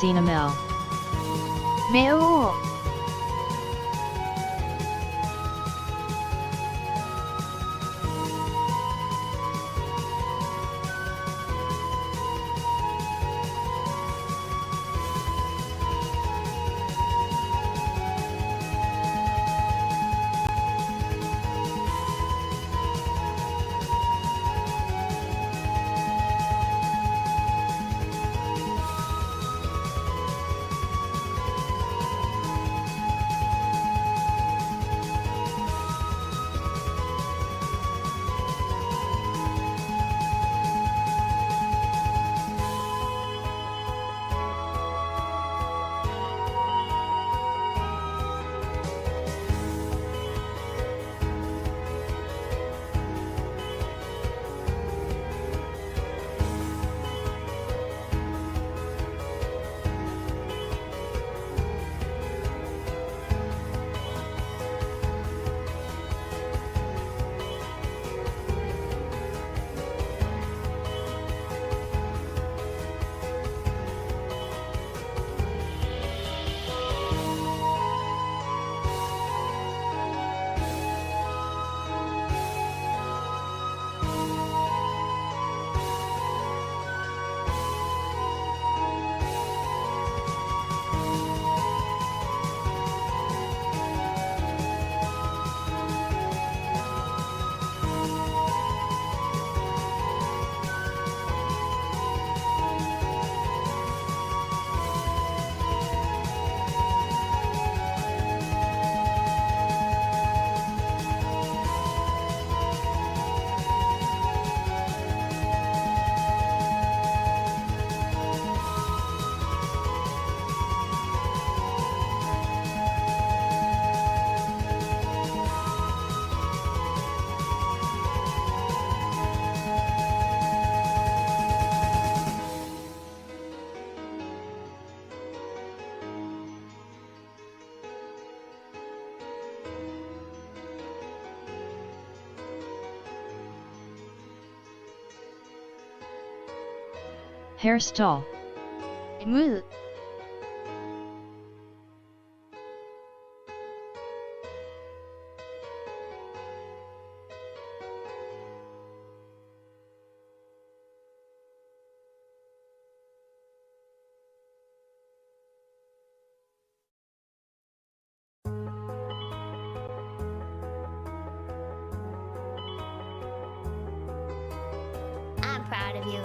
Cinnamel. 目を Hairstyle. M I'm proud of you.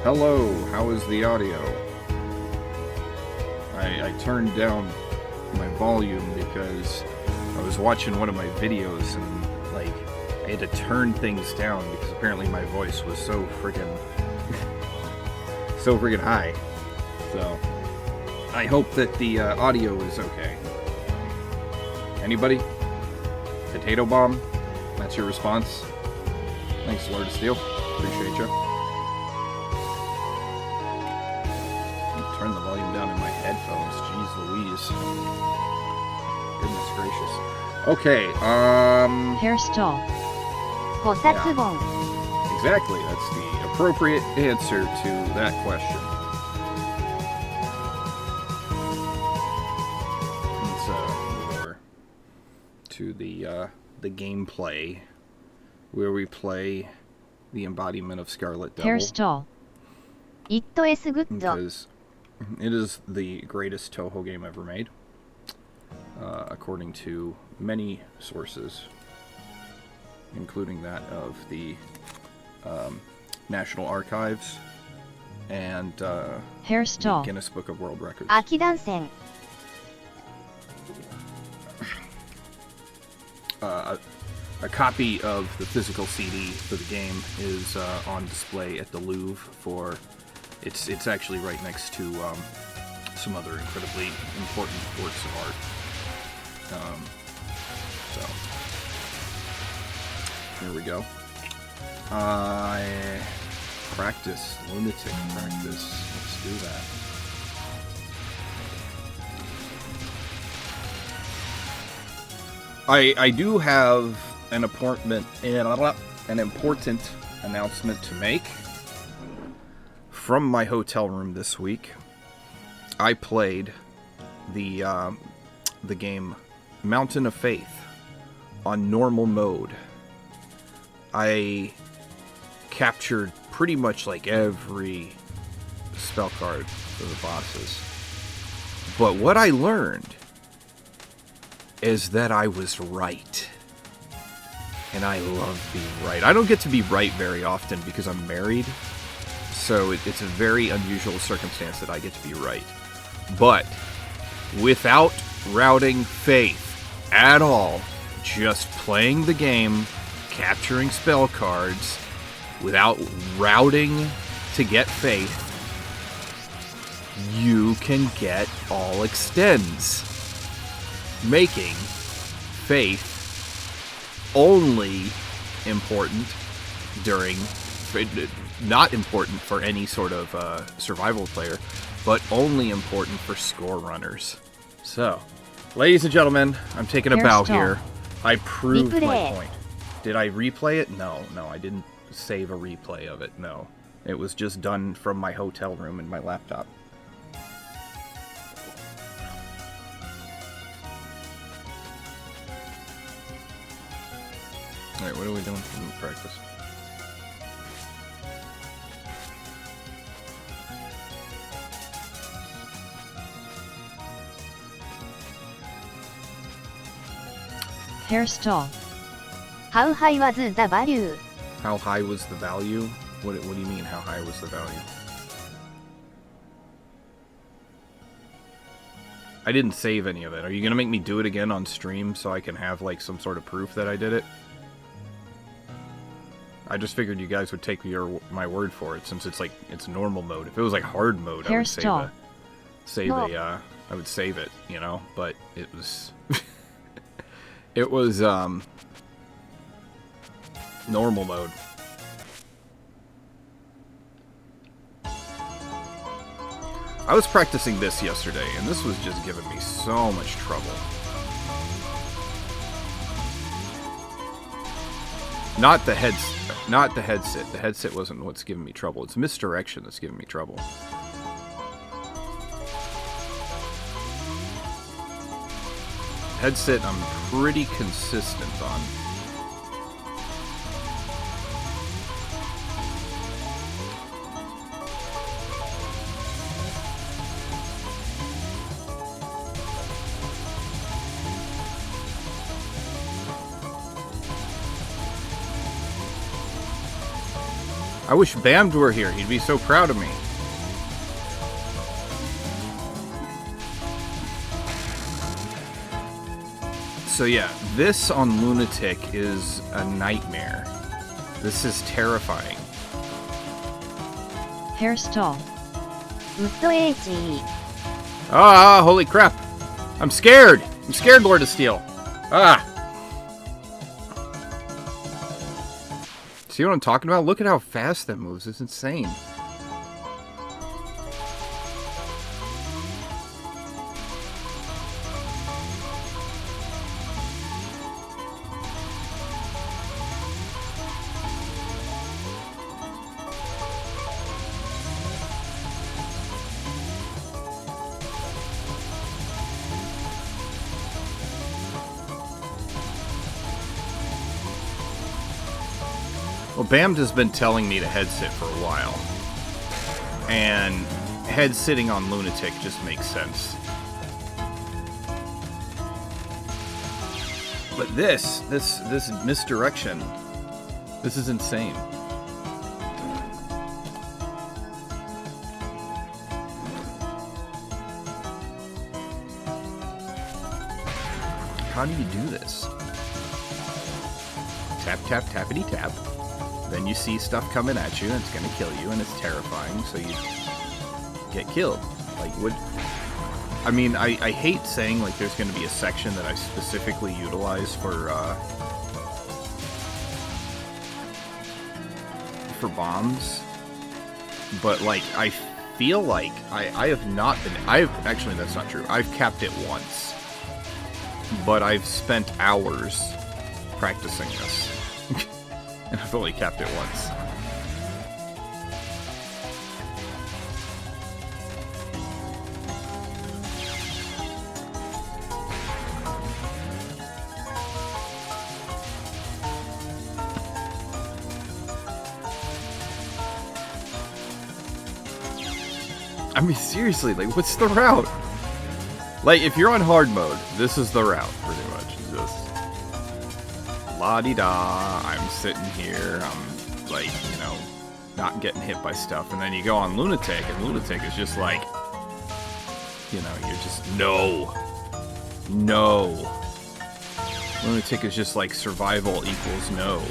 Hello, how is the audio? I turned down my volume because I was watching one of my videos and, like, I had to turn things down because apparently my voice was so freaking high. So, I hope that the audio is okay. Anybody? Potato bomb? That's your response? Thanks, Lord of Steel. Appreciate you. Turn the volume down in my headphones. Jeez Louise. Goodness gracious. Okay, Hairstyle. ご殺本 exactly. That's the appropriate answer to that question. Let's move over to the gameplay, where we play the embodiment of Scarlet Devil. Hairstyle. It is good Because it is the greatest Toho game ever made, according to many sources, including that of the National Archives and the Hairstyle. Guinness Book of World Records. 秋断線 A copy of the physical CD for the game is on display at the Louvre for... It's actually right next to some other incredibly important works of art. So, here we go. Practice, lunatic practice. Let's do that. I do have an important announcement to make. From my hotel room this week, I played the game Mountain of Faith on normal mode. I captured pretty much like every spell card for the bosses. But what I learned is that I was right. And I love being right. I don't get to be right very often because I'm married. So it's a very unusual circumstance that I get to be right. But without routing Faith at all, just playing the game, capturing spell cards, without routing to get Faith, you can get all extends, making Faith only important during... not important for any sort of survival player, but only important for score runners. So, ladies and gentlemen, I'm taking a bow here. I proved my point. Did I replay it? No, I didn't save a replay of it, no. It was just done from my hotel room and my laptop. Alright, what are we doing for practice? Hairstyle. How high was the value? How high was the value? What do you mean, how high was the value? I didn't save any of it. Are you going to make me do it again on stream so I can have, like, some sort of proof that I did it? I just figured you guys would take my word for it, since it's, like, it's normal mode. If it was, like, hard mode, I would I would save it, you know? But it was... It was, normal mode. I was practicing this yesterday, and this was just giving me so much trouble. Not the headset. The headset wasn't what's giving me trouble. It's misdirection that's giving me trouble. Headset I'm pretty consistent on. I wish Bammed were here. He'd be so proud of me. So yeah, this on Lunatic is a nightmare. This is terrifying. Hairstall. ウッド HE。 Ah, holy crap. I'm scared. I'm scared, Lord of Steel. Ah. See what I'm talking about? Look at how fast that moves. It's insane. Well, Bammed has been telling me to head sit for a while. And head sitting on Lunatic just makes sense. But this misdirection, this is insane. How do you do this? Tap, tap, tappity, tap. Then you see stuff coming at you, and it's gonna kill you, and it's terrifying, so you get killed. Like, what... I mean, I hate saying, like, there's gonna be a section that I specifically utilize for bombs, but, like, I feel like I have not been... Actually, that's not true. I've capped it once. But I've spent hours practicing this. And I've only capped it once. I mean, seriously, like, what's the route? Like, if you're on hard mode, this is the route, pretty much. It's just... la-di-da, I'm sitting here, I'm, like, you know, not getting hit by stuff. And then you go on Lunatic, and Lunatic is just like, you know, you're just, no. No. Lunatic is just like, survival equals no.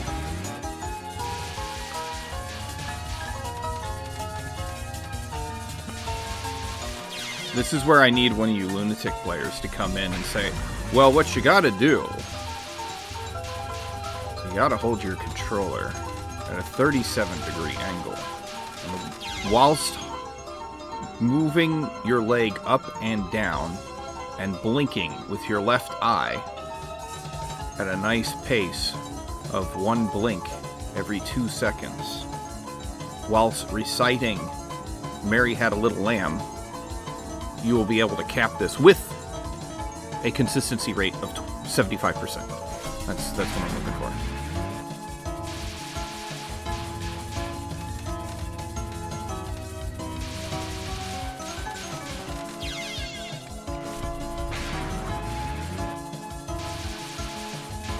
This is where I need one of you Lunatic players to come in and say, well, what you gotta do... you gotta hold your controller at a 37-degree angle. And whilst moving your leg up and down and blinking with your left eye at a nice pace of 1 blink every 2 seconds, whilst reciting Mary Had a Little Lamb, you will be able to cap this with a consistency rate of 75%. That's what I'm looking for.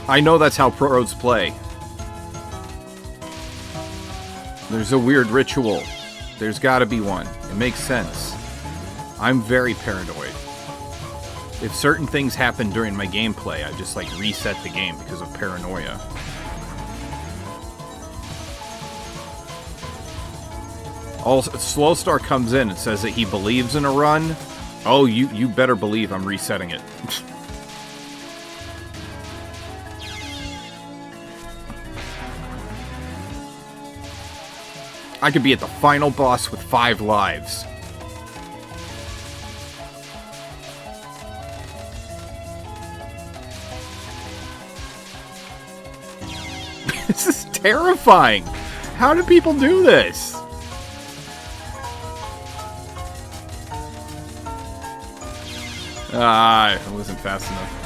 I know that's how pros play. There's a weird ritual. There's gotta be one. It makes sense. I'm very paranoid. If certain things happen during my gameplay, I just, like, reset the game because of paranoia. Slowstar comes in and says that he believes in a run. Oh, you better believe I'm resetting it. I could be at the final boss with 5 lives. This is terrifying. How do people do this? Ah, it wasn't fast enough.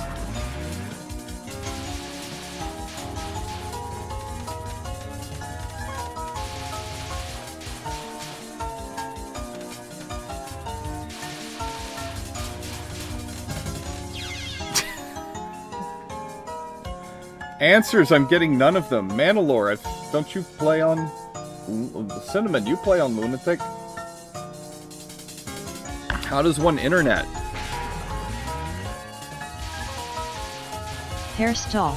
Answers, I'm getting none of them. Mandalore, don't you play on Cinnamon, you play on Lunatic? How does one internet? Hairstall.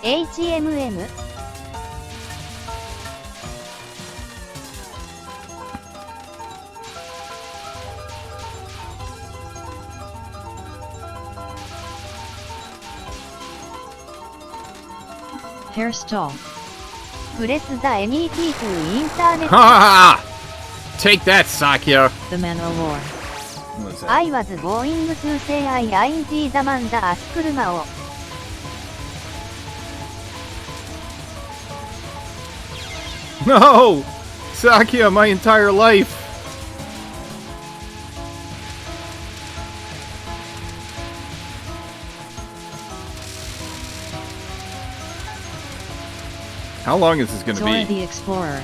HMM. Hairstall. Press the NET to internet. Ha! Take that, Sakya! The Manowar. What's that? I was going to say I ain't the man that asked Mao. No! Sakya, my entire life! How long is this gonna Zora be? the Explorer.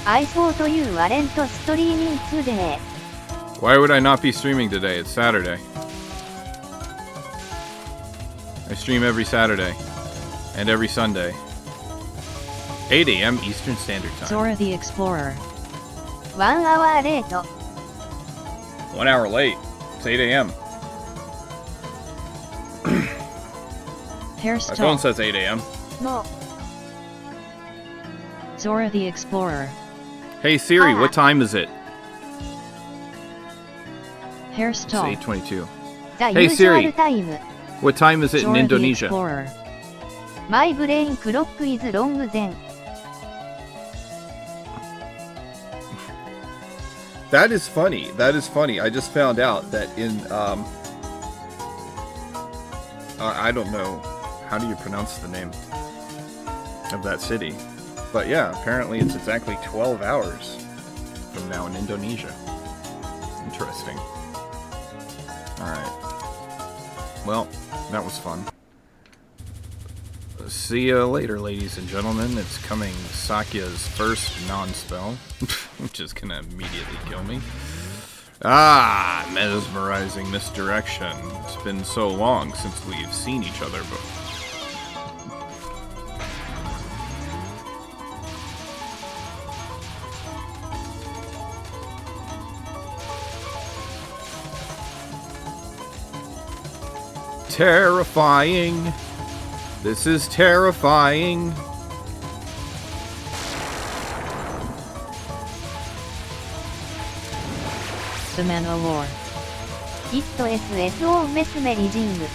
I thought you weren't streaming today. Why would I not be streaming today? It's Saturday. I stream every Saturday. And every Sunday. 8 a.m. Eastern Standard Time. Zora the Explorer. 1 hour late. 1 hour late. It's 8 a.m. My phone Hairstall. says 8 a.m. No. Zora the Explorer. Hey Siri, what time is it? It's Hairstall. 8:22. The Hey, usual Siri. time. What time is it in Zora the Indonesia? Explorer. My brain clock is wrong then. That is funny. That is funny. I just found out that in I don't know, how do you pronounce the name of that city? But yeah, apparently it's exactly 12 hours from now in Indonesia. Interesting. Alright. Well, that was fun. See you later, ladies and gentlemen. It's coming Sakya's first non-spell, which is gonna immediately kill me. Ah, mesmerizing misdirection. It's been so long since we've seen each other before. Terrifying. This is terrifying. The Manowar. It SSO mesmerizing.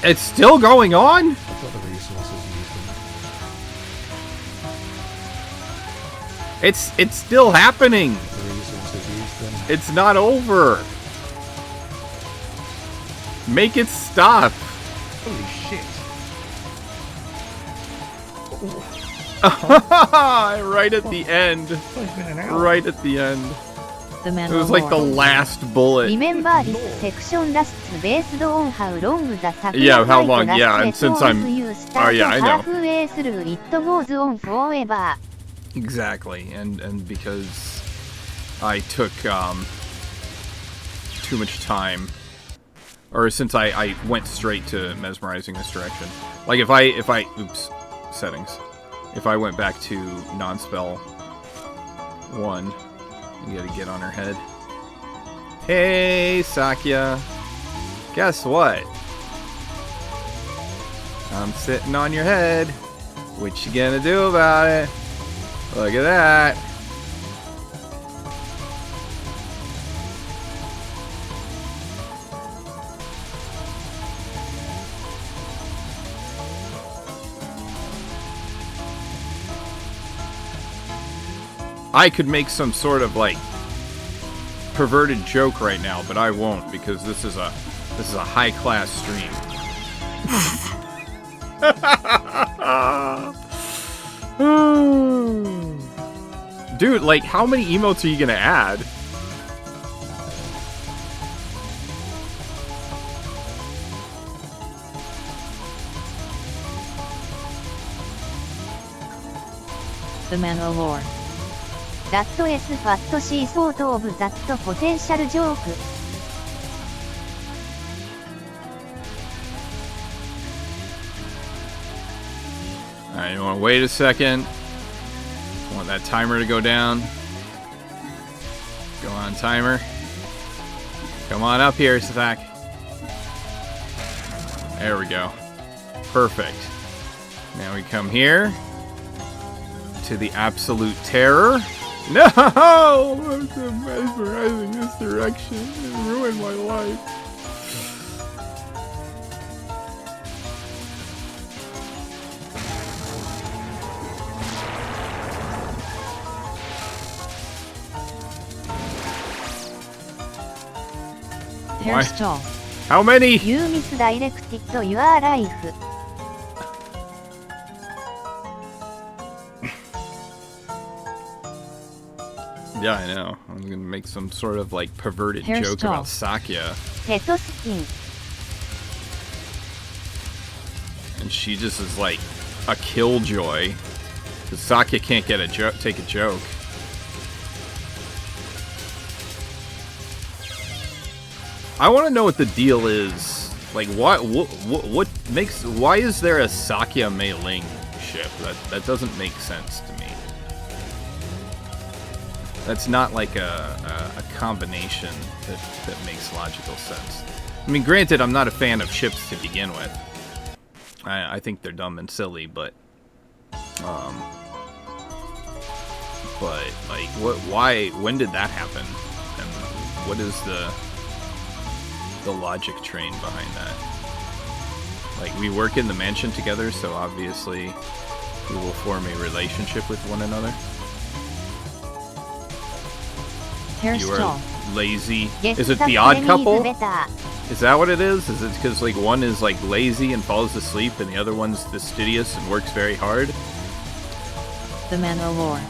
It's still going on? What the resources used It's still happening. the resources used them. It's not over. Make it stop. Holy shit. Right at the end. It's only been an hour. Right at the end. The Manowar. It was like the last bullet. Remember this section lasts based on how long the sacrifice Yeah, how long, lasted, yeah, and since so I'm- if you start oh, yeah, I know. halfway through, it goes on forever. Exactly, and because I took too much time, or since I went straight to mesmerizing misdirection. Like if I oops, settings. If I went back to non-spell 1, you gotta get on her head. Hey Sakya, guess what? I'm sitting on your head. What you gonna do about it? Look at that. I could make some sort of like perverted joke right now, but I won't because this is a high class stream. Dude, like, how many emotes are you gonna add? The Manowar. That is fat she thought of that potential joke. Alright, you want to wait a second. Want that timer to go down. Go on, timer. Come on up here, Zach. There we go. Perfect. Now we come here to the absolute terror. No! That's a mesmerizing misdirection. It ruined my life. Hairstyle. How many? You misdirected your life. Yeah, I know. I'm gonna make some sort of like perverted joke Hairstyle. about Sakya, Teto skin. and she just is like a killjoy. Because Sakya can't get a take a joke. I want to know what the deal is. Like, what makes? Why is there a Sakya Mei Ling ship? That doesn't make sense to me. That's not like a combination that makes logical sense. I mean, granted, I'm not a fan of ships to begin with. I think they're dumb and silly, but like, what? Why? When did that happen? And what is the logic train behind that? Like, we work in the mansion together, so obviously we will form a relationship with one another. You are Hairstyle. lazy. Yes, Is it that the odd is couple? better. Is that what it is? Is it because like one is like lazy and falls asleep, and the other one's fastidious and works very hard? The Mandalore.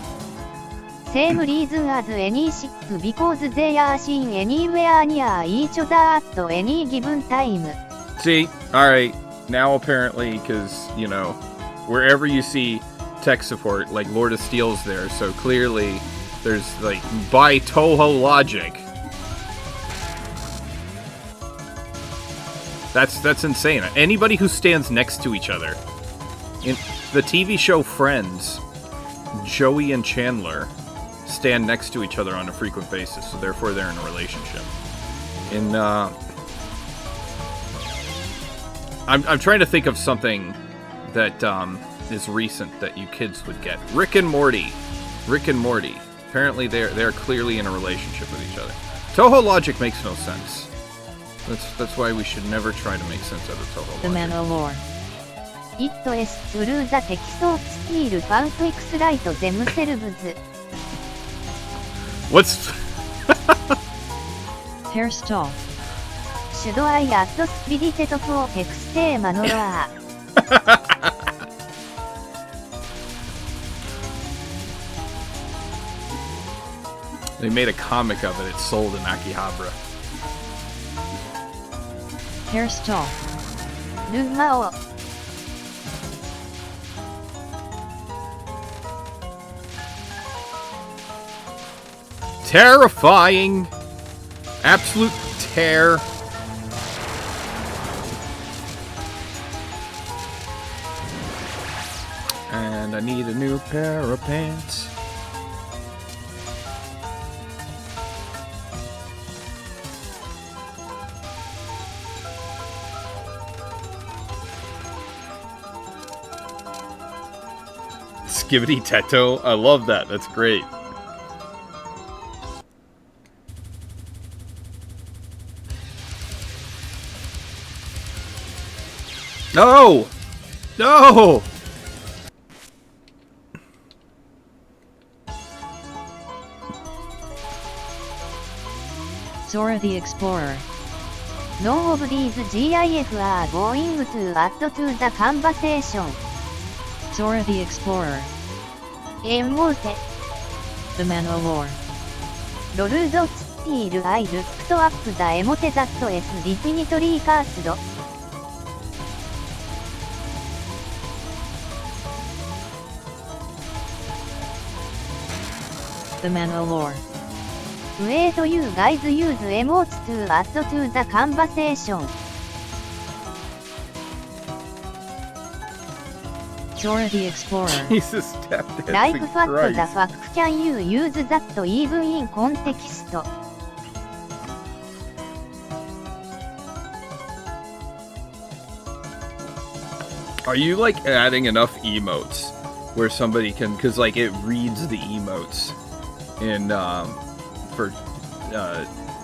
Same reason as any ship because they are seen anywhere near each other at any given time. See, all right, now apparently, because you know, wherever you see tech support, like Lord of Steel's there, so clearly there's like by Toho logic. That's insane. Anybody who stands next to each other in the TV show Friends, Joey and Chandler stand next to each other on a frequent basis, so therefore they're in a relationship. In I'm trying to think of something that is recent that you kids would get. Rick and Morty. Rick and Morty. Apparently they're clearly in a relationship with each other. Toho logic makes no sense. That's why we should never try to make sense out of Toho The logic. Mandalore. It is through the text of steel fanfics right themselves. What's Hairstyle. Should I add spirited for text manora? They made a comic of it. It's sold in Akihabara. Hairstyle. Numao. Terrifying. Absolute terror. And I need a new pair of pants. Skibbity Teto. I love that. That's great. No! No! Zora the Explorer. None of these GIF are going to add to the conversation. Zora the Explorer. Emote. The Mandalore. Lord of Steel I looked up the emote that is definitely cursed. The Manowar. Way to you guys use emotes to add to the conversation. Zora the Explorer. Jesus, tap Like dancing what the Christ. fuck can you use that even in context? Are you like adding enough emotes where somebody can, because like it reads the emotes in for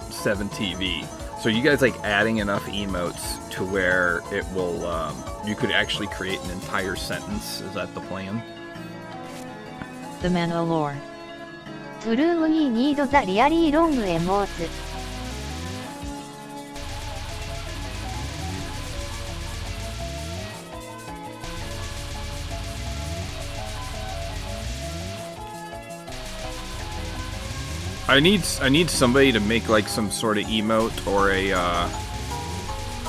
7TV. So you guys like adding enough emotes to where it will you could actually create an entire sentence? Is that the plan? The Manowar. True, we need the really long emotes. I need somebody to make like some sort of emote or a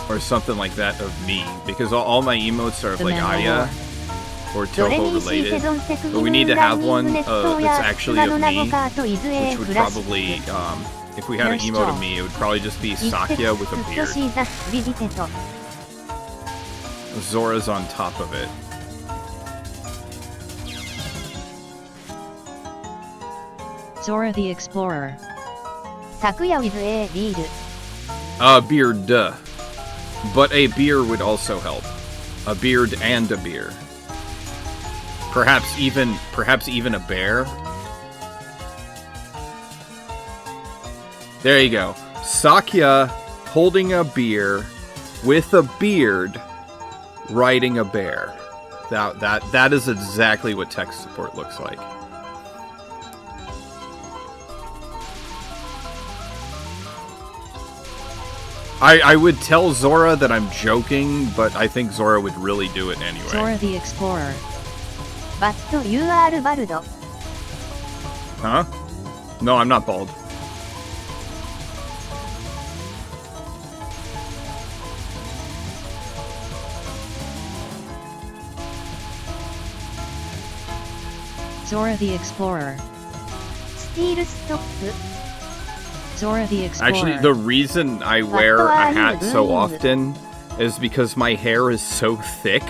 or something like that of me, because all my emotes are of The like Aya Manowar. or Toho related. But we need to have one that's actually of me, which would probably, if we had an emote of me, it would probably just be Sakia with a beard. Zora's on top of it. Zora the Explorer. Sakuya with a beard. Beard, duh. But a beer would also help. A beard and a beer. Perhaps even a bear. There you go. Sakia holding a beer with a beard, riding a bear. That is exactly what tech support looks like. I would tell Zora that I'm joking, but I think Zora would really do it anyway. Zora the Explorer. But you are bald. Huh? No, I'm not bald. Zora the Explorer. Still stop. Zora the Explorer. Actually, the reason I wear a hat so often is because my hair is so thick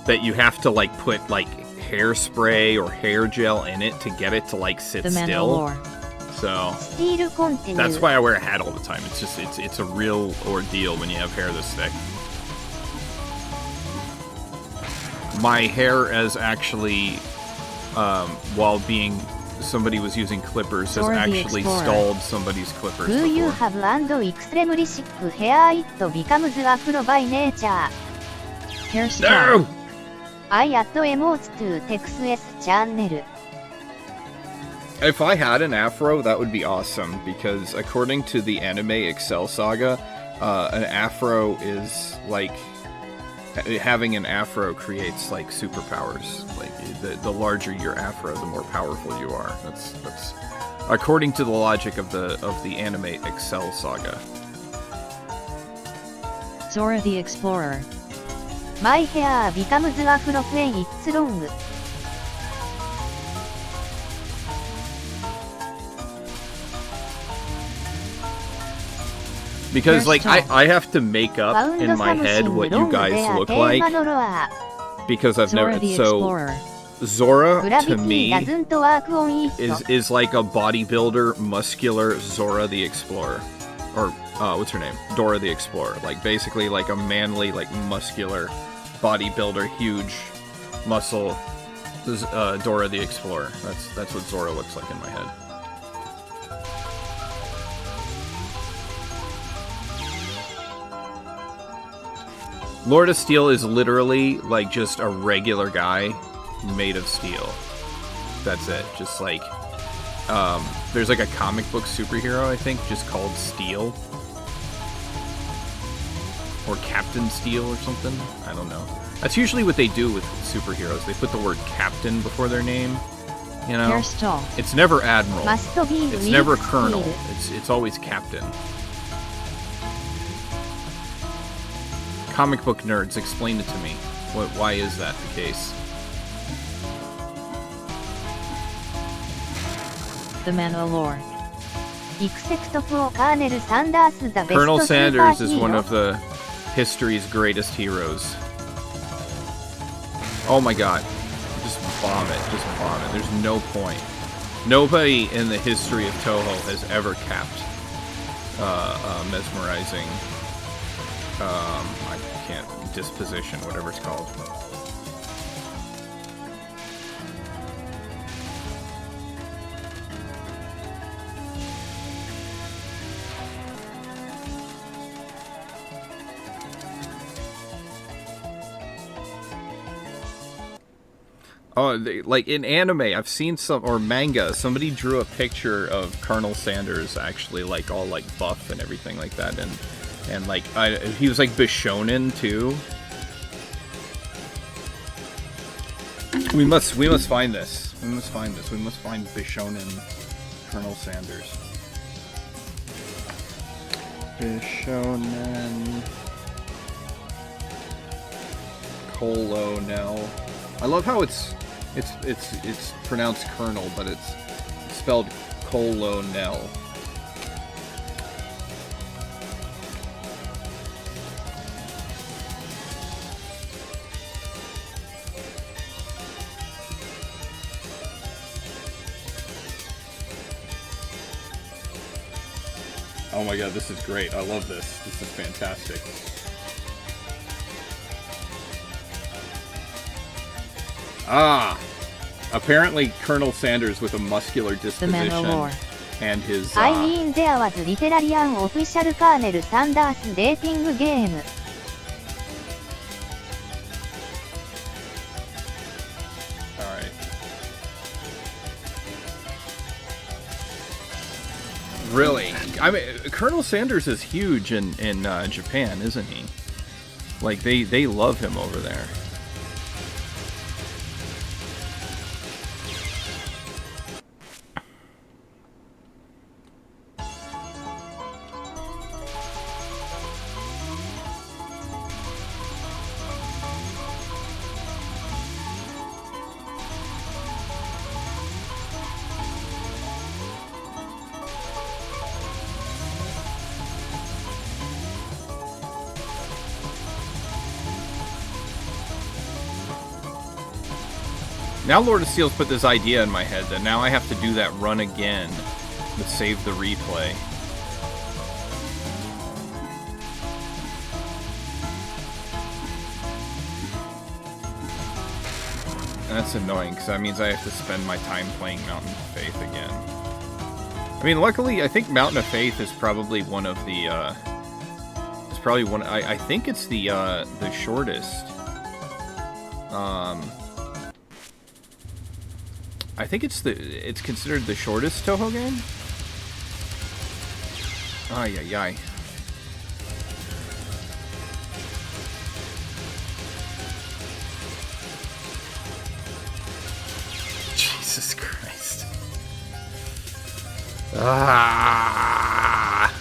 that you have to like put like hairspray or hair gel in it to get it to like sit The still. Manowar. So Still continue. that's why I wear a hat all the time. It's just it's a real ordeal when you have hair this thick. My hair is actually while being somebody was using clippers, has Zora the actually Explorer. stalled somebody's clippers Do you before. have and extremely sick hair? It becomes afro by nature. Hairstyle. No! I add emotes to Texas channel. If I had an afro, that would be awesome, because according to the anime Excel Saga, an afro is like having an afro creates like superpowers. Like the larger your afro, the more powerful you are. That's according to the logic of the anime Excel Saga. Zora the Explorer. My hair becomes afro when it's long. Because like Hairstyle. I have to make up Found in my head something what you wrong guys there, look like, Temanoroa. because I've Zora never the so Explorer. Zora to Gravity me doesn't work on it. is like a bodybuilder, muscular Zora the Explorer, or what's her name, Dora the Explorer. Like basically like a manly, like muscular bodybuilder, huge muscle Dora the Explorer. That's what Zora looks like in my head. Lord of Steel is literally like just a regular guy made of steel. That's it. Just like there's like a comic book superhero, I think, just called Steel. Or Captain Steel or something. I don't know. That's usually what they do with superheroes. They put the word captain before their name. You know? Hairstyle. It's never Admiral. Must be It's weak never Colonel. steel. It's always Captain. Comic book nerds, explain it to me. Why is that the case? The Mandalore. Except for Colonel Sanders, the best Colonel Sanders is one superhero. of the history's greatest heroes. Oh my god. Just bomb it. Just bomb it. There's no point. Nobody in the history of Toho has ever capped mesmerizing, I can't, disposition, whatever it's called. Oh, like in anime, I've seen some, or manga, somebody drew a picture of Colonel Sanders actually, like, all, like, buff and everything like that, and like, he was, like, Bishonen, too. We must find this. We must find this. We must find Bishonen Colonel Sanders. Bishonen Colonel. I love how it's pronounced Colonel, but it's spelled Colonel. Oh my god, this is great. I love this. This is fantastic. Ah! Apparently Colonel Sanders with a muscular disposition Mandalore. and his I mean, there was literally an official Colonel Sanders dating game. Alright. Really? I mean, Colonel Sanders is huge in Japan, isn't he? Like, they love him over there. Now Lord of Steel's put this idea in my head that now I have to do that run again to save the replay. And that's annoying, because that means I have to spend my time playing Mountain of Faith again. I mean, luckily, I think Mountain of Faith is probably one of the, it's probably one, I think it's the shortest. I think it's considered the shortest Toho game? Ay, ay, ay. Jesus Christ. Ah!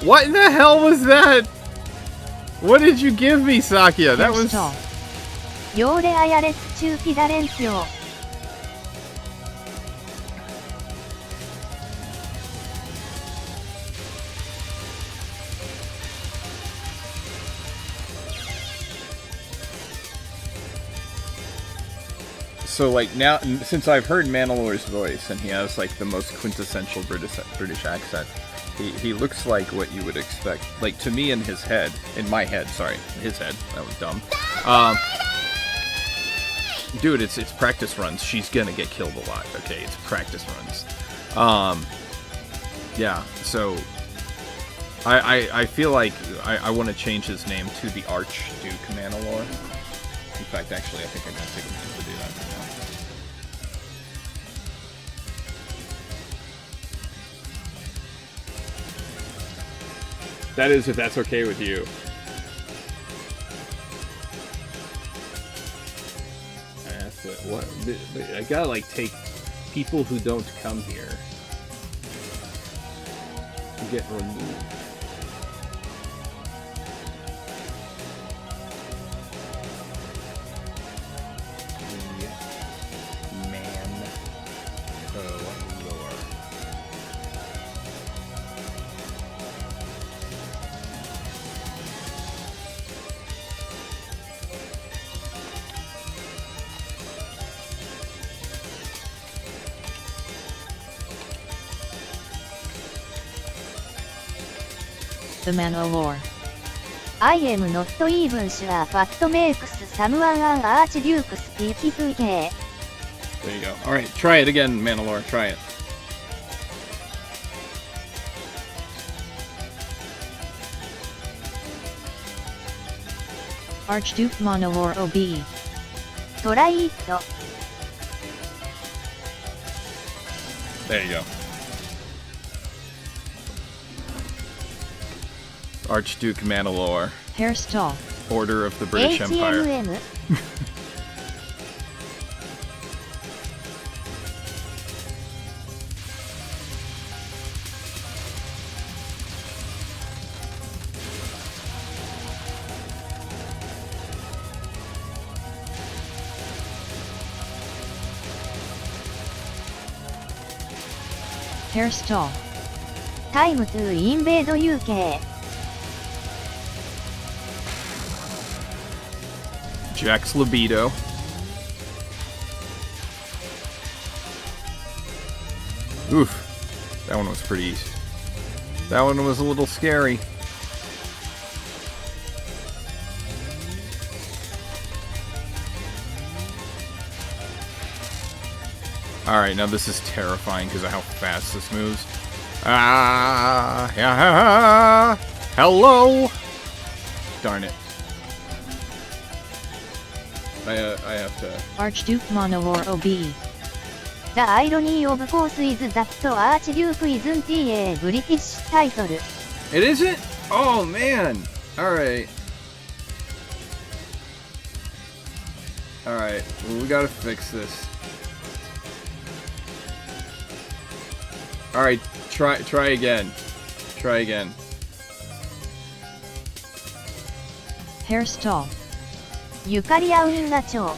What in the hell was that? What did you give me, Sakia? That was... Yo le ayare stupidarencio. So, like, now, since I've heard Mandalore's voice, and he has, like, the most quintessential British accent, he looks like what you would expect. Like, to me, in his head, in my head, sorry, his head, that was dumb. Dude, it's practice runs. She's gonna get killed alive, okay? It's practice runs. Yeah, so, I feel like I want to change his name to the Archduke Mandalore. In fact, actually, I think I'm gonna take a minute to do that right now. That is, if that's okay with you. That's what I gotta, like, take people who don't come here to get removed. the Mandalore. I am not even sure what makes someone an Archduke's PK. There you go. Alright, try it again, Mandalore. Try it. Archduke Mandalore OBE. Try it. There you go. Archduke Mandalore. Hairstyle. Order of the British Empire. HMM. Hairstyle. Time to invade UK. Jack's libido. Oof. That one was pretty easy. That one was a little scary. Alright, now this is terrifying because of how fast this moves. Ah, yeah, hello! Darn it. I have to... Archduke Mandalore OBE. The irony of course is that Archduke isn't a British title. It isn't? Oh, man! Alright. Alright, well, we gotta fix this. Alright, try again. Try again. Hairstyle. ユカリア運河町。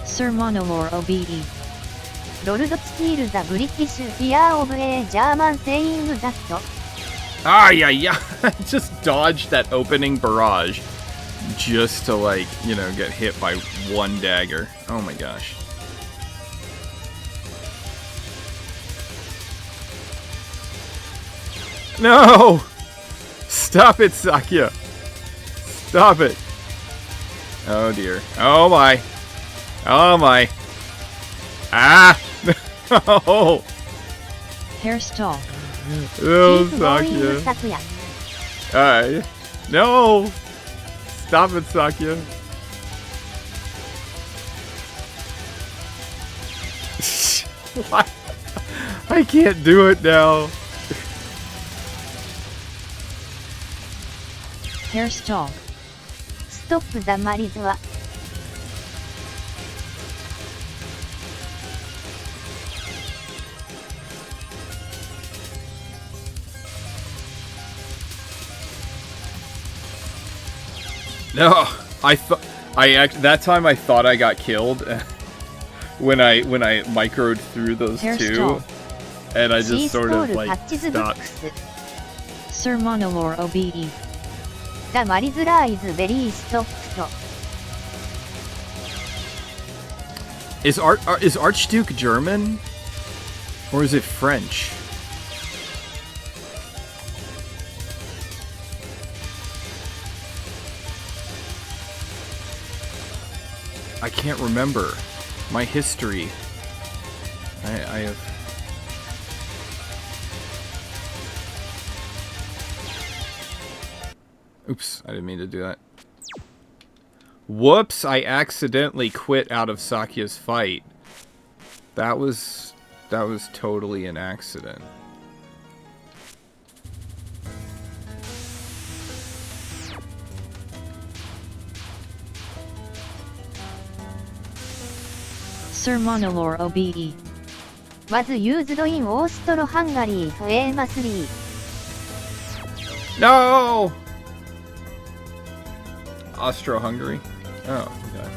Sir Mandalore OBE. ロルドスティールザブリティッシュフィアオブエジャーマンセイングザット。Ah, yeah, yeah. I just dodged that opening barrage just to, like, you know, get hit by one dagger. Oh my gosh. No! Stop it, Sakya! Stop it! Oh dear. Oh my! Oh my! Ah! No! Hairstyle. Oh, Keep going, Sakya. Sakya. Alright. No! Stop it, Sakya. What? I can't do it now. Hairstyle. Stop the Marizwa. No, that time I thought I got killed when I microed through those two, and I just sort of like stopped. Sir Mandalore OBE. The Marizra is very soft. Is Archduke German, or is it French? I can't remember my history. I have. Oops, I didn't mean to do that. Whoops, I accidentally quit out of Sakya's fight. That was totally an accident. Sir Mandalore OBE. Was used in Austro-Hungary famously. No! Austro-Hungary? Oh, okay.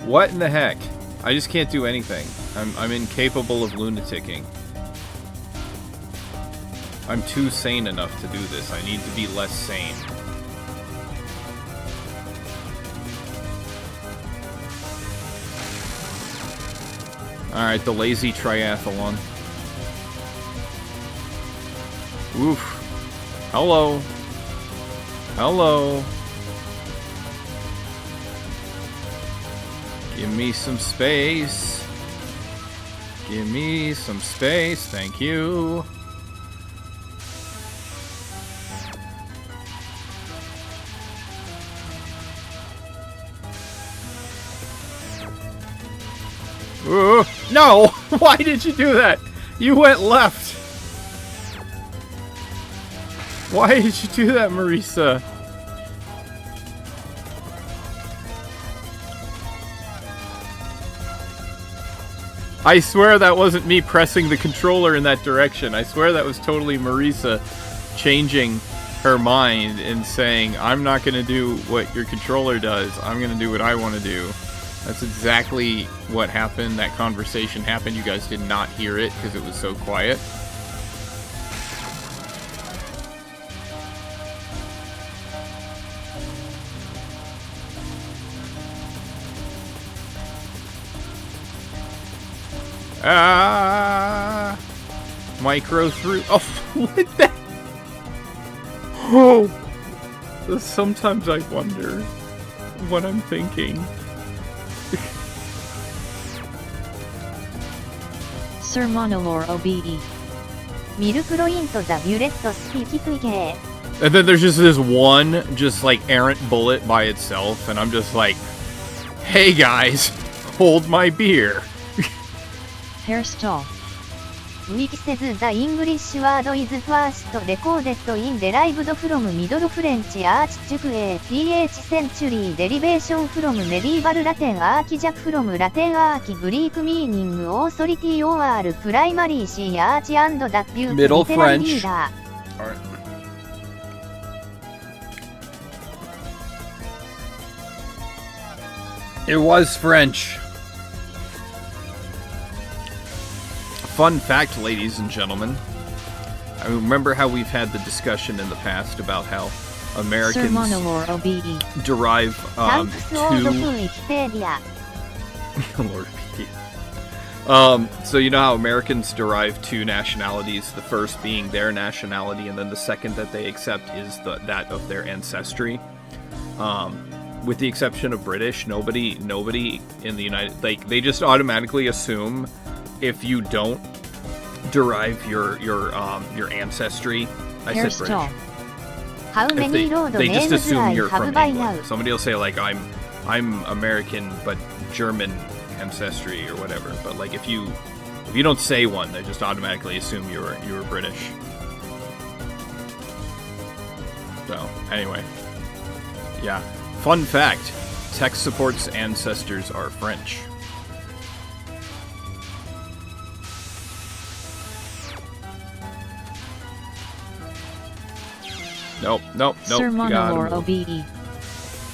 What in the heck? I just can't do anything. I'm incapable of lunaticking. I'm too sane enough to do this. I need to be less sane. Alright, the lazy triathlon. Oof. Hello. Hello. Give me some space. Give me some space. Thank you. No! Why did you do that? You went left. Why did you do that, Marisa? I swear that wasn't me pressing the controller in that direction. I swear that was totally Marisa changing her mind and saying, I'm not going to do what your controller does. I'm going to do what I want to do. That's exactly what happened. That conversation happened. You guys did not hear it because it was so quiet. Ah! Micro through. Oh, what the? Oh! Sometimes I wonder what I'm thinking. Sir Monolore OBE. ミルクロインとザ・ビュレットスピキクゲー And then there's just this one, just like errant bullet by itself, and I'm just like, hey guys, hold my beer. Hairstall. ウィキセズ・ザ・イングリッシュ・ワード・イズ・ファースト・レコーデッド・イン・デライブド・フロム・ミドル・フレンチ・アーチ・ジュク・エー・PH・センチュリー・デリベーション・フロム・メディーバル・ラテン・アーキ・ジャク・フロム・ラテン・アーキ・グリーク・ミーニング・オーソリティ・オーアール・プライマリー・シー・アーチ・アンド・ダッビュー・ Middle リテラル French. リーダー Alright. It was French. Fun fact, ladies and gentlemen. I remember how we've had the discussion in the past about how Sir Americans Monolore OBE. derive サンクス・オード・ two... フン・ウィキペディア Lord P. So you know how Americans derive two nationalities, the first being their nationality, and then the second that they accept is that of their ancestry. With the exception of British, nobody in the United, like, they just automatically assume if you don't derive your ancestry. I said Hairstall. British. How If many road they just names assume I you're have from by England. now? Somebody will say like I'm American but German ancestry or whatever. But like if you don't say one, they just automatically assume you were British. So anyway, yeah. Fun fact: tech support's ancestors are French. Nope. Sir You gotta Monolore move. OBE.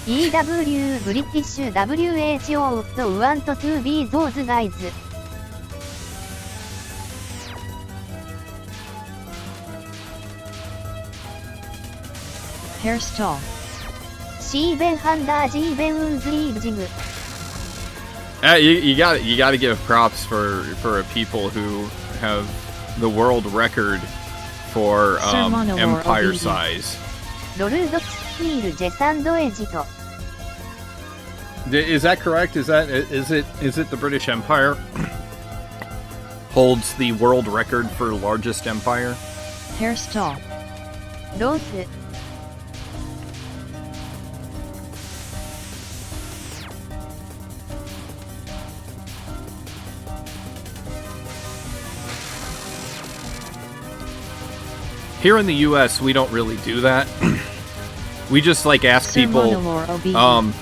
EW ブリティッシュ WHO to want to be those guys Hairstall. シーベンハンダージーベンウンズリーブジム You gotta give props for people who have the world record for Sir Monolore empire OBE. size. ロルド・キスキール・ジェサンド・エジト Is that correct? Is it the British Empire holds the world record for largest empire? Hairstall. ロース Here in the U.S., we don't really do that. We just like ask Sir people. Monolore OBE.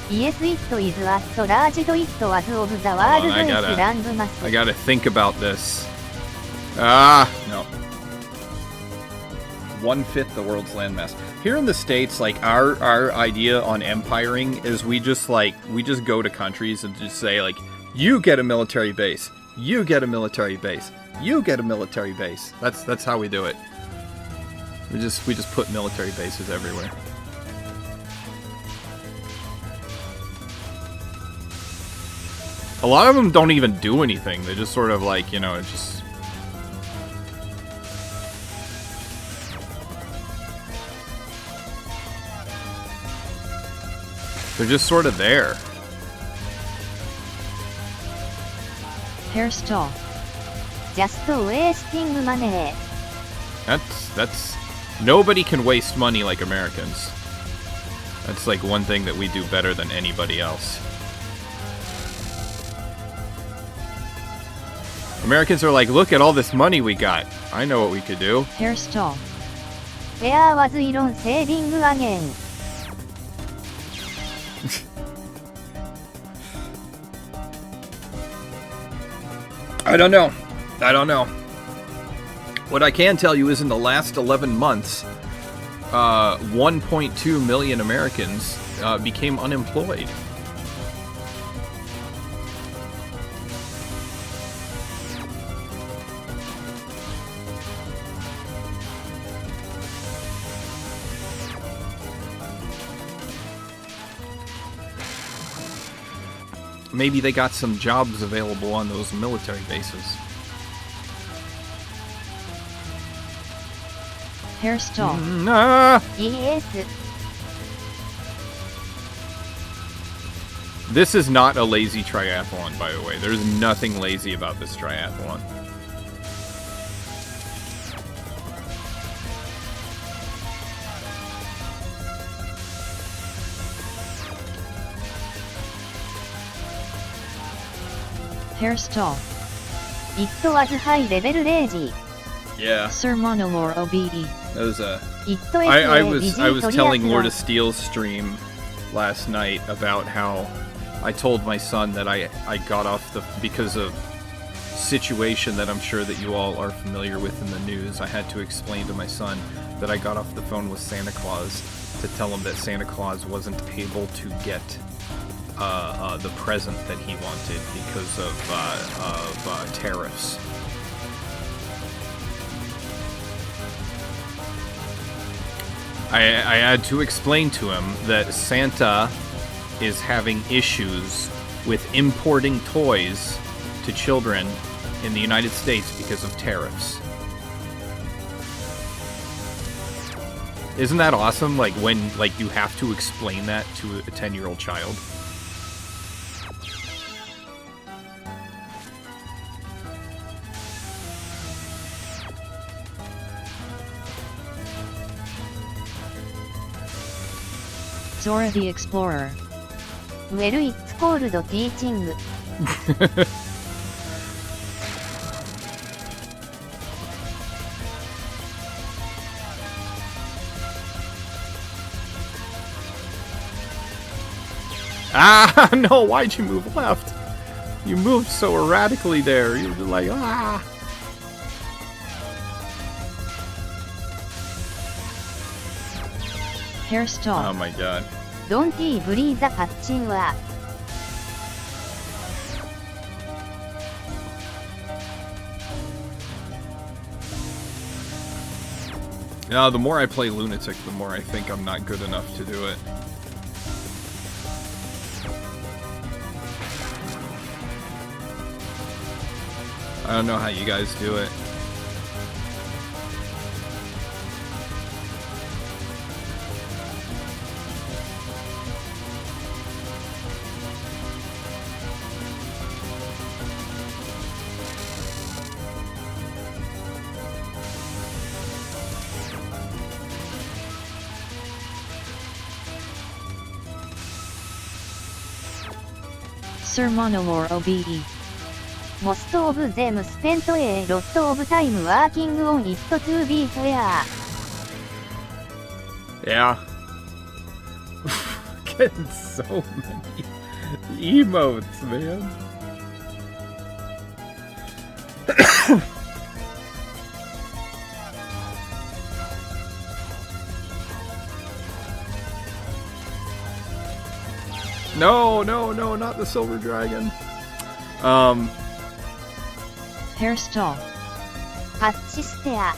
Yes it is at large it was of the world on, I is gotta- landmass I gotta think about this. No. 1/5 the world's landmass. Here in the States, like our idea on empiring is we just go to countries and just say like, you get a military base, you get a military base, you get a military base. That's how we do it. We just put military bases everywhere. A lot of them don't even do anything. They just sort of like, you know, it just... They're just sort of there. Hairstall. Just wasting money. That's nobody can waste money like Americans. That's like one thing that we do better than anybody else. Americans are like, look at all this money we got. I know what we could do. Hairstall. Where was Elon saving again? I don't know. I don't know. What I can tell you is in the last 11 months, 1.2 million Americans became unemployed. Maybe they got some jobs available on those military bases. Hairstall. Yes. This is not a lazy triathlon, by the way. There's nothing lazy about this triathlon. Hairstall. It was high level lazy. Yeah, Sir Monolore OBE. that was a... It I was telling Lord of Steel's stream last night about how I told my son that I got off the... Because of situation that I'm sure that you all are familiar with in the news, I had to explain to my son that I got off the phone with Santa Claus to tell him that Santa Claus wasn't able to get the present that he wanted because of tariffs. I had to explain to him that Santa is having issues with importing toys to children in the United States because of tariffs. Isn't that awesome? Like when you have to explain that to a 10-year-old child. Zora the Explorer. Well, it's called teaching. Ah, no, why'd you move left? You moved so erratically there. You were like, ah. Hairstall. Oh my god. Don't breathe the patching wa. No, the more I play Lunatic, the more I think I'm not good enough to do it. I don't know how you guys do it. Sir Monolore OBE. Most of them spent a lot of time working on it to be fair. Yeah. Getting so many emotes, man. No, not the Silver Dragon. Hairstall. Patch steer.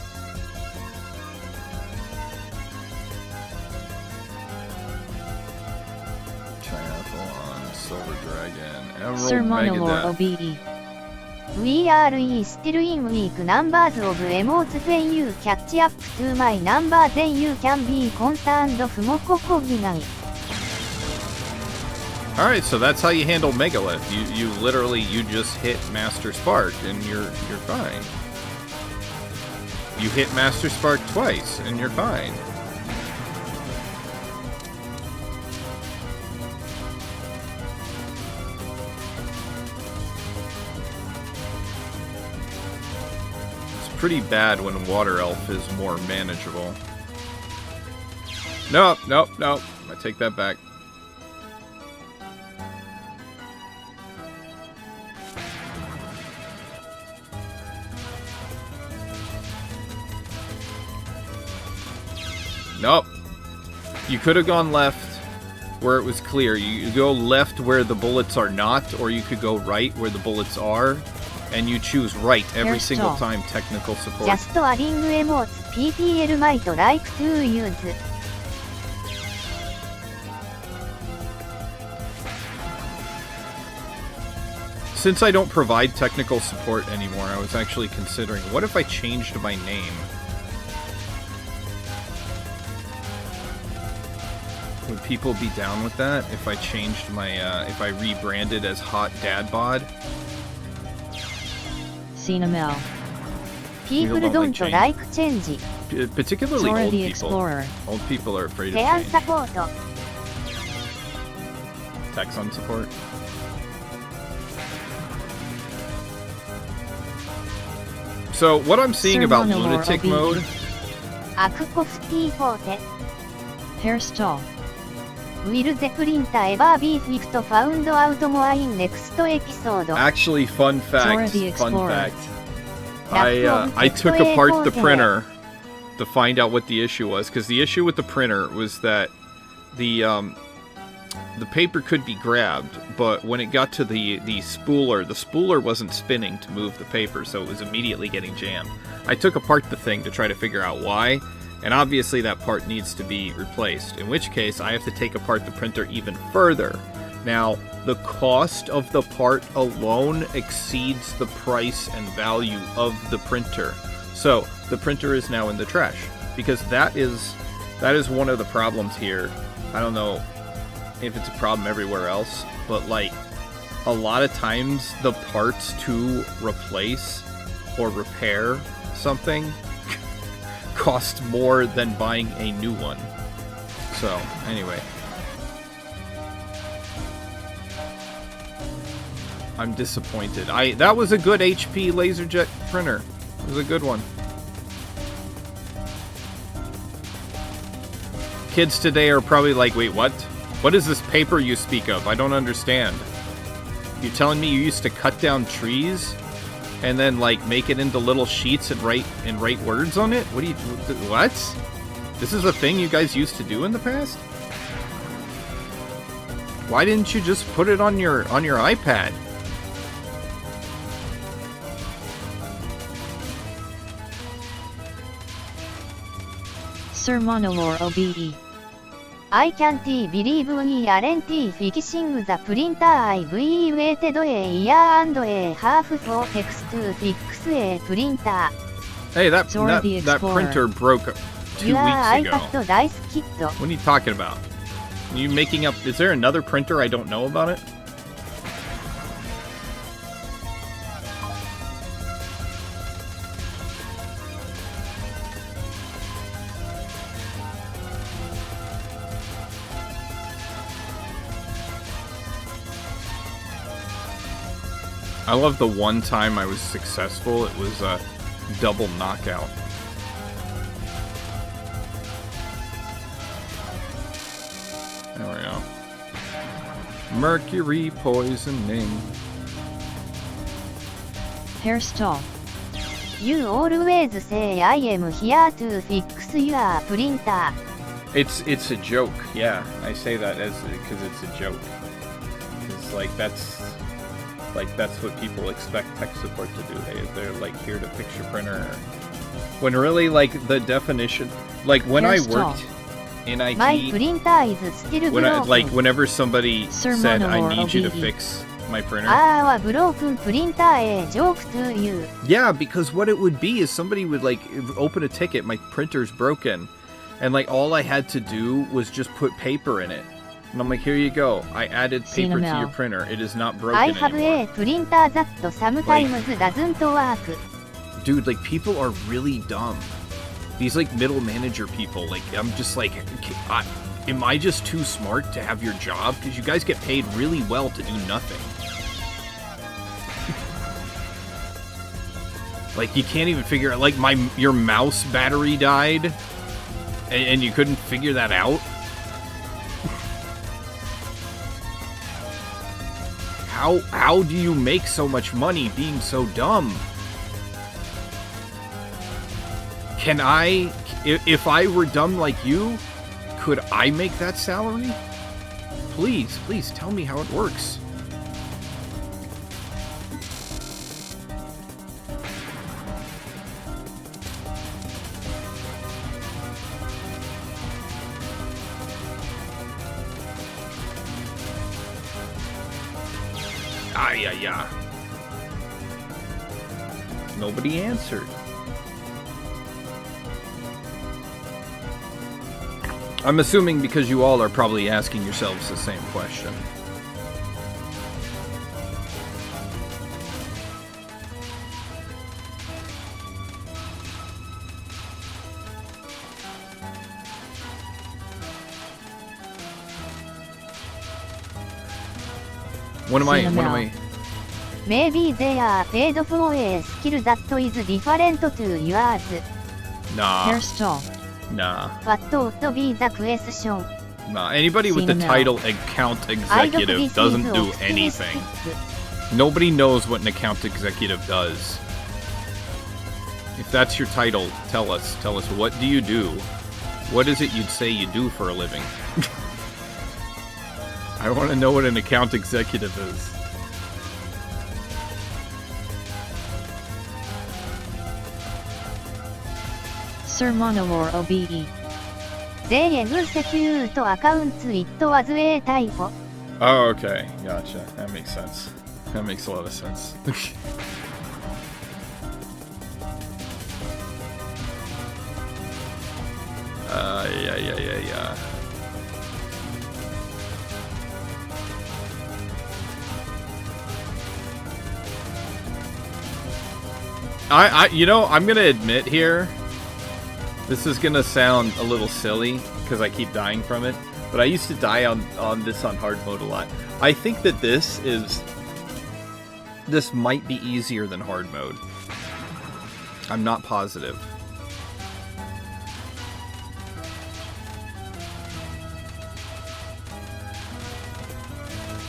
Silver Dragon. Sir Emerald Monolore Megadeth. OBE. We are still in weak numbers of emotes when you catch up to my number then you can be concerned Fumoko Kogigan. Alright, so that's how you handle Megalith. You literally just hit Master Spark and you're fine. You hit Master Spark twice and you're fine. Pretty bad when Water Elf is more manageable. Nope. I take that back. Nope. You could have gone left where it was clear. You go left where the bullets are not, or you could go right where the bullets are. And you choose right every single time technical support. Just adding emotes PPL might like to use. Since I don't provide technical support anymore, I was actually considering, what if I changed my name? Would people be down with that if I changed my, if I rebranded as Hot Dad Bod? Cinnamel. People don't like change. Particularly Zora old the people. Explorer. Old people are afraid of Fan change. support. Texon support. So what I'm seeing Sir about Monolore lunatic OBE. mode, Akkof T40. Hairstall. Will the printer ever be fixed? Found out more in next episode. actually, fun Zora fact, the fun Explorer. fact. I took apart the printer to find out what the issue was, because the issue with the printer was that the paper could be grabbed, but when it got to the spooler wasn't spinning to move the paper, so it was immediately getting jammed. I took apart the thing to try to figure out why, and obviously that part needs to be replaced, in which case I have to take apart the printer even further. Now, the cost of the part alone exceeds the price and value of the printer. So, the printer is now in the trash, because that is one of the problems here. I don't know if it's a problem everywhere else, but like, a lot of times the parts to replace or repair something cost more than buying a new one. So, anyway. I'm disappointed. That was a good HP LaserJet printer. It was a good one. Kids today are probably like, wait, what? What is this paper you speak of? I don't understand. You're telling me you used to cut down trees and then like make it into little sheets and write words on it? What? This is a thing you guys used to do in the past? Why didn't you just put it on your iPad? Sir Monolore OBE. I can't believe we aren't fixing the printer. I've waited a year and a half for Tex to fix a printer. Hey, that Zora the Explorer. printer broke 2 weeks ago. iPad dice kit. What are you talking about? Are you making up? Is there another printer I don't know about it? I love the one time I was successful. It was a double knockout. There we go. Mercury poisoning. Hairstall. You always say I am here to fix your printer. It's a joke. Yeah, I say that because it's a joke. It's like that's what people expect tech support to do. They're like here to fix your printer. When really, like, the definition, like when I Hairstall. worked My NIT. printer is still broken. Whenever somebody Sir said, I Monomore need you to OBE. fix my printer. Our broken printer a joke to you. Yeah, because what it would be is somebody would like open a ticket, my printer's broken, and like all I had to do was just put paper in it. And I'm like, here you go. I added paper to your Cinnamel. printer. It is not broken I have anymore. a printer that sometimes doesn't work. Dude, like people are really dumb. These like middle manager people, like I'm just like, am I just too smart to have your job? Because you guys get paid really well to do nothing. Like you can't even figure out, like your mouse battery died, and you couldn't figure that out. How do you make so much money being so dumb? Can I, if I were dumb like you, could I make that salary? Please, please tell me how it works. Yeah. Nobody answered. I'm assuming because you all are probably asking yourselves the same question. What am I? Maybe they are paid for a skill that is different to yours. Nah. Hairstyle. Nah. What would be the question? Nah. Anybody with the Cinnamel. title account executive doesn't do anything. Nobody knows what an account executive does. If that's your title, tell us. Tell us, what do you do? What is it you'd say you do for a living? I want to know what an account executive is. Sir Monomore OBE. They execute accounts, it was a typo. Oh, okay. Gotcha. That makes sense. That makes a lot of sense. Yeah. I'm gonna admit here, this is gonna sound a little silly because I keep dying from it, but I used to die on this on hard mode a lot. I think that this might be easier than hard mode. I'm not positive.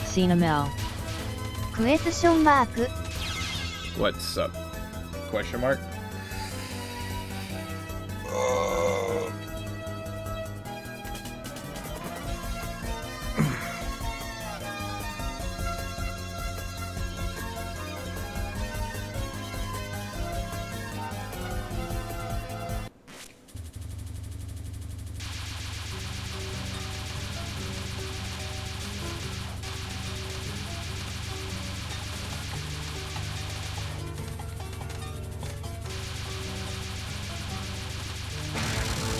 Cinnamel. Question mark. What's up? Question mark?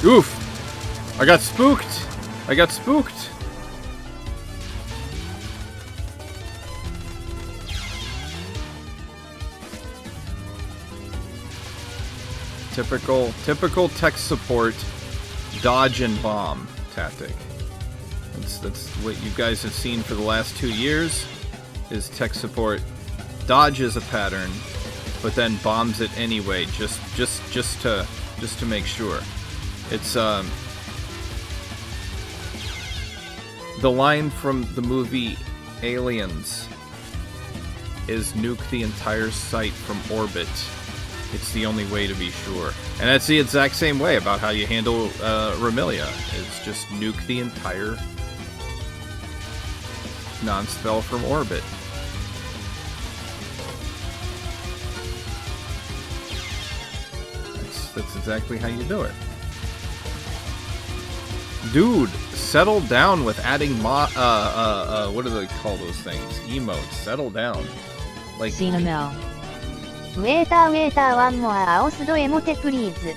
Oof! I got spooked! I got spooked! Typical tech support dodge and bomb tactic. That's what you guys have seen for the last 2 years, is tech support dodges a pattern, but then bombs it anyway, just to make sure. It's the line from the movie Aliens is nuke the entire site from orbit. It's the only way to be sure. And that's the exact same way about how you handle Remilia. It's just nuke the entire non-spell from orbit. That's exactly how you do it. Dude, settle down with adding what do they call those things? Emotes. Settle down. Like, Cinnamel. ウェーター1 more 青スドエモテプリーズ。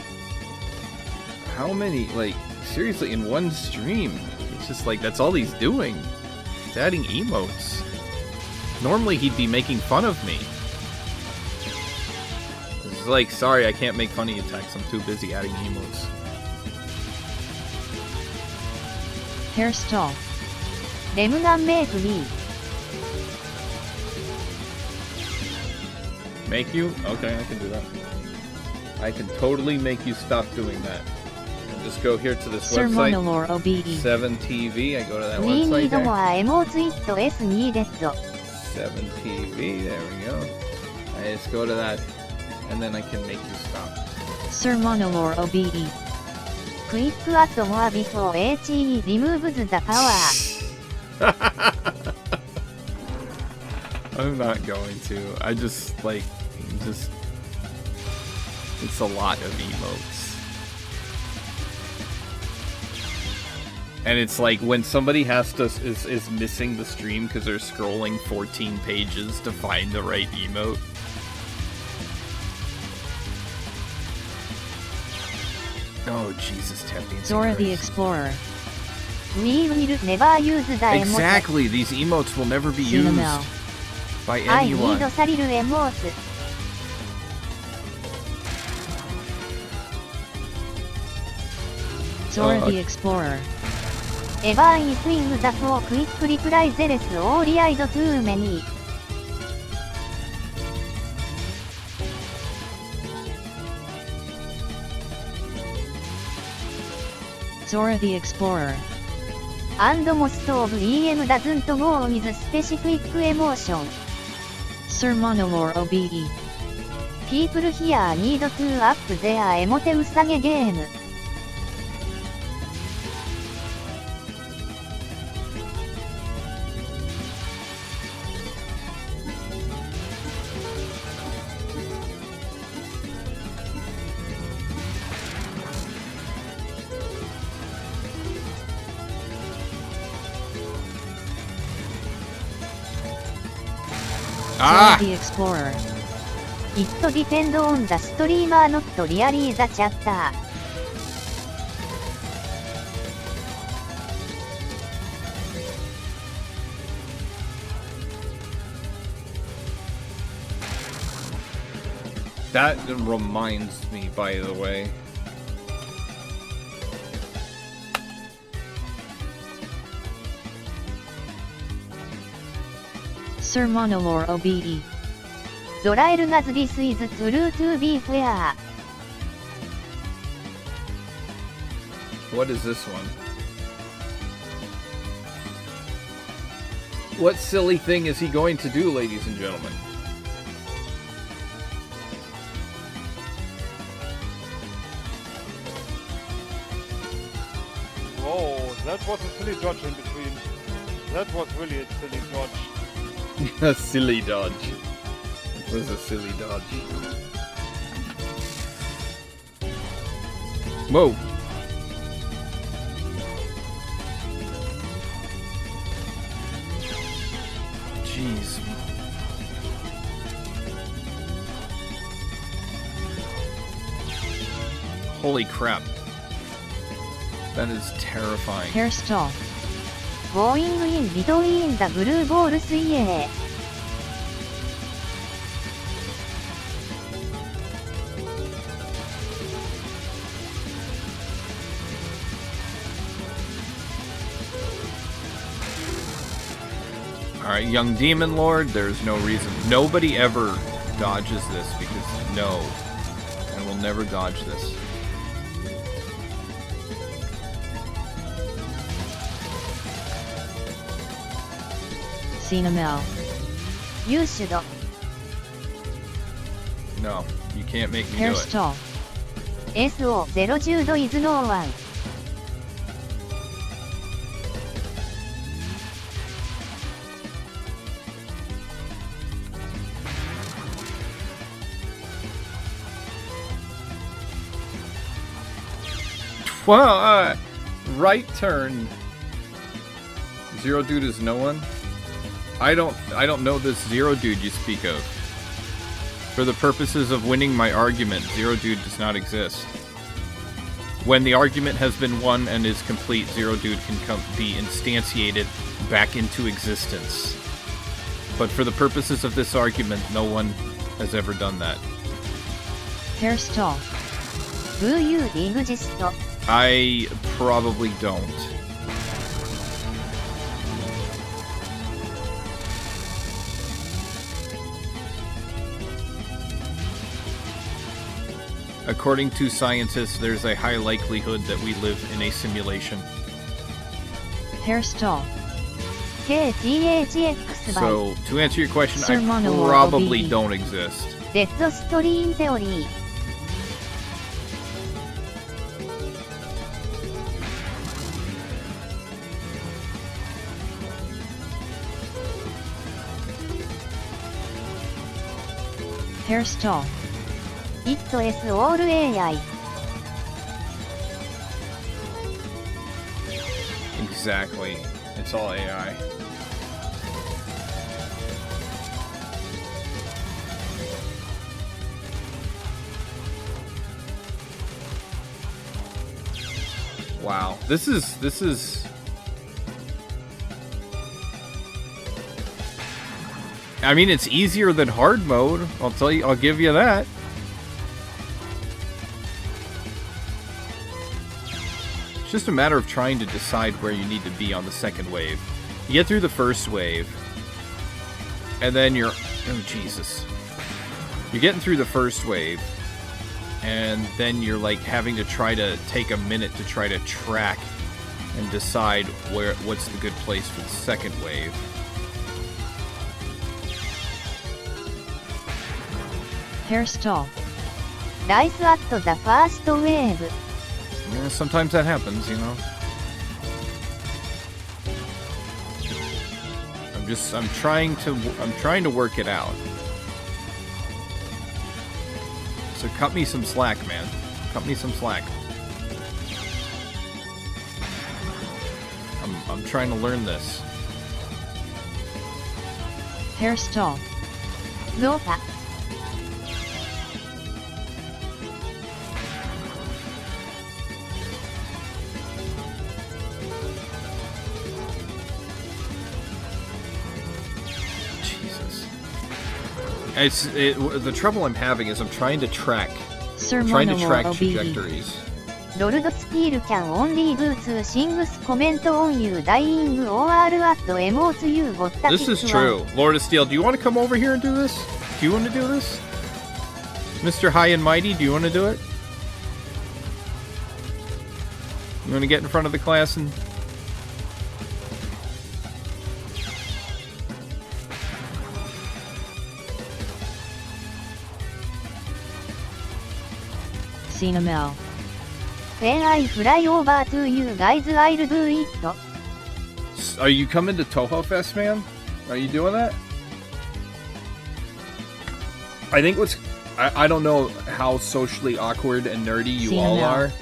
how many, like, seriously, in one stream? It's just like, that's all he's doing. He's adding emotes. Normally he'd be making fun of me. It's like, sorry, I can't make funny attacks. I'm too busy adding emotes. Hairstyle. レムガンメイクミー。 Make you? Okay, I can do that. I can totally make you stop doing that. And just go here to this Sir website. Monolore OBE. 7TV. I go to that We website need there. more エモーツイット S ニーデッド。 7TV. There we go. I just go to that, and then I can make you stop. Sir Monolore OBE. クイックアットモアビフォー HE リムーブズザパワー。 I'm not going to. I just, like, it's a lot of emotes. And it's like when somebody has to, is missing the stream because they're scrolling 14 pages to find the right emote. Oh, Jesus, Tempe. Zora the Explorer. We will never use the emote. Exactly, these emotes will never be used Cinnamel. by I anyone. need Saril emotes. Zora the Explorer. Ever is swing the for quick reply zealous or lied too many. Zora the Explorer. And most of EM doesn't go with specific emotion. Sir Monolore OBE. People here need to up their emote usage game. Zora the Explorer. It depends on the streamer, not really the chatter. That reminds me, by the way. Sir Monolore OBE. Zoraelgas, this is true to be fair. What is this one? What silly thing is he going to do, ladies and gentlemen? Oh, that was a silly dodge in between. That was really a silly dodge. A silly dodge. It was a silly dodge. Whoa. Jeez. Holy crap. That is terrifying. Hairstyle. Going in between the blue balls, yeah. Alright, young demon lord, there's no reason. Nobody ever dodges this because no. I will never dodge this. Cinnamel. You should. No, you can't make me do it. Hairstyle. SO 010 度 is no one. Well, right turn. Zero Dude is no one? I don't know this Zero Dude you speak of. For the purposes of winning my argument, Zero Dude does not exist. When the argument has been won and is complete, Zero Dude can be instantiated back into existence. But for the purposes of this argument, no one has ever done that. Hairstall. Do you exist? I probably don't. According to scientists, there's a high likelihood that we live in a simulation. Hairstall. KTHX by So, to answer your question, Sir I Monolore probably OBE. don't exist. Dead Stream Theory. Hairstall. It is all AI. Exactly. It's all AI. Wow. This is I mean, it's easier than hard mode. I'll give you that. It's just a matter of trying to decide where you need to be on the second wave. You get through the first wave, and then you're... Oh, Jesus. You're getting through the first wave, and then you're, like, having to try to take a minute to try to track and decide what's the good place for the second wave. Hairstall. Rise at the first wave. Yeah, sometimes that happens, you know. I'm trying to work it out. So cut me some slack, man. Cut me some slack. I'm trying to learn this. Hairstall. Nota. The trouble I'm having is I'm trying to track Sir track Monolore OBE. trajectories. Lord Steel can only do two things: comment on you dying or at emotes you got that. This is true. Lord of Steel, do you want to come over here and do this? Do you want to do this? Mr. High and Mighty, do you want to do it? You want to get in front of the class and... Cinnamel. When I fly over to you guys, I'll do it. Are you coming to Toho Fest, man? Are you doing that? I think I don't know how socially awkward and nerdy you all are.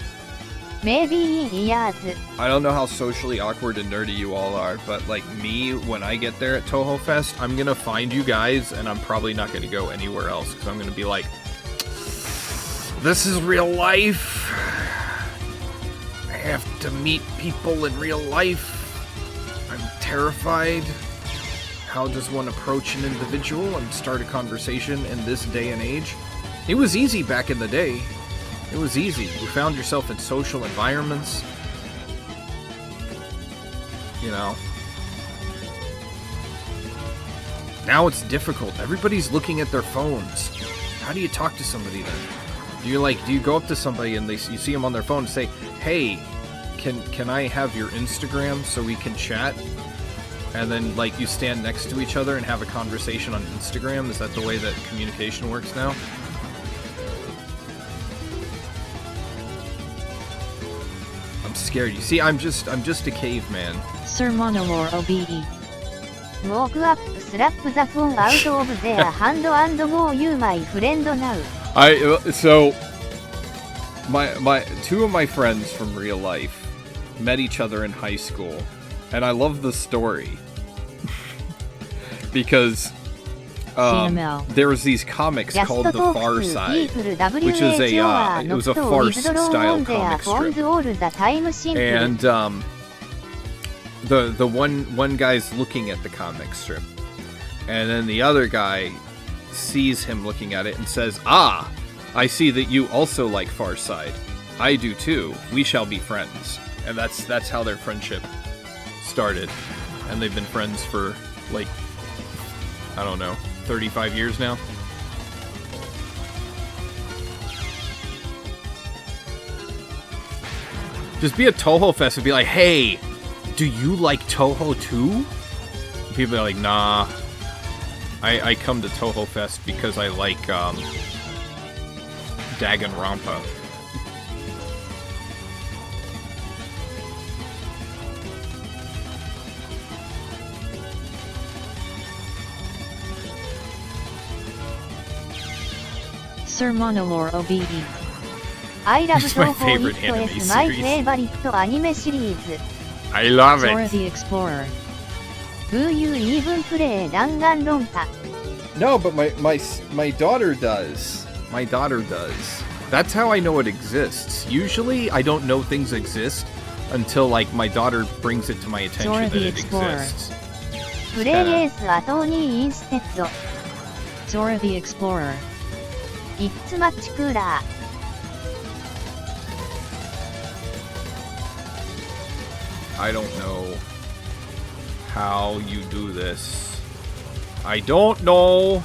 Maybe yes. I don't know how socially awkward and nerdy you all are, but like me, when I get there at Toho Fest, I'm gonna find you guys, and I'm probably not gonna go anywhere else, because I'm gonna be like, this is real life. I have to meet people in real life. I'm terrified. How does one approach an individual and start a conversation in this day and age? It was easy back in the day. It was easy. You found yourself in social environments. You know. Now it's difficult. Everybody's looking at their phones. How do you talk to somebody then? Do you go up to somebody and you see them on their phone and say, "Hey, can I have your Instagram so we can chat?" And then like you stand next to each other and have a conversation on Instagram? Is that the way that communication works now? I'm scared. You see, I'm just a caveman. Sir Monolore OBE. Walk up, slap the phone out of their hand and go, you my friend now. So my two of my friends from real life, met each other in high school, and I love the story because there was these comics called The Far Side, which is it was a farce-style comic strip, and the one guy's looking at the comic strip, and then the other guy sees him looking at it and says, "Ah, I see that you also like Far Side. I do too. We shall be friends." And that's how their friendship started. And they've been friends for, like, I don't know, 35 years now. Just be at Toho Fest and be like, "Hey, do you like Toho too?" People are like, "Nah. I come to Toho Fest because I like Danganronpa." Sir Monolore OBE. I love It's my Toho favorite Itto anime is my series. favorite anime series. I love Zora the Explorer. Do you even play Danganronpa? No, but my daughter does. My daughter does. That's how I know it exists. Usually, I don't know things exist until, like, my daughter brings it to my attention Zora that the it Explorer. exists. Play Ace Attorney instead. Zora the Explorer. It's much cooler. I don't know how you do this. I don't know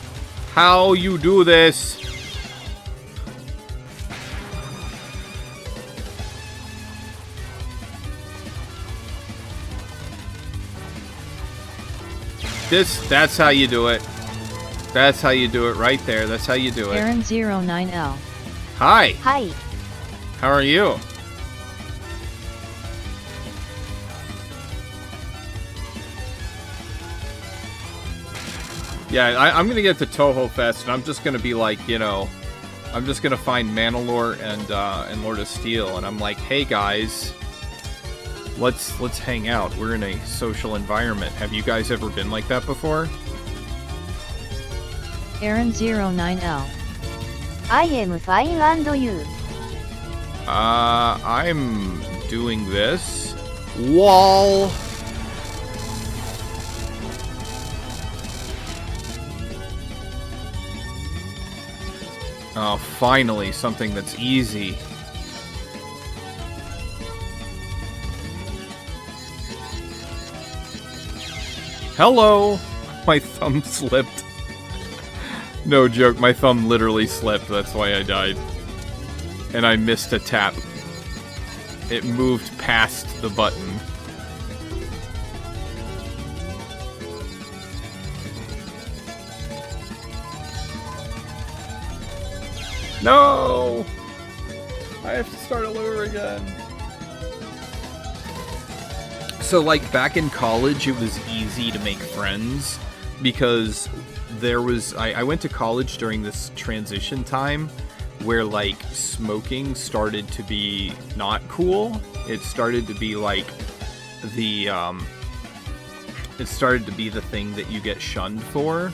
how you do this. That's how you do it. That's how you do it right there. That's how you do it. Aaron09L. Hi, Hi. how are you? Yeah, I'm gonna get to Toho Fest, and I'm just gonna be like, you know, I'm just gonna find Manalore and Lord of Steel, and I'm like, hey guys, let's hang out. We're in a social environment. Have you guys ever been like that before? Aaron09L. I am fine and you. I'm doing this. Wall. Oh, finally, something that's easy. Hello! My thumb slipped. No joke, my thumb literally slipped, that's why I died. And I missed a tap. It moved past the button. No! I have to start all over again. So, like, back in college, it was easy to make friends because there was... I went to college during this transition time where, like, smoking started to be not cool. It started to be, like, the... it started to be the thing that you get shunned for.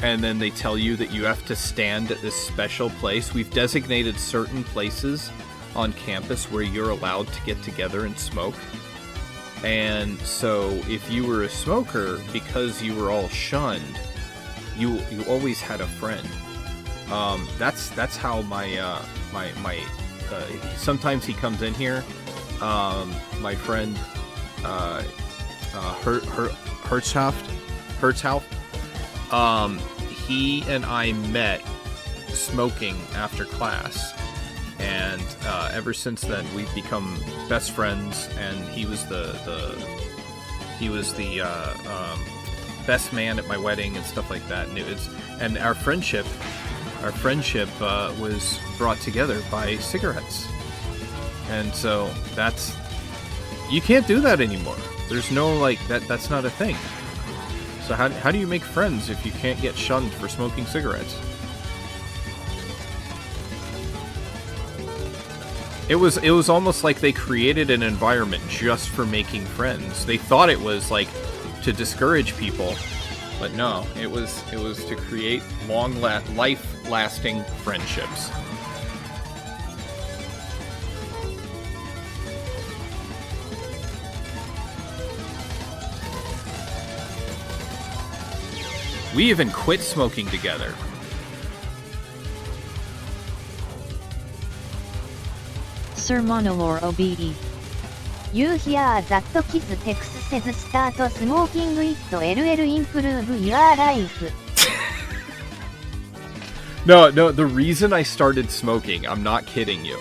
And then they tell you that you have to stand at this special place. We've designated certain places on campus where you're allowed to get together and smoke. And so if you were a smoker, because you were all shunned, you always had a friend. That's how my sometimes he comes in here. My friend Hertzhoff. He and I met smoking after class, and ever since then we've become best friends. And he was the best man at my wedding and stuff like that. And our friendship was brought together by cigarettes. And so you can't do that anymore. There's no, like, that's not a thing. So how do you make friends if you can't get shunned for smoking cigarettes? It was almost like they created an environment just for making friends. They thought it was like to discourage people, but no, it was to create life-lasting friendships. We even quit smoking together. Sir Monolore OBE. You hear that kiss Tex says start smoking it LL improve your life. No, the reason I started smoking, I'm not kidding you.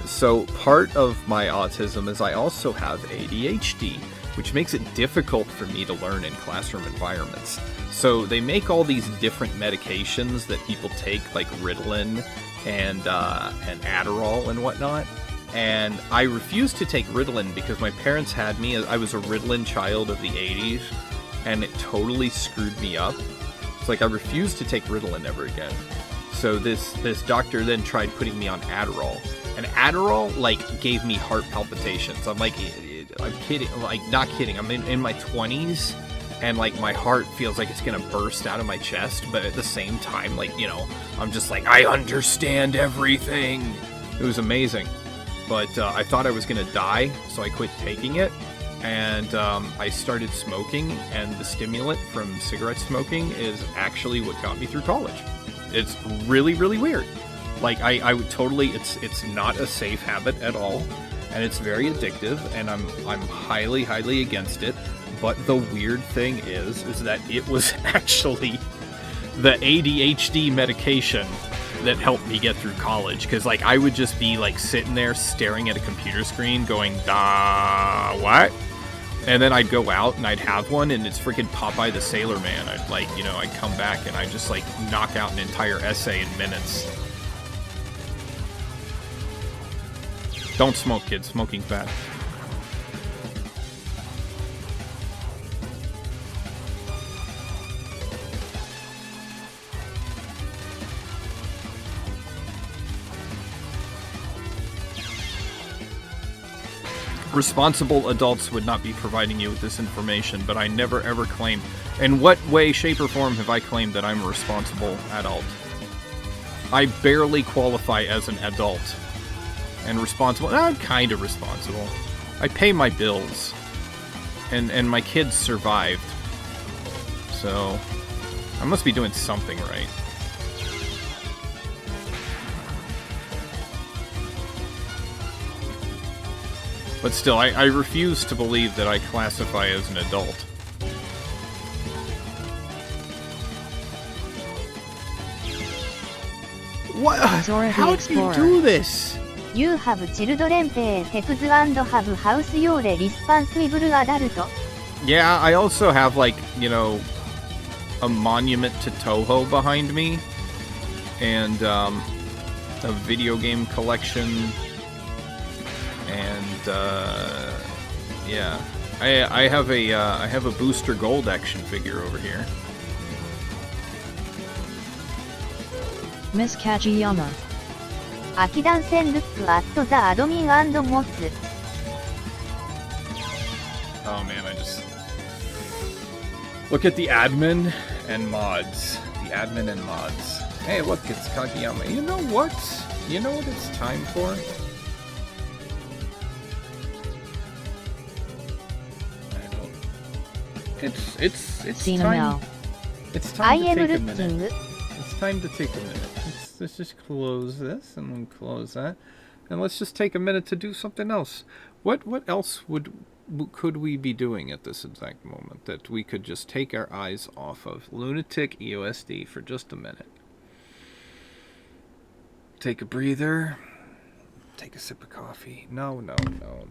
So part of my autism is I also have ADHD, which makes it difficult for me to learn in classroom environments. So they make all these different medications that people take, like Ritalin and Adderall and whatnot. And I refused to take Ritalin because my parents had me. I was a Ritalin child of the 80s, and it totally screwed me up. It's like I refused to take Ritalin ever again. So this doctor then tried putting me on Adderall. And Adderall, like, gave me heart palpitations. I'm like, I'm kidding. Like, not kidding. I'm in my 20s, and, like, my heart feels like it's gonna burst out of my chest. But at the same time, like, you know, I'm just like, I understand everything. It was amazing. But I thought I was going to die, so I quit taking it, and I started smoking, and the stimulant from cigarette smoking is actually what got me through college. It's really, really weird. Like, I would totally, it's not a safe habit at all, and it's very addictive, and I'm highly, highly against it, but the weird thing is that it was actually the ADHD medication that helped me get through college, because like I would just be like sitting there staring at a computer screen going, what? And then I'd go out and I'd have one, and it's freaking Popeye the Sailor Man. I'd come back and I'd just like knock out an entire essay in minutes. Don't smoke, kids. Smoking's bad. Responsible adults would not be providing you with this information, but I never ever claimed. In what way, shape, or form have I claimed that I'm a responsible adult? I barely qualify as an adult. And responsible. I'm kind of responsible. I pay my bills. And my kids survived. So, I must be doing something right. But still, I refuse to believe that I classify as an adult. What? Zora How the do you Explorer. do this? You have children pay taxes and have house you're responsible adult. Yeah, I also have, like, you know, a monument to Toho behind me. And, a video game collection. And, yeah. I have a Booster Gold action figure over here. Miss Kajiyama. 秋断線ルックアットザアドミン&モツ Oh man, I just... Look at the admin and mods. The admin and mods. Hey, look, it's Kageyama. You know what? You know what it's time for? It's Cena time. Mel. It's I time to am take a looking. minute. It's time to take a minute. Let's just close this and then close that, and let's just take a minute to do something else. What else could we be doing at this exact moment that we could just take our eyes off of Lunatic EOSD for just a minute? Take a breather. Take a sip of coffee. No.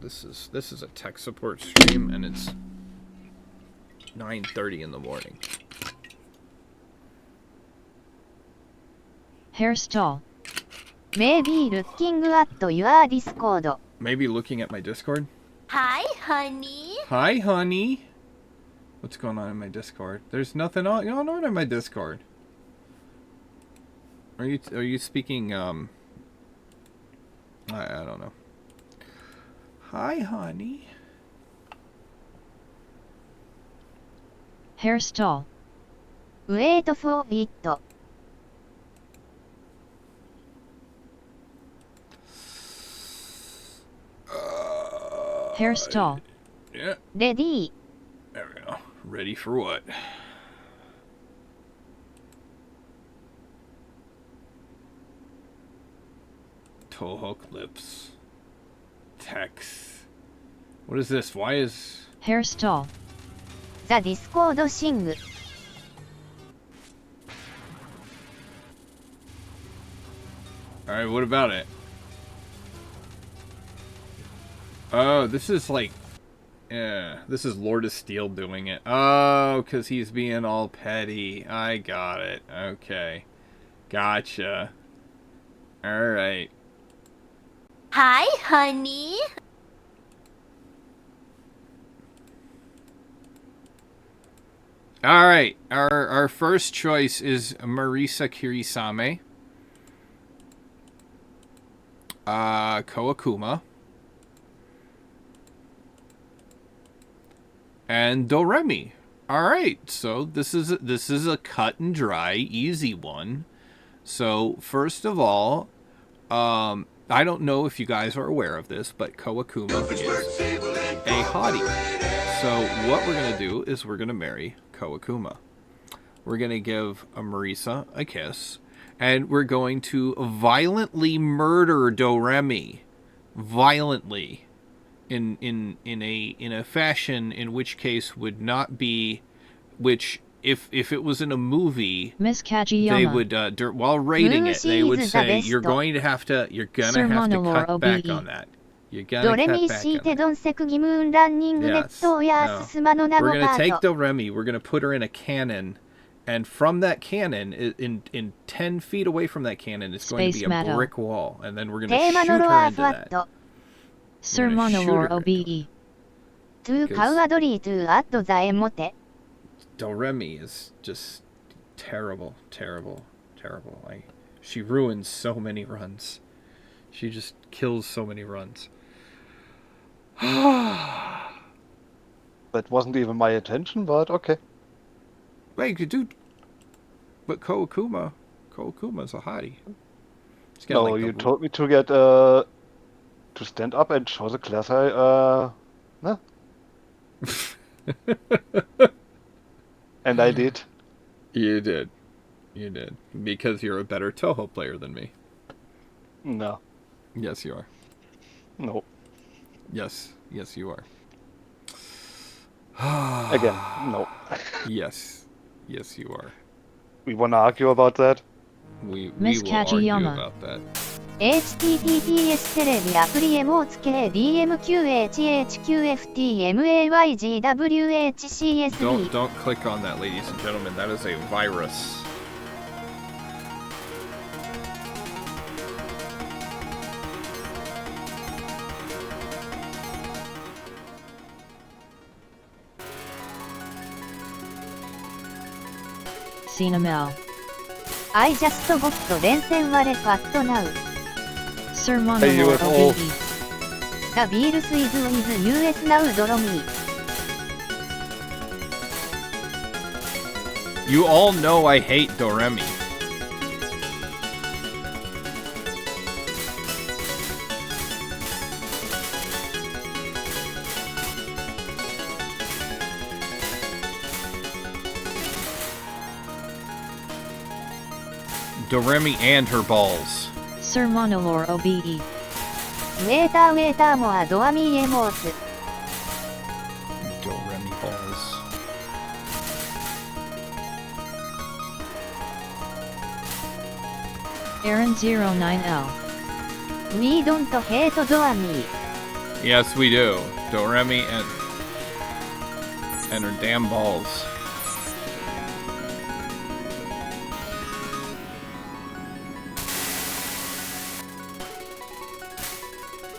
This is a tech support stream, and it's 9:30 in the morning. Hairstyle. Maybe looking at your Discord. Maybe looking at my Discord. Hi, honey. Hi, honey. What's going on in my Discord? There's nothing going on in my Discord. Are you speaking? I don't know. Hi, honey. Hairstyle. Wait for it. Hairstyle. Yeah, Ready. there we go. Ready for what? Toho clips. Text. What is this? Why is... Hairstyle. The Discord Sing. Alright, what about it? Oh, this is like... Yeah, this is Lord of Steel doing it. Oh, because he's being all petty. I got it. Okay. Gotcha. Alright. Hi, honey. Alright, our first choice is Marisa Kirisame. Koakuma. And Doremi. Alright, so this is a cut and dry, easy one. So, first of all, I don't know if you guys are aware of this, but Koakuma is a hottie. So what we're going to do is we're going to marry Koakuma. We're going to give Marisa a kiss. And we're going to violently murder Doremi. Violently. In a fashion in which case would not be... Which, if it was in a movie... Miss Kajiyama. They would, while rating it, they would say, you're going to have to cut back on that. You're gonna cut back on that. Yes. No. We're gonna take Doremi, we're gonna put her in a cannon, and from that cannon, in 10 feet away from that cannon, it's going to be a brick wall, and then we're gonna shoot her into that. Sir Monolore OBE. Doremi is just terrible. She ruins so many runs. She just kills so many runs. That wasn't even my intention, but okay. Wait, dude. But Koakuma's a hottie. No, you told me to get to stand up and show the class no. And I did. You did. Because you're a better Toho player than me. No. Yes, you are. No. Yes, you are. Again, no. Yes, you are. We wanna argue about that? We Miss will argue Kajiyama. about that. https テレビアプリエモーツ KDMQHHQFTMAYGWHCSB Don't click on that, ladies and gentlemen. That is a virus. Cinemel. I just got 連戦割れファットナウ Sir Monolore OBE. The Beatles is with US now Doremi. You all know I hate Doremi. Doremi and her balls. Sir Monolore OBE. ウェーターもアドアミエモーツ Doremi balls. Aaron09L. We don't hate Doami. Yes, we do. Doremi and her damn balls.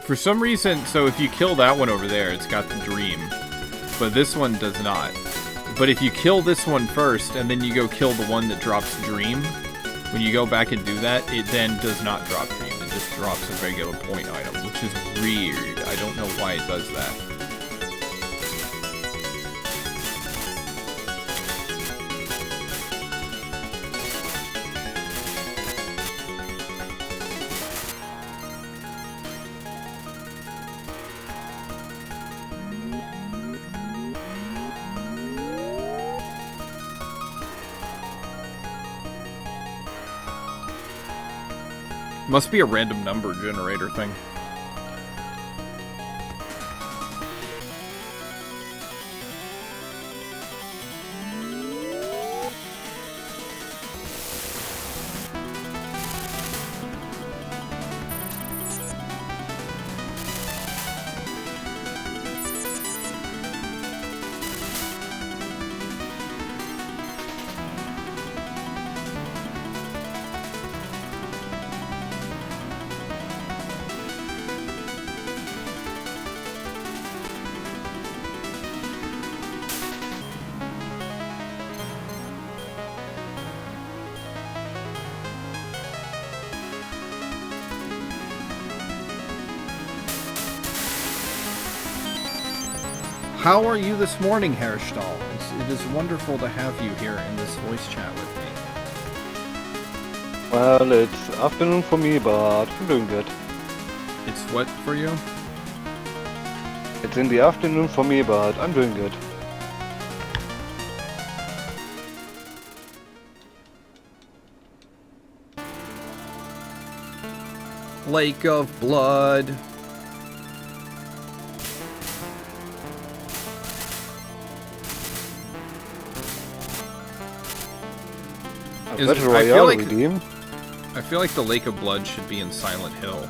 For some reason, so if you kill that one over there, it's got the dream. But this one does not. But if you kill this one first, and then you go kill the one that drops dream, when you go back and do that, it then does not drop dreams. It just drops a regular point item, which is weird. I don't know why it does that. Must be a random number generator thing. How are you this morning, Herrstall? It is wonderful to have you here in this voice chat with me. Well, it's afternoon for me, but I'm doing good. It's what for you? It's in the afternoon for me, but I'm doing good. Lake of Blood. I feel like the Lake of Blood should be in Silent Hill.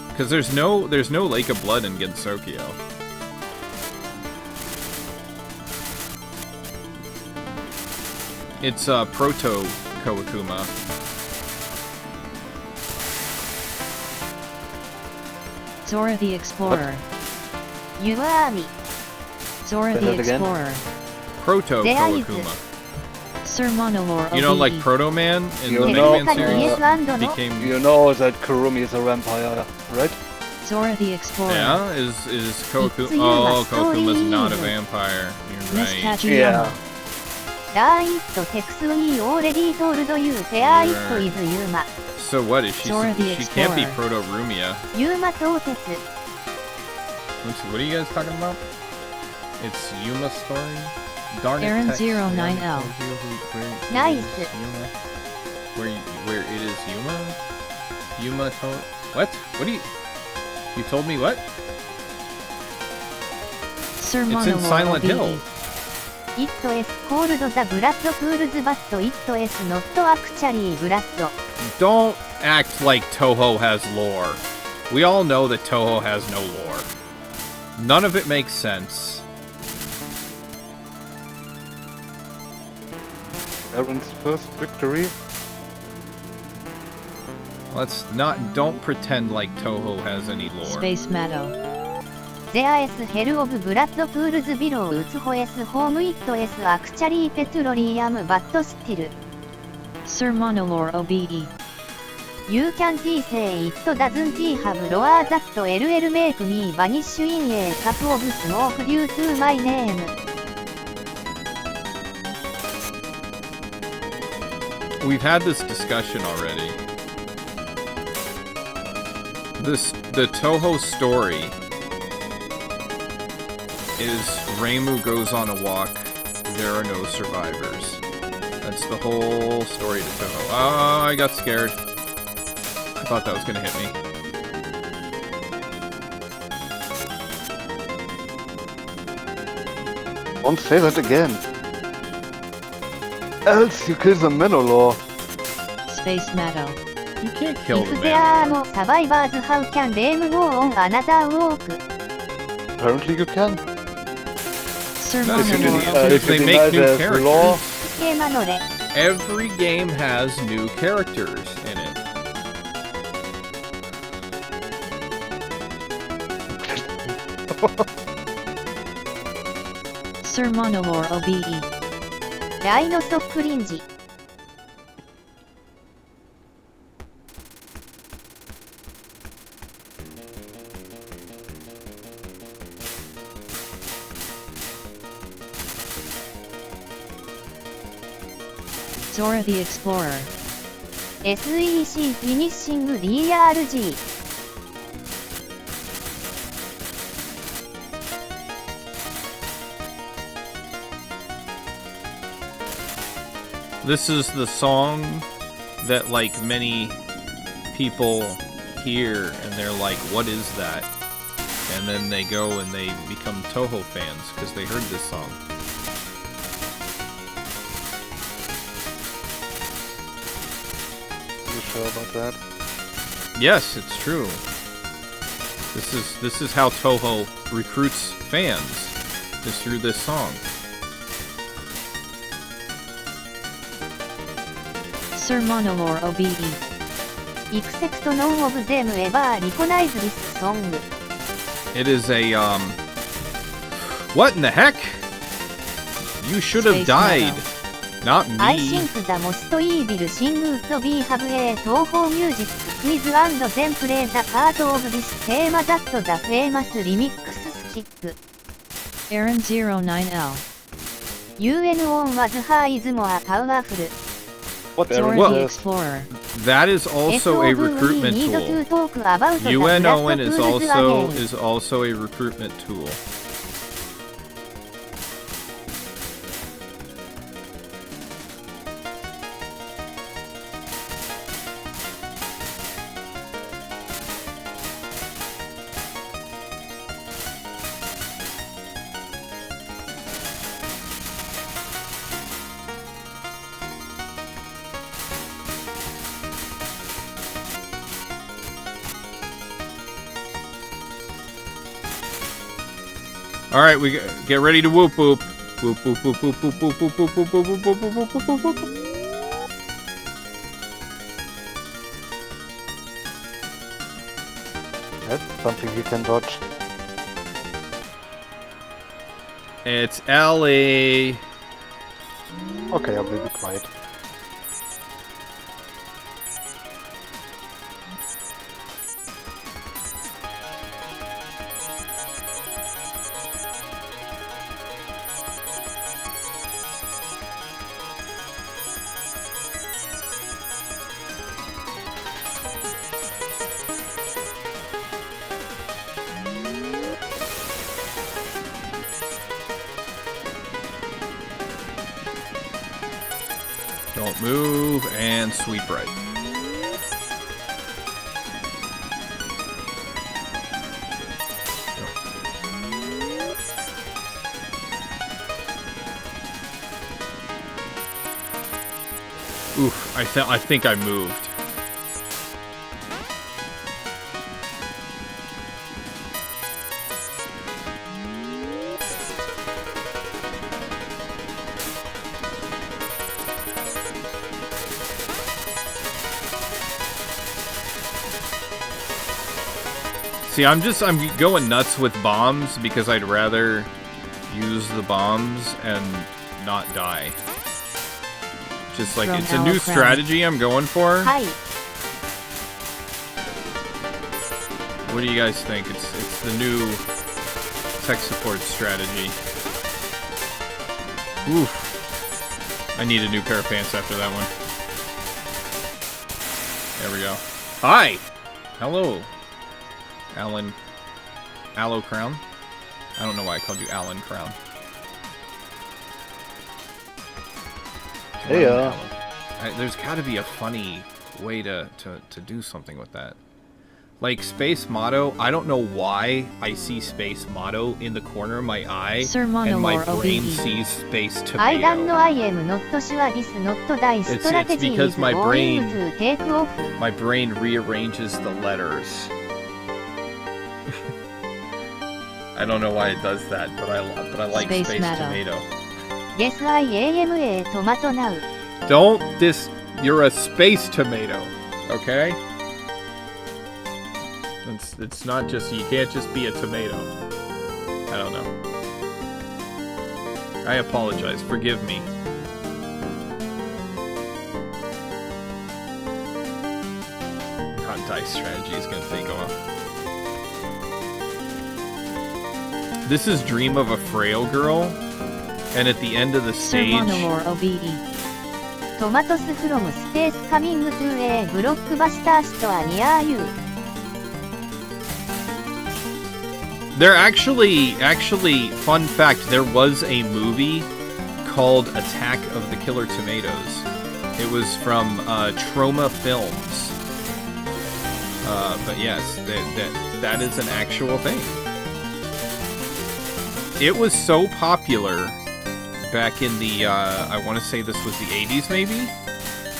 Because there's no Lake of Blood in Gensokyo. It's Proto Kawakuma. Zora the Explorer. Yuami. Zora Say the that again? Explorer. Proto There is- Kawakuma. Sir Monolore You know, like OBE. Proto Man in You the know- Mega Man series no? became. You know that Kurumi is a vampire, right? Zora the Explorer. Yeah, is Kawakuma? It's you, Oh, my story. Kawakuma's not a vampire. You're Miss right. Kachiyama. Yeah. Right, Tex we already told you, there is Yuma. So what is she? Zora the She can't be Explorer. Proto Rumia. Yuma to Tex. What are you guys talking about? It's Yuma's story? Darn it, Aaron Tex, 09L. I told you where Nice. it is Yuma. Where it is Yuma? Yuma told... What? What do you... You told me what? Sir It's in Monolore Silent OBE. Hill. It is called the Blood Pools, but it is not actually blood. Don't act like Toho has lore. We all know that Toho has no lore. None of it makes sense. Aaron's first victory. Don't pretend like Toho has any lore. Space Meadow. There is hell of blood pools below its home. It is actually petroleum, but still. Sir Monolore OBE. You can say it doesn't have lore that LL make me vanish in a cup of smoke due to my name. We've had this discussion already. The Toho story is Reimu goes on a walk, there are no survivors. That's the whole story to Toho. Oh, I got scared. I thought that was gonna hit me. Don't say that again. Else you kill the Menelor. Space Meadow. You can't kill the If there are man. no survivors, how can them go on another walk? Apparently you can. Sir No, if you Monolore did- OBE. if they make deny new there's characters. law, スケマノレ Every game has new characters in it. Sir Monolore OBE. ライノソックリンジ Zora the Explorer. SEC フィニッシング DRG This is the song that like many people hear and they're like, what is that? And then they go and they become Toho fans because they heard this song. you sure about that? Yes, it's true. This is how Toho recruits fans, is through this song. Sir Monolore OBE. Except none of them ever recognize this song It is a what in the heck? You should have Space died. Not I me. think the most evil thing would be have a Toho music quiz and then play the part of this theme that the famous remix skip Aaron09L. UN1 was her is more powerful What Zora Aaron the says. Explorer. That is also a recruitment need tool. to talk about the UN Blast Owen is Tools also again. is also a recruitment tool. All right, we get ready to whoop whoop. Whoop whoop whoop whoop whoop whoop whoop whoop whoop whoop whoop whoop whoop whoop whoop whoop. That's something you can dodge. It's Ellie. Okay, I will be quiet. Don't move and sweep right. Oof, I think I moved. See, I'm going nuts with bombs because I'd rather use the bombs and not die. Just like, From it's a new Allo Crown. strategy I'm going for. Hi. What do you guys think? It's the new tech support strategy. Oof. I need a new pair of pants after that one. There we go. Hi! Hello. Alan. Allo Crown? I don't know why I called you Alan Crown. Hey, There's gotta be a funny way to do something with that. Like Space Motto, I don't know why I see Space Motto in the corner of my eye, Sir and my Monolore brain OBE. sees Space I don't know, Tomato. I am not sure this not die It's strategy because is my going brain- to take off. My brain rearranges the letters. I don't know why it does that, but I like Space Space Tomato. Tomato. Yes, I am a tomato now. Don't you're a space tomato, okay? It's not just, you can't just be a tomato. I don't know. I apologize, forgive me. Hot dice strategy is gonna take off. This is Dream of a Frail Girl, and at the end of the Sir stage... Monolore OBE. Tomatoes from space coming to a blockbuster store near you. There actually, fun fact, there was a movie called Attack of the Killer Tomatoes. It was from Troma Films. But yes, that is an actual thing. It was so popular back in the, I want to say this was the 80s maybe?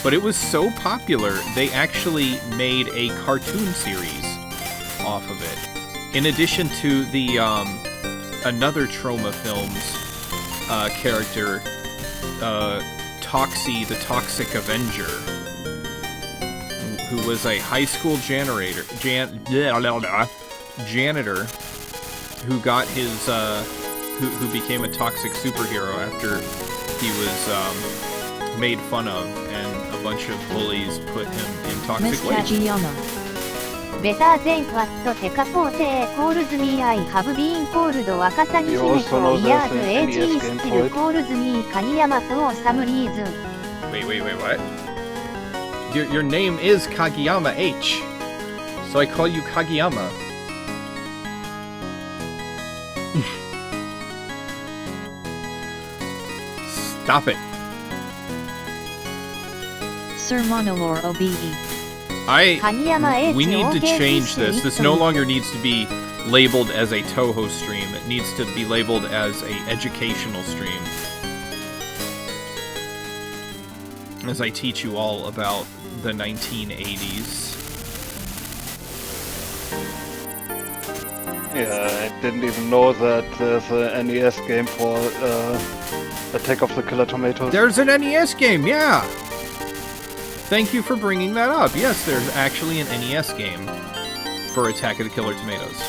But it was so popular, they actually made a cartoon series off of it. In addition to the, another Troma Films character, Toxie the Toxic Avenger, who was a high school janitor who got his, who became a toxic superhero after he was made fun of, and a bunch of bullies put him in toxic Miss waste. Kageyama. Better than what Tekapote calls me. I have been called Wakasagi You Hime also for know years. there's an Age NES is game still for it. calls me Kageyama for some reason. Wait, what? Your name is Kageyama H, so I call you Kageyama. Stop it. Sir Monolore OBE. Kageyama H. We need to okay, change please this. This say no it. longer needs to be labeled as a Toho stream. It needs to be labeled as a educational stream. As I teach you all about the 1980s. Yeah, I didn't even know that there's a NES game for Attack of the Killer Tomatoes. There's an NES game, yeah! Thank you for bringing that up. Yes, there's actually an NES game for Attack of the Killer Tomatoes.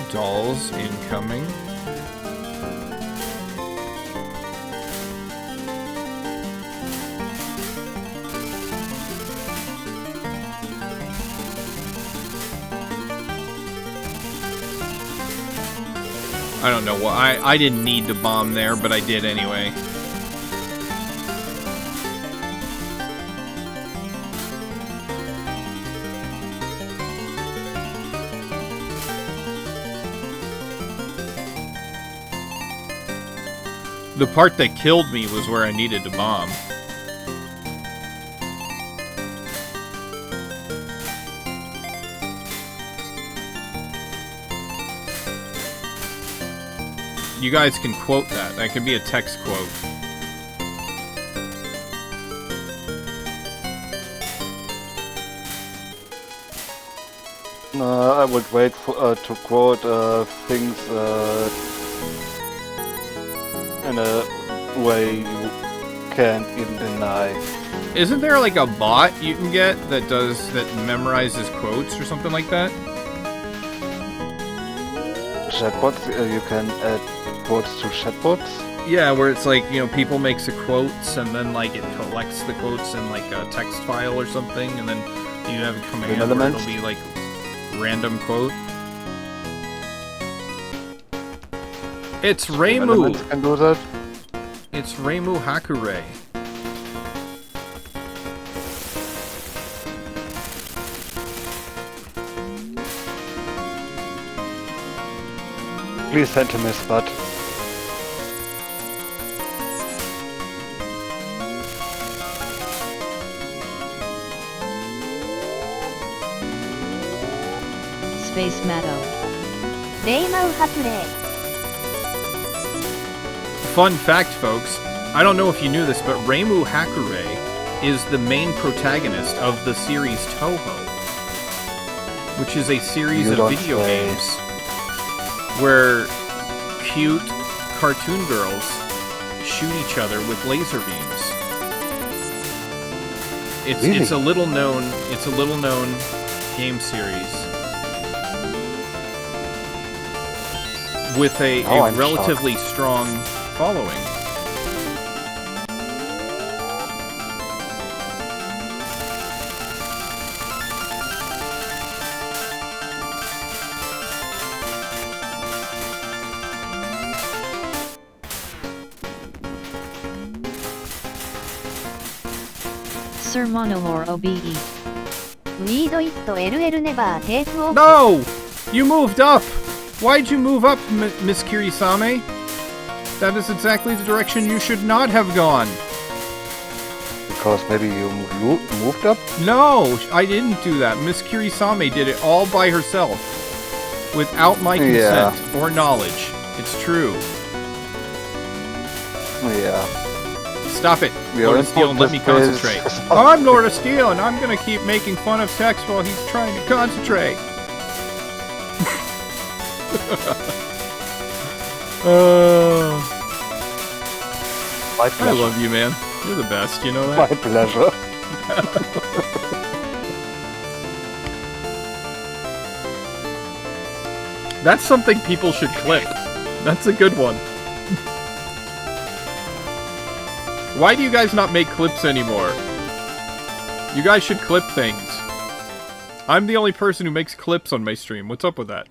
Dolls incoming. I don't know why. I didn't need to bomb there, but I did anyway. The part that killed me was where I needed to bomb. You guys can quote that. That can be a text quote. I would wait for, to quote things in a way you can't even deny. Isn't there like a bot you can get that memorizes quotes or something like that? Chatbots, you can add quotes to chatbots. Yeah, where it's like, you know, people make the quotes and then like it collects the quotes in like a text file or something, and then you have a command where Elements. it'll be like random quote. It's Reimu. Elements can do that. It's Reimu Hakure. Please send him his butt. Face Matto. レイマウハプレイ。 Fun fact, folks. I don't know if you knew this, but Reimu Hakurei is the main protagonist of the series Toho, which is a series of video games where cute cartoon girls shoot each other with laser beams. It's a little known game series with a relatively strong following. Sir Monolore OBE. Read it LL never take off. No! You moved up! Why'd you move up, Miss Kirisame? That is exactly the direction you should not have gone. Because maybe you moved up? No, I didn't do that. Miss Kirisame did it all by herself. Without my consent or knowledge. It's true. Yeah. Stop it. Lord of Steel, let me concentrate. I'm Lord of Steel, and I'm gonna keep making fun of Tex while he's trying to concentrate. I love you, man. You're the best, you know that? My pleasure. That's something people should clip. That's a good one. Why do you guys not make clips anymore? You guys should clip things. I'm the only person who makes clips on my stream. What's up with that?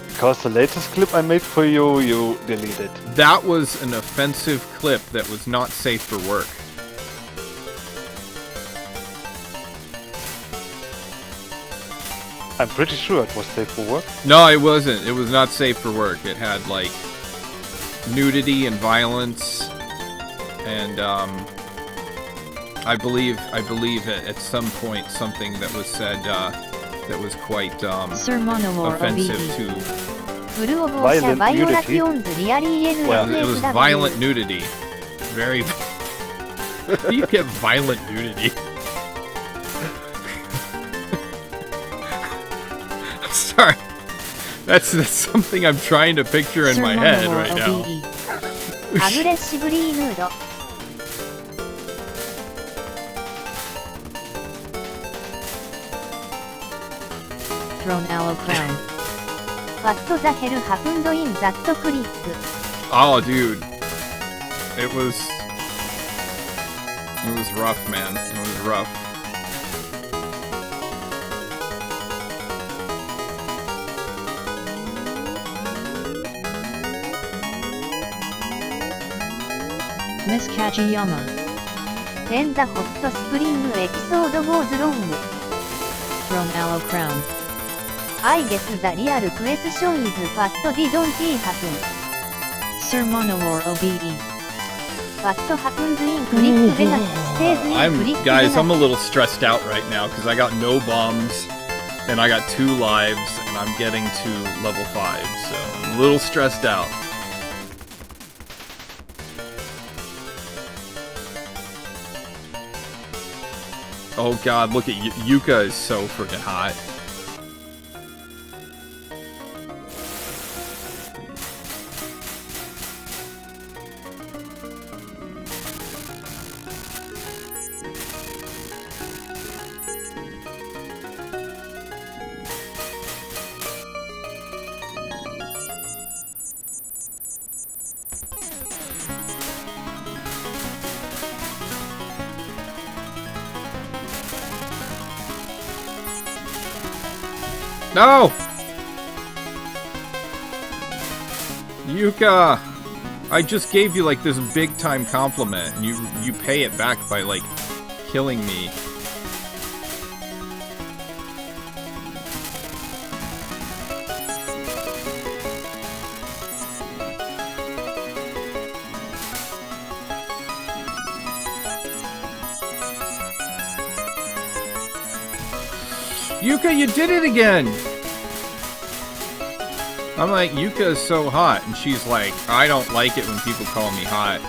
Because the latest clip I made for you, you deleted. That was an offensive clip that was not safe for work. I'm pretty sure it was safe for work. No, it wasn't. It was not safe for work. It had, like, nudity and violence, and, I believe at some point something that was said, that was quite, Sir Monolore offensive OBE. to... Violent nudity? Well, it was violent nudity. Very... How do you get violent nudity? Sorry. That's something I'm trying to picture in Sir my head Monolore right now. OBE. Aggressively nude. Throne Aloe Crown. What the hell happened in that clip? Oh, dude. It was rough, man. It was rough. Miss Kajiyama. Then the hot spring episode goes wrong. Throne Aloe Crown. I guess the real question is what didn't happen? Sir Monolore OBE. What happens in Click Vegas stays in Click Guys, I'm a Vegas. little stressed out right now because I got no bombs and I got 2 lives and I'm getting to level 5, so I'm a little stressed out. Oh god, look at Yuka is so freaking hot. No! Yuka! I just gave you like this big time compliment and you pay it back by like killing me. Yuka, you did it again! I'm like, Yuka is so hot, and she's like, I don't like it when people call me hot.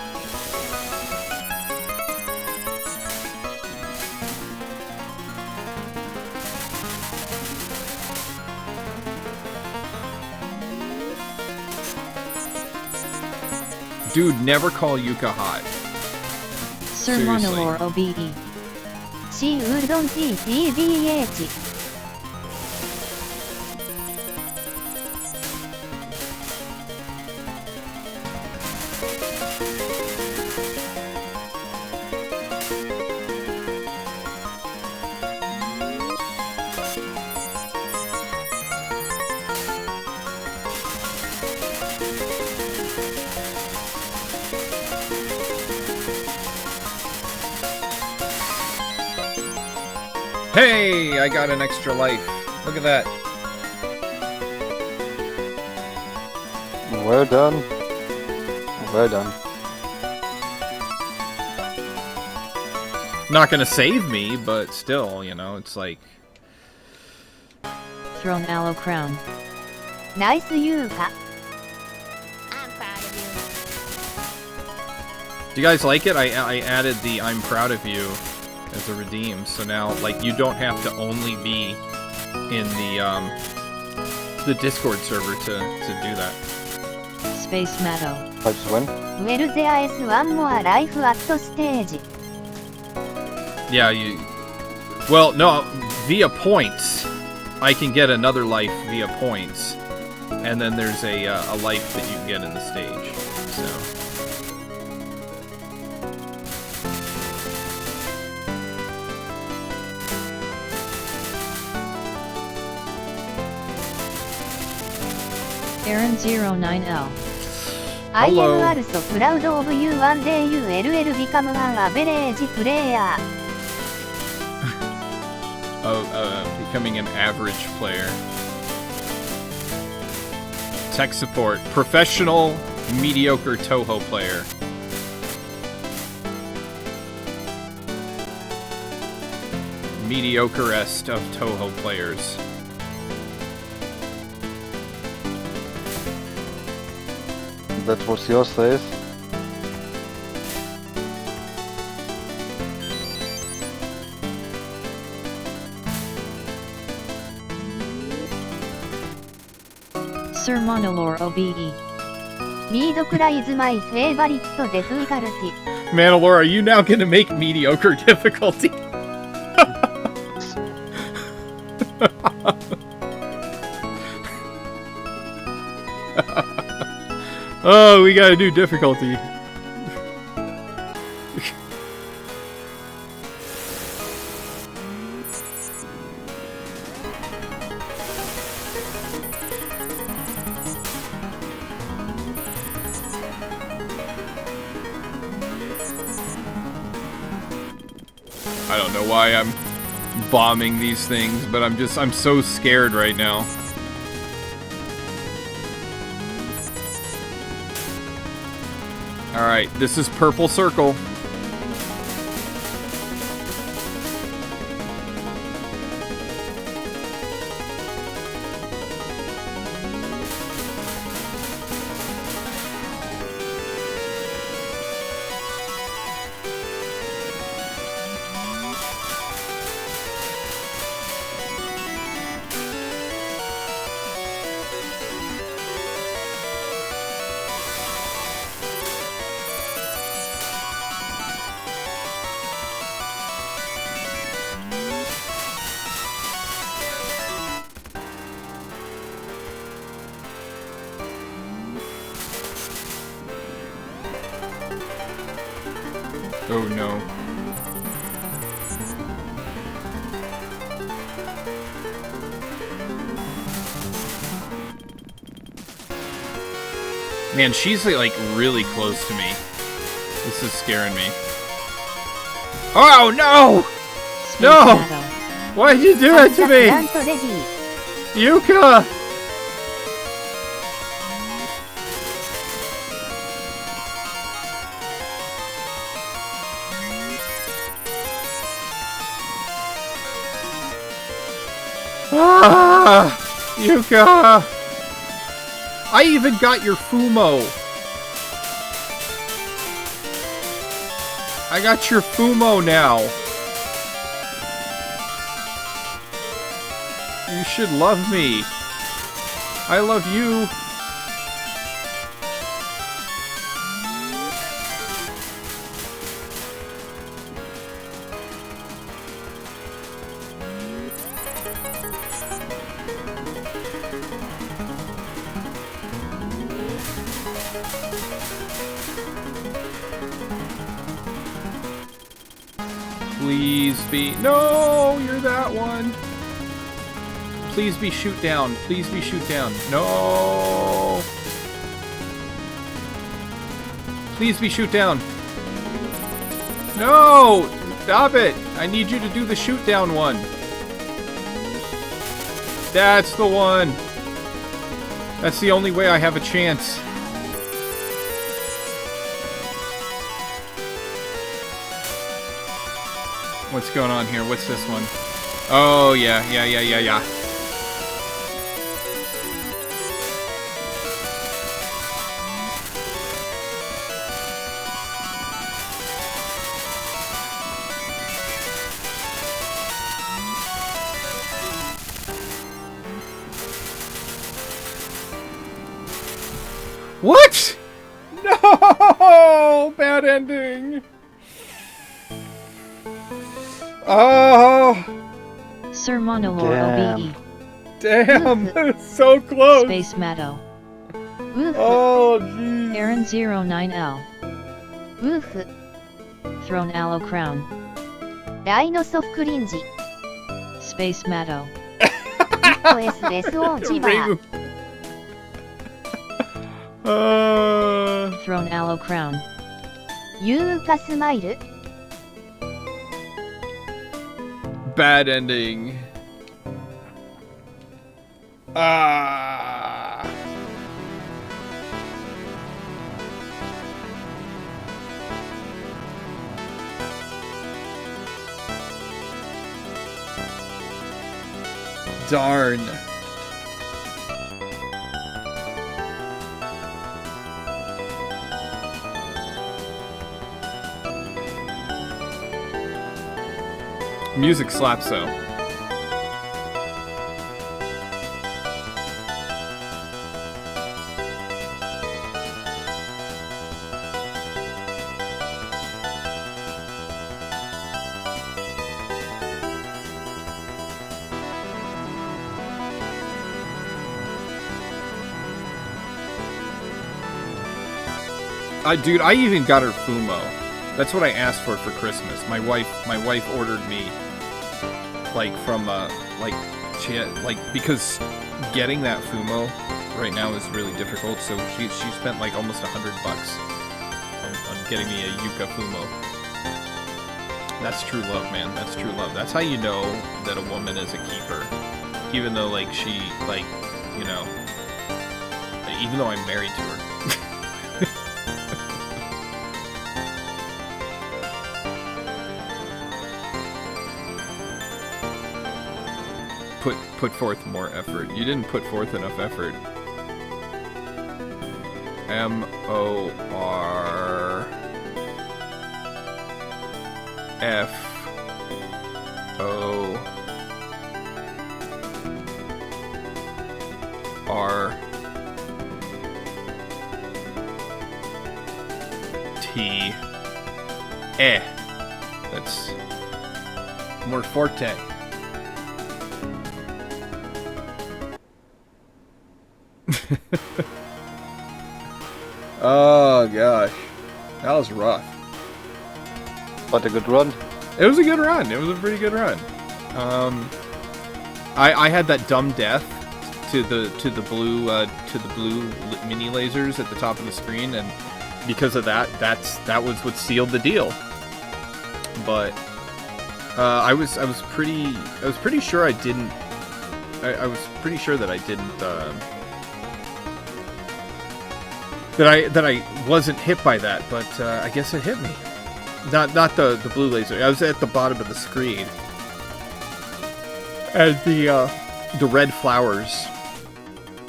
Dude, never call Yuka hot. Sir Seriously. Monolore OBE. C ウードン TTBH。Hey, I got an extra life. Look at that. Well done. Well done. Not gonna save me, but still, you know, it's like... Throne Aloe Crown. ナイスユーカ。 I'm proud of Do you guys like it? I added the I'm proud of you as a redeem, so now, like, you don't have to only be in the Discord server to do that. Space Matto. I just win. ウェルゼア S1 モアライフアットステージ。 Yeah, you... Well, no, via points. I can get another life via points. And then there's a life that you can get in the stage, so... Aaron09L. I am Hello. also proud of you one day you LL become an average player. Becoming an average player. Tech support. Professional, mediocre Touhou player. Mediocre-est of Touhou players. That's what yours says. Sir Monolore OBE. Mediocre is my favorite difficulty. Mandalore, are you now gonna make mediocre difficulty? Oh, we gotta do difficulty. I don't know why I'm bombing these things, but I'm so scared right now. Alright, this is Purple Circle. Oh no. Man, she's like really close to me. This is scaring me. Oh no! Space No! Matto. Why'd you do that to me? Plant ready. Yuka! Ah, Yuka! I even got your Fumo. I got your Fumo now. You should love me. I love you. Please be... No, you're that one. Please be shoot down. Please be shoot down. No. Please be shoot down. No! Stop it! I need you to do the shoot down one. That's the one. That's the only way I have a chance. What's going on here? What's this one? Oh, yeah. What? No! Bad ending. Oh! Sir Monolore OBE. Damn! So close! Space Maddo. Woof. Oh, jeez. Aaron 09L. Woof. Throne Aloe Crown. ライノソフクリンジ。 Space Maddo. 1S レスオージバー。 Throne Aloe Crown. ユーカスマイル。 Bad ending. Ah. Darn. Music slaps though. Dude, I even got her Fumo. That's what I asked for Christmas. My wife ordered me, like, from, she had, because getting that Fumo right now is really difficult, so she spent, like, almost $100 on getting me a Yuka Fumo. That's true love, man. That's true love. That's how you know that a woman is a keeper. Even though, like, she, like, you know, even though I'm married to her. Put forth more effort. You didn't put forth enough effort. M-O-R-F-O-R-T. That's more forte. Oh gosh, that was rough. But a good run. It was a good run. It was a pretty good run. I had that dumb death to the blue mini lasers at the top of the screen, and because of that, that was what sealed the deal. But I was pretty sure I didn't. I was pretty sure that I didn't. That I wasn't hit by that, but I guess it hit me. Not the blue laser. I was at the bottom of the screen, and the The red flowers,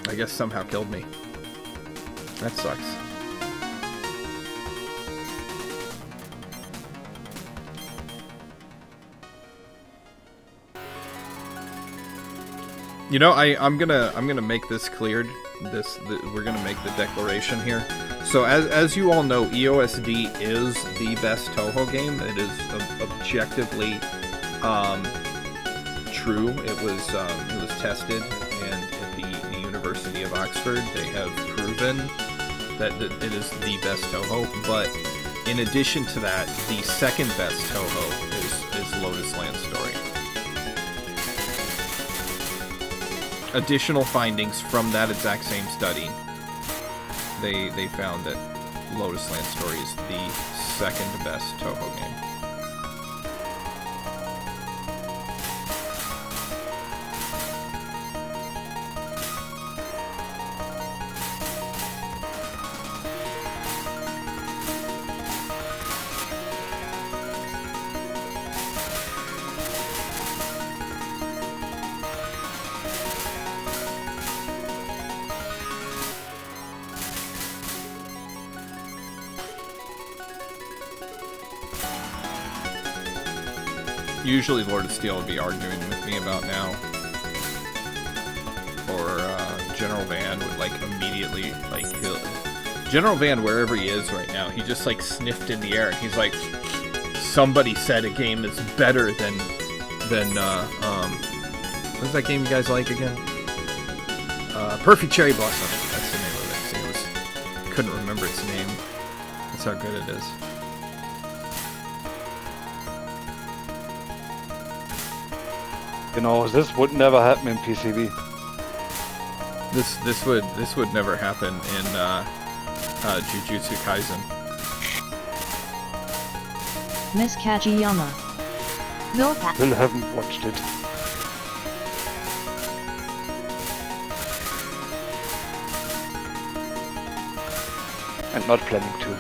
I guess, somehow killed me. That sucks. You know, I'm gonna make this cleared. We're gonna make the declaration here. So as you all know, EOSD is the best Touhou game. It is objectively true. It was tested, and at the University of Oxford, they have proven that it is the best Touhou. But in addition to that, the second best Touhou is Lotus Land Story. Additional findings from that exact same study, they found that Lotus Land Story is the second best Touhou game. Usually Lord of Steel would be arguing with me about now. Or General Van would like immediately like General Van, wherever he is right now, he just like sniffed in the air and he's like, somebody said a game is better than what's that game you guys like again? Perfect Cherry Blossom. That's the name of it. See, couldn't remember its name. That's how good it is. You know, this would never happen in PCB. This would never happen in Jujutsu Kaisen. Miss Kajiyama. Nota. Still haven't watched it. And not planning to.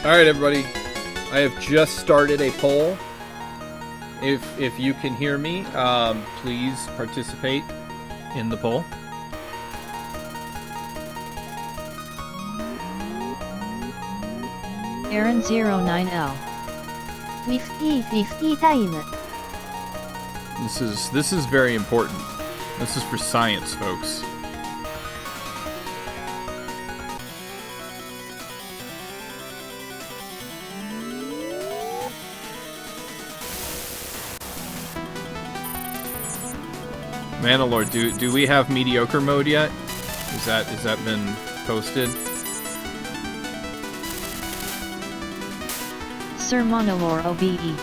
Alright everybody, I have just started a poll. If you can hear me, please participate in the poll. Aaron09L. 50-50 time. This is very important. This is for science, folks. Mandalore, do we have mediocre mode yet? Is that been posted? Sir Monolore OBE.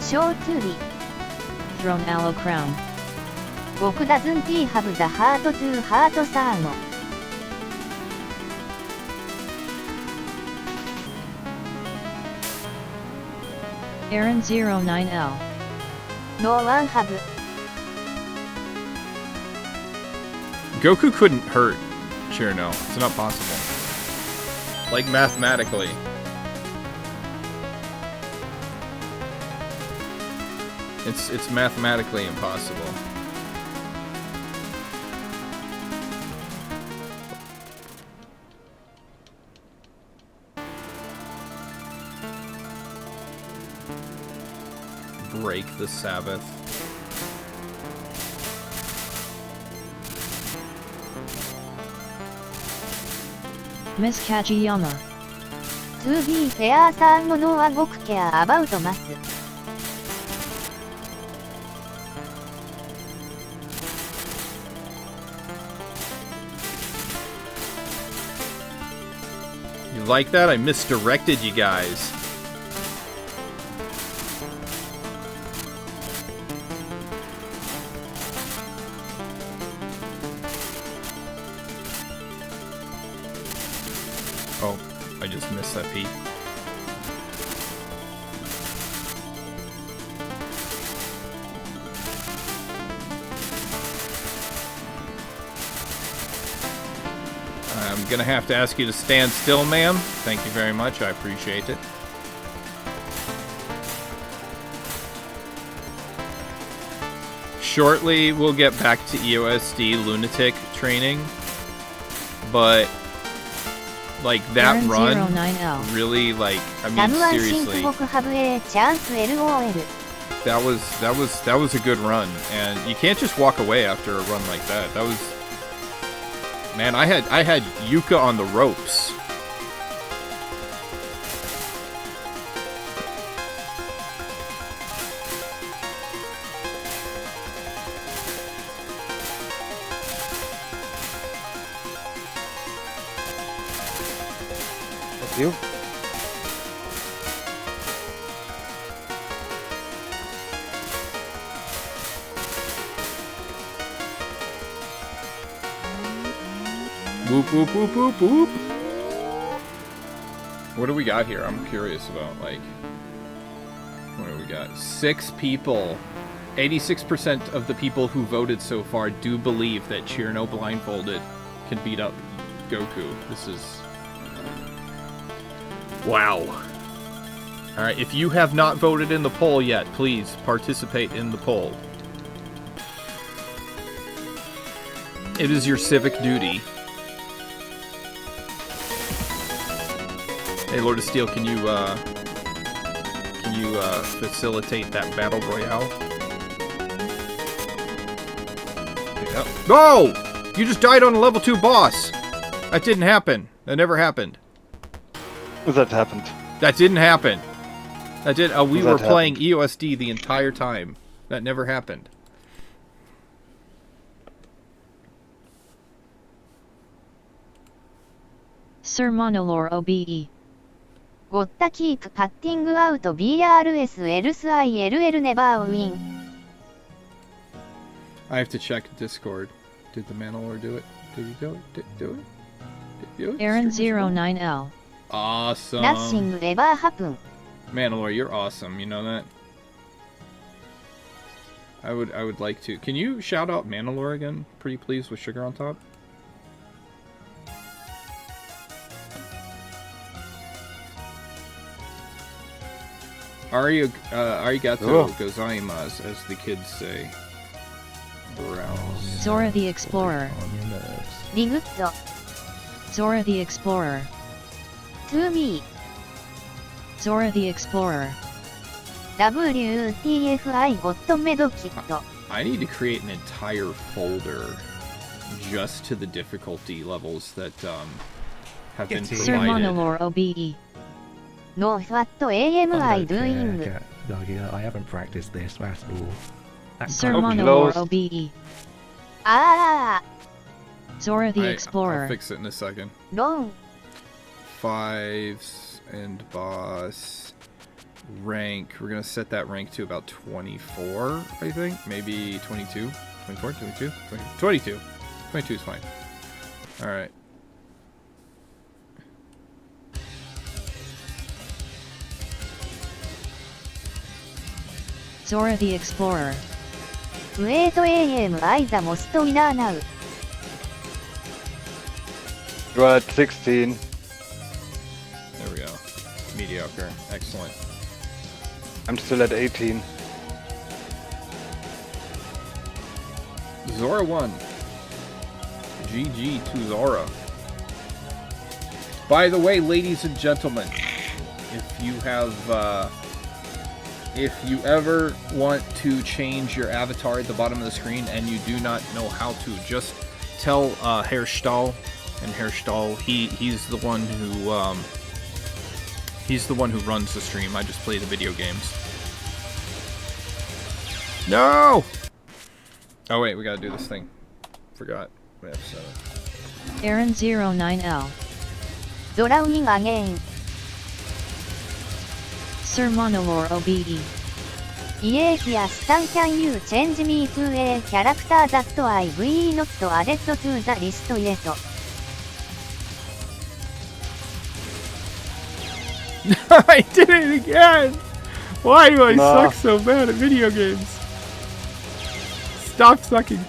Shoturi. Throne Aloe Crown. Boku doesn't have the heart to heart Sano. Aaron09L. No one have. Goku couldn't hurt Chirno. It's not possible. Like, mathematically. It's mathematically impossible. Break the Sabbath. Miss Kajiyama. To be fair, some no wa goku care about math. You like that? I misdirected you guys. Oh, I just missed that P. I'm gonna have to ask you to stand still, ma'am. Thank you very much. I appreciate it. Shortly, we'll get back to EOSD Lunatic training, but like that Aaron run 09L. really, like, I ラ mean, ムワンシンク seriously, ボクハブ A チャンス LOL that was a good run, and you can't just walk away after a run like that. That was, man, I had Yuka on the ropes. Thank you. Whoop, whoop, whoop, whoop, whoop. What do we got here? I'm curious about, like, what do we got? 6 people. 86% of the people who voted so far do believe that Chirno blindfolded can beat up Goku. This is... wow. Alright, if you have not voted in the poll yet, please participate in the poll. It is your civic duty. Hey, Lord of Steel, can you facilitate that battle royale? Yep. No! You just died on a level 2 boss! That didn't happen. That never happened. That happened. That didn't happen. That did. We That were playing happened. EOSD the entire time. That never happened. Sir Monolore OBE. ゴッタキープパッティングアウト BRS エルス ILL ネバーウィン I have to check Discord. Did the Mandalore do it? Did he do it? Did he do it? Did he do it? Aaron 09L. Awesome. ナッシングエバーハプン Mandalore, you're awesome. You know that? I would like to. Can you shout out Mandalore again, pretty please, with sugar on top? Arigato gozaimasu, as the kids say. Browse. Zora the Explorer. On your nerves. リグッド Zora the Explorer. 2B Zora the Explorer. WTFI ゴッドメドキット I need to create an entire folder just to the difficulty levels that have been Get Sir provided. Monolore OBE. ノーファット I AMI don't care, ドゥイング Cat. Like, I haven't practiced this at all. That Sir kind of- Monolore close. OBE. あ Zora the I'll Explorer. fix it in a second. ーロン Fives and boss rank. We're gonna set that rank to about 24, I think. Maybe 22, 24, 22, 22. 22 is fine. All right. Zora the Explorer. ウェイト AM アイザモストウィナーナウ You're at 16. There we go. Mediocre. Excellent. I'm still at 18. Zora won. GG to Zora. By the way, ladies and gentlemen, if you have, if you ever want to change your avatar at the bottom of the screen and you do not know how to, just tell Herr Stahl, and Herr Stahl, he's the one who runs the stream. I just play the video games. No! Oh wait, we gotta do this thing. Forgot. We have 7. Aaron 09L. ドラウィンアゲイン Sir Monolore OBE. イエーヒアスタン Can you change me to a character that I've not added to the list yet? I did it again! Why do I suck so bad at video games? Stop sucking.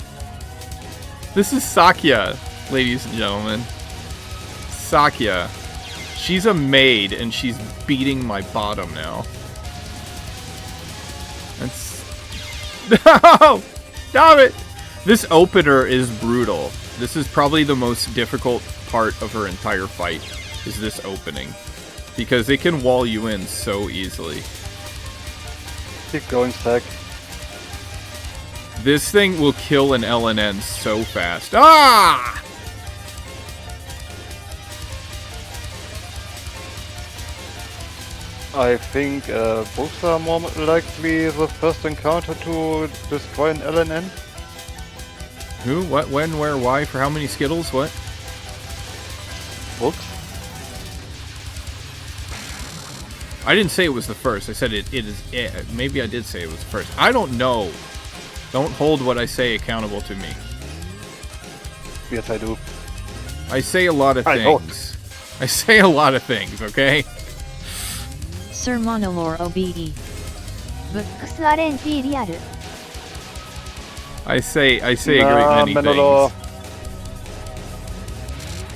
This is Sakya, ladies and gentlemen. Sakya. She's a maid, and she's beating my bottom now. That's... No! Stop it! This opener is brutal. This is probably the most difficult part of her entire fight, is this opening. Because it can wall you in so easily. Keep going, Sag. This thing will kill an LNN so fast. Ah! I think both are more likely the first encounter to destroy an LNN. Who? What? When? Where? Why? For how many Skittles? What? Books? I didn't say it was the first. I said it is... maybe I did say it was the first. I don't know. Don't hold what I say accountable to me. Yes, I do. I say a lot of things. I say a lot of things, okay? Sir Monolore OBE. Books RNG リアル。 I say a great many Manowar. things.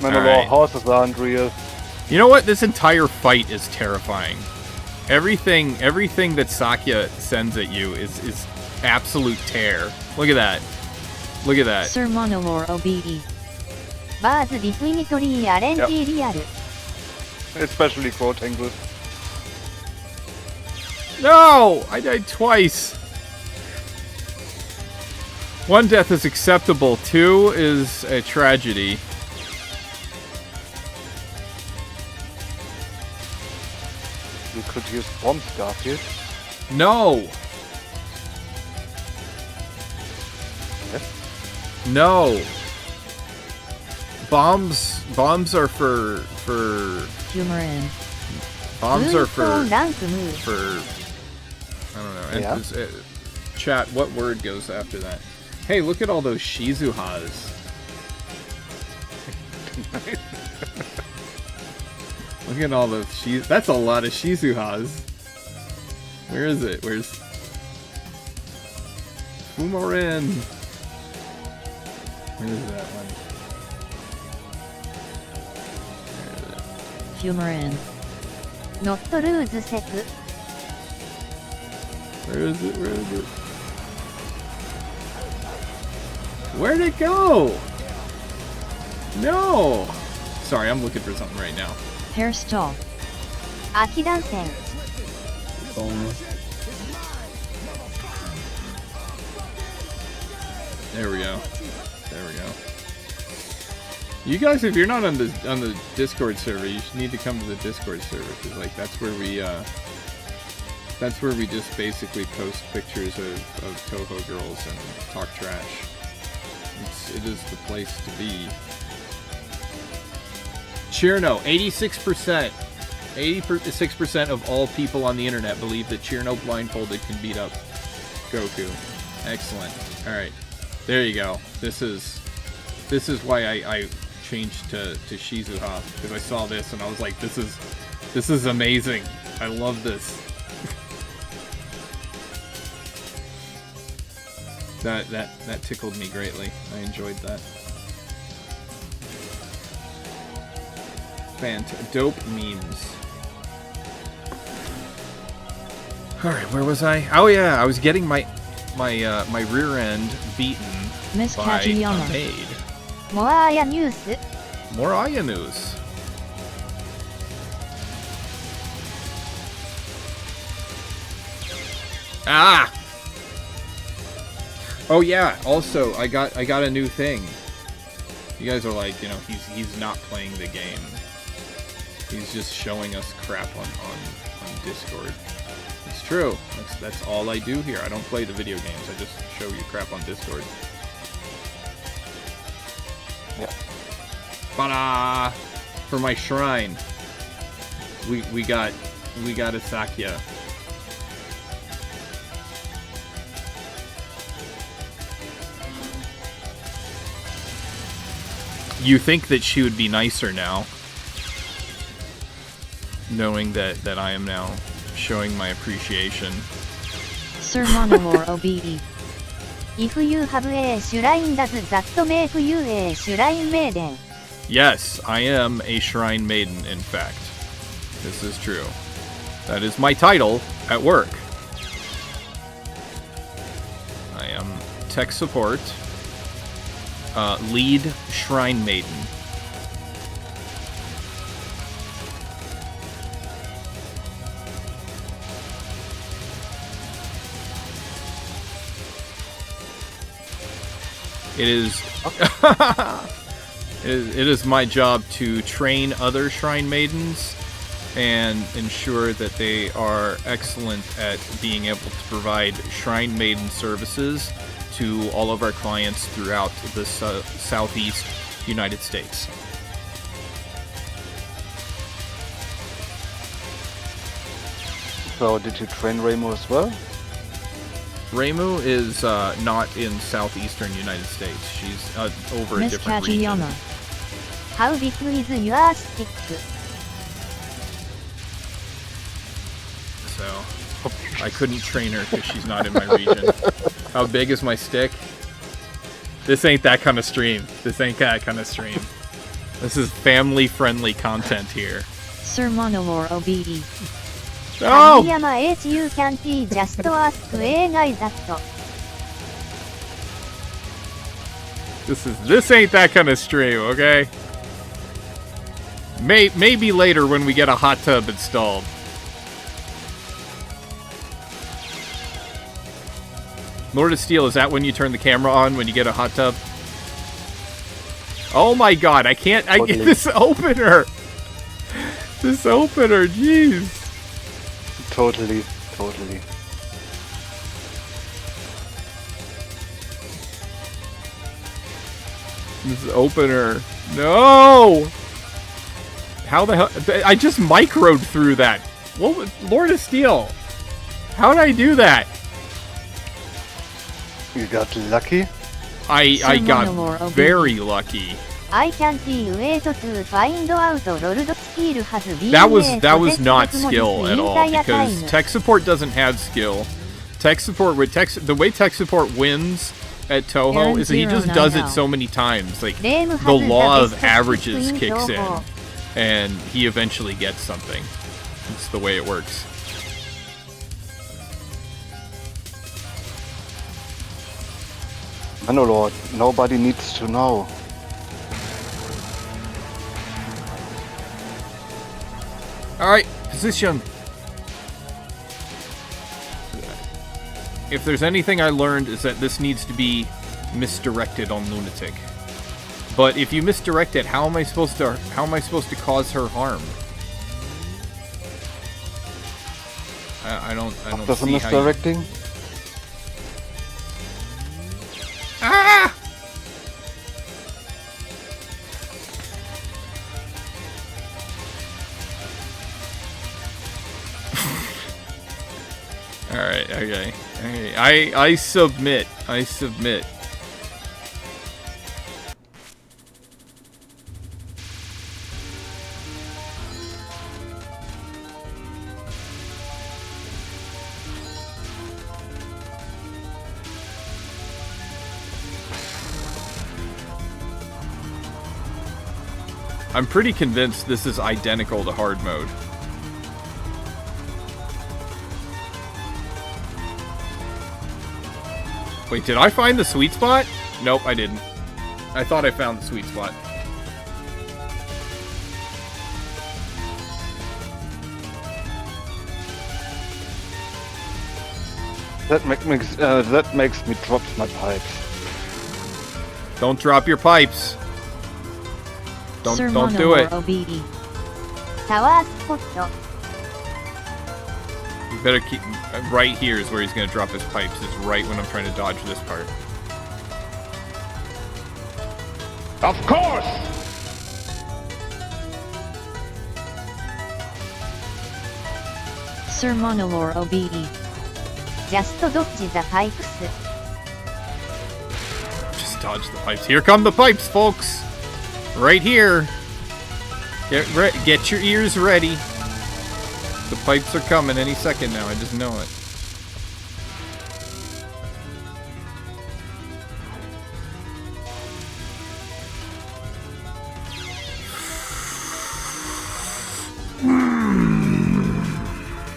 Manowar Alright. houses are unreal. You know what? This entire fight is terrifying. Everything that Sakya sends at you is absolute tear. Look at that. Look at that. Sir Monolore OBE. バーズディフィニトリー RNG リアル。 Especially Quote Tangle. No! I died twice. One death is acceptable. Two is a tragedy. You could use bombs, Garfield. No! Yes? No! Bombs are for Humor in. bombs are ブーン for ランクムー。 for I don't know. Yeah. Chat, what word goes after that? Hey, look at all those Shizuhas. Look at all those that's a lot of Shizuhas. Where is it? Where's Fumorin? Where is that one? Humor in. ノットルーズセク。 Where is it? Where is it? Where'd it go? No! Sorry, I'm looking for something right now. Hairstyle. アキダンセン。 There we go. There we go. You guys, if you're not on the Discord server, you need to come to the Discord server, because like that's where we just basically post pictures of Toho girls and talk trash. It is the place to be. Chirno, 86%. 86% of all people on the internet believe that Chirno blindfolded can beat up Goku. Excellent. Alright. There you go. This is why I changed to Shizuha, because I saw this and I was like, this is amazing. I love this. That tickled me greatly. I enjoyed that. Dope memes. Alright, where was I? Oh yeah, I was getting my rear end beaten Miss by a Kajiyama. maid. モアーヤニュース。 More Aya news. Ah! Oh yeah, also I got a new thing. You guys are like, you know, he's not playing the game. He's just showing us crap on Discord. It's true. That's all I do here. I don't play the video games. I just show you crap on Discord. Yeah. But for my shrine, we got a Sakya. You think that she would be nicer now. knowing that I am now showing my appreciation. Sir Monolore OBE. If you have a shrine, does that make you a shrine maiden? Yes, I am a shrine maiden, in fact. This is true. That is my title at work. I am tech support, lead shrine maiden. It is it is my job to train other shrine maidens and ensure that they are excellent at being able to provide shrine maiden services to all of our clients throughout the southeast United States. So, did you train Reimu as well? Reimu is not in southeastern United States. She's over a Miss different region. Kajiyama. How big is your stick? So I couldn't train her because she's not in my region. How big is my stick? This ain't that kind of stream. This ain't that kind of stream. This is family-friendly content here. Sir Monolore OBE. Oh! Kajiyama H, you can't just ask a guy that. This ain't that kind of stream, okay? Maybe later when we get a hot tub installed. Lord of Steel, is that when you turn the camera on when you get a hot tub? Oh my god, I can't get this opener! This opener, jeez. Totally. This opener. No! How the hell? I just microed through that. What was Lord of Steel? How did I do that? You got lucky? I got very lucky. I can't wait to find out Lord Steel has been That was not skill at all, because tech support doesn't have skill. Tech support the way tech support wins at Touhou is that he just does it so many times. Like the law of averages kicks in, and he eventually gets something. It's the way it works. Manolord, nobody needs to know. Alright, position. If there's anything I learned is that this needs to be misdirected on Lunatic. But if you misdirect it, how am I supposed to cause her harm? I don't Does see misdirecting? How you... Ah! Alright, okay. I submit. I submit. I'm pretty convinced this is identical to hard mode. Wait, did I find the sweet spot? Nope, I didn't. I thought I found the sweet spot. That makes me drop my pipes. Don't drop your pipes. Don't do it. Tower spot. You better keep right here is where he's gonna drop his pipes. Is right when I'm trying to dodge this part. Of course! Sir Monolore OBE. Just dodge the pipes. Just dodge the pipes. Here come the pipes, folks. Right here. Get your ears ready. The pipes are coming any second now, I just know it.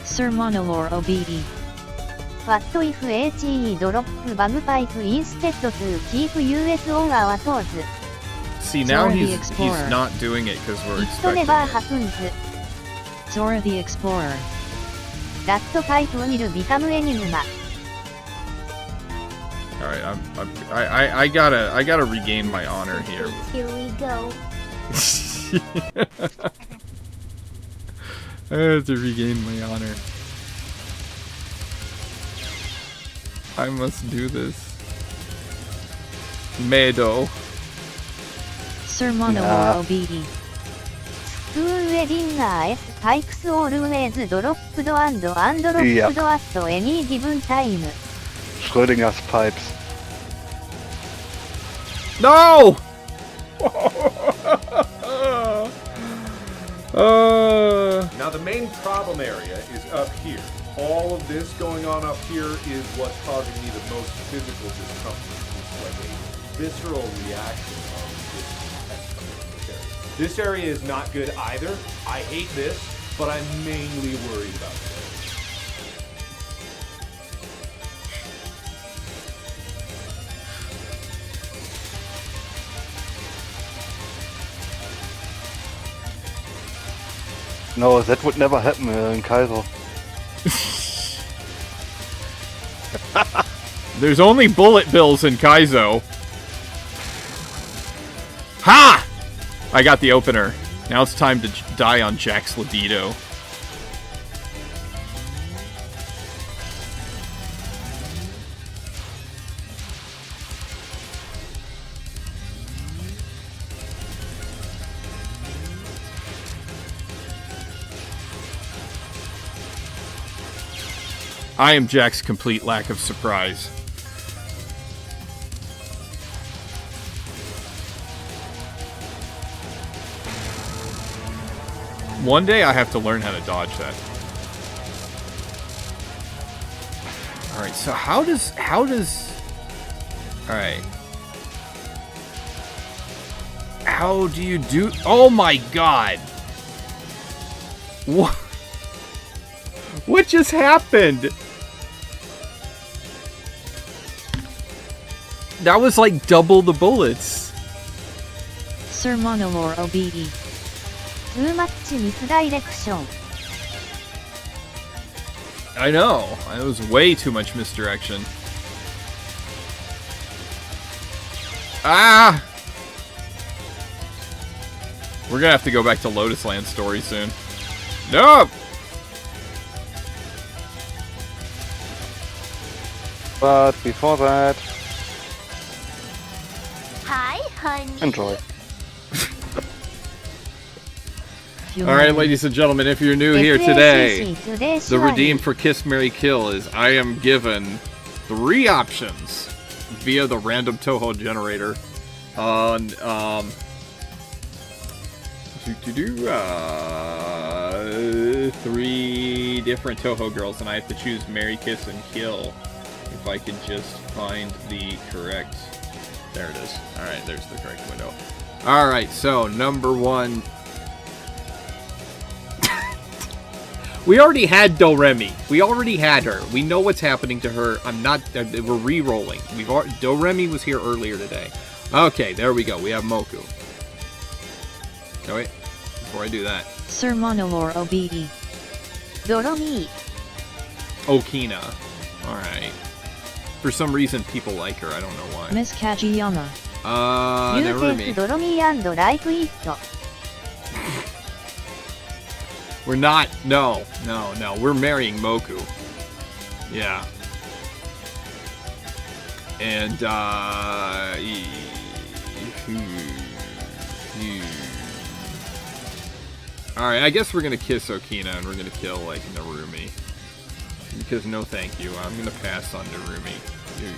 Sir Monolore OBE. What if HE drop bagpipe instead to keep US on our toes? See, now Zora the he's Explorer. not doing it because we're It expecting never it. happens. Zora the Explorer. That pipe will become enigma. All right, I gotta regain my honor here. Here we go. I have to regain my honor. I must do this. Meadow. Sir Monolore OBE. Spoon wedding S pipes always dropped and undropped Yeah. at any given time. Schrödinger's pipes. No! Now the main problem area is up here. All of this going on up here is what's causing me the most physical discomfort. It's like a visceral reaction of this area. This area is not good either. I hate this, but I'm mainly worried about this. No, that would never happen in Kaizo. There's only bullet bills in Kaizo. Ha! I got the opener. Now it's time to die on Jack's libido. I am Jack's complete lack of surprise. One day I have to learn how to dodge that. Alright, so how does... Alright. How do you do... Oh my god! What? What just happened? That was like double the bullets. Sir Monolore OBE. Too much misdirection. I know. It was way too much misdirection. Ah! We're gonna have to go back to Lotus Land story soon. No! But before that, Hi, honey. enjoy. Alright, ladies and gentlemen, if you're new here today, the redeem for Kiss, Marry, Kill is I am given 3 options via the random Toho generator on 3 different Toho girls, and I have to choose Marry, Kiss, and Kill if I can just find the correct... There it is. Alright, there's the correct window. Alright, so number 1... We already had Doremi. We already had her. We know what's happening to her. We're re-rolling. Doremi was here earlier today. Okay, there we go. We have Moku. Oh wait, before I do that. Sir Monolore OBE. Doromi. Okina. Alright. For some reason, people like her. I don't know why. Miss Kajiyama. You Never take me. Doromi and like it. We're not. No. We're marrying Moku. Yeah. And, Alright, I guess we're gonna kiss Okina and we're gonna kill, like, Narumi. Because no thank you. I'm gonna pass on Narumi.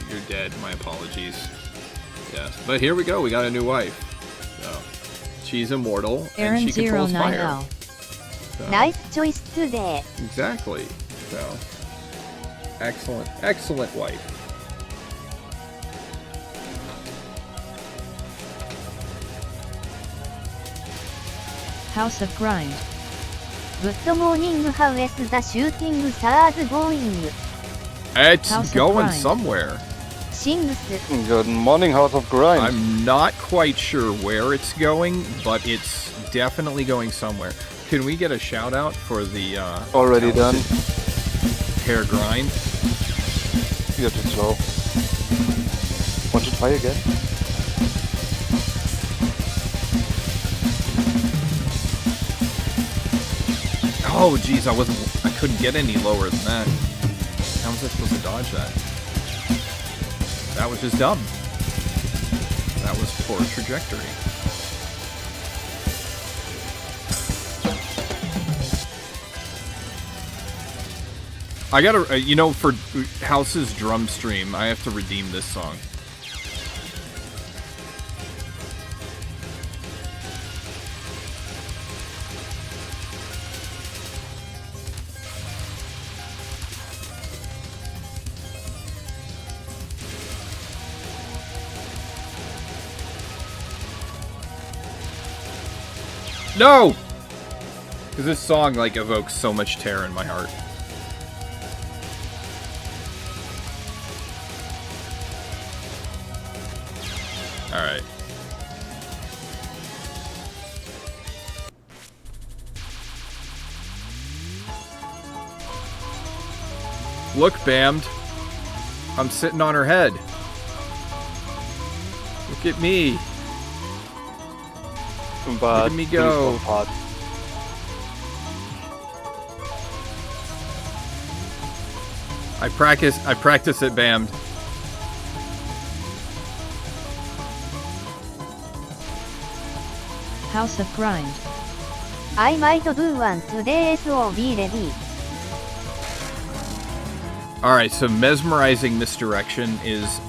You're dead. My apologies. Yes. But here we go. We got a new wife. So, she's immortal and she controls fire. Aaron090. So. Nice choice today. Exactly. So, excellent, excellent wife. House of Grind. Good morning, how is the shooting stars going? It's House of going Grind. somewhere. Sings. Good morning, House of Grind. I'm not quite sure where it's going, but it's definitely going somewhere. Can we get a shout out for the Already done. hair grind? You're too slow. Want to try again? Oh geez, I couldn't get any lower than that. How was I supposed to dodge that? That was just dumb. That was poor trajectory. I gotta, you know, for House's drum stream, I have to redeem this song. No! Because this song, like, evokes so much terror in my heart. Alright. Look, Bammed. I'm sitting on her head. Look at me. But Look at me go. please don't part. I practice it, Bammed. House of Grind. I might do one today, so be ready. Alright, so mesmerizing misdirection is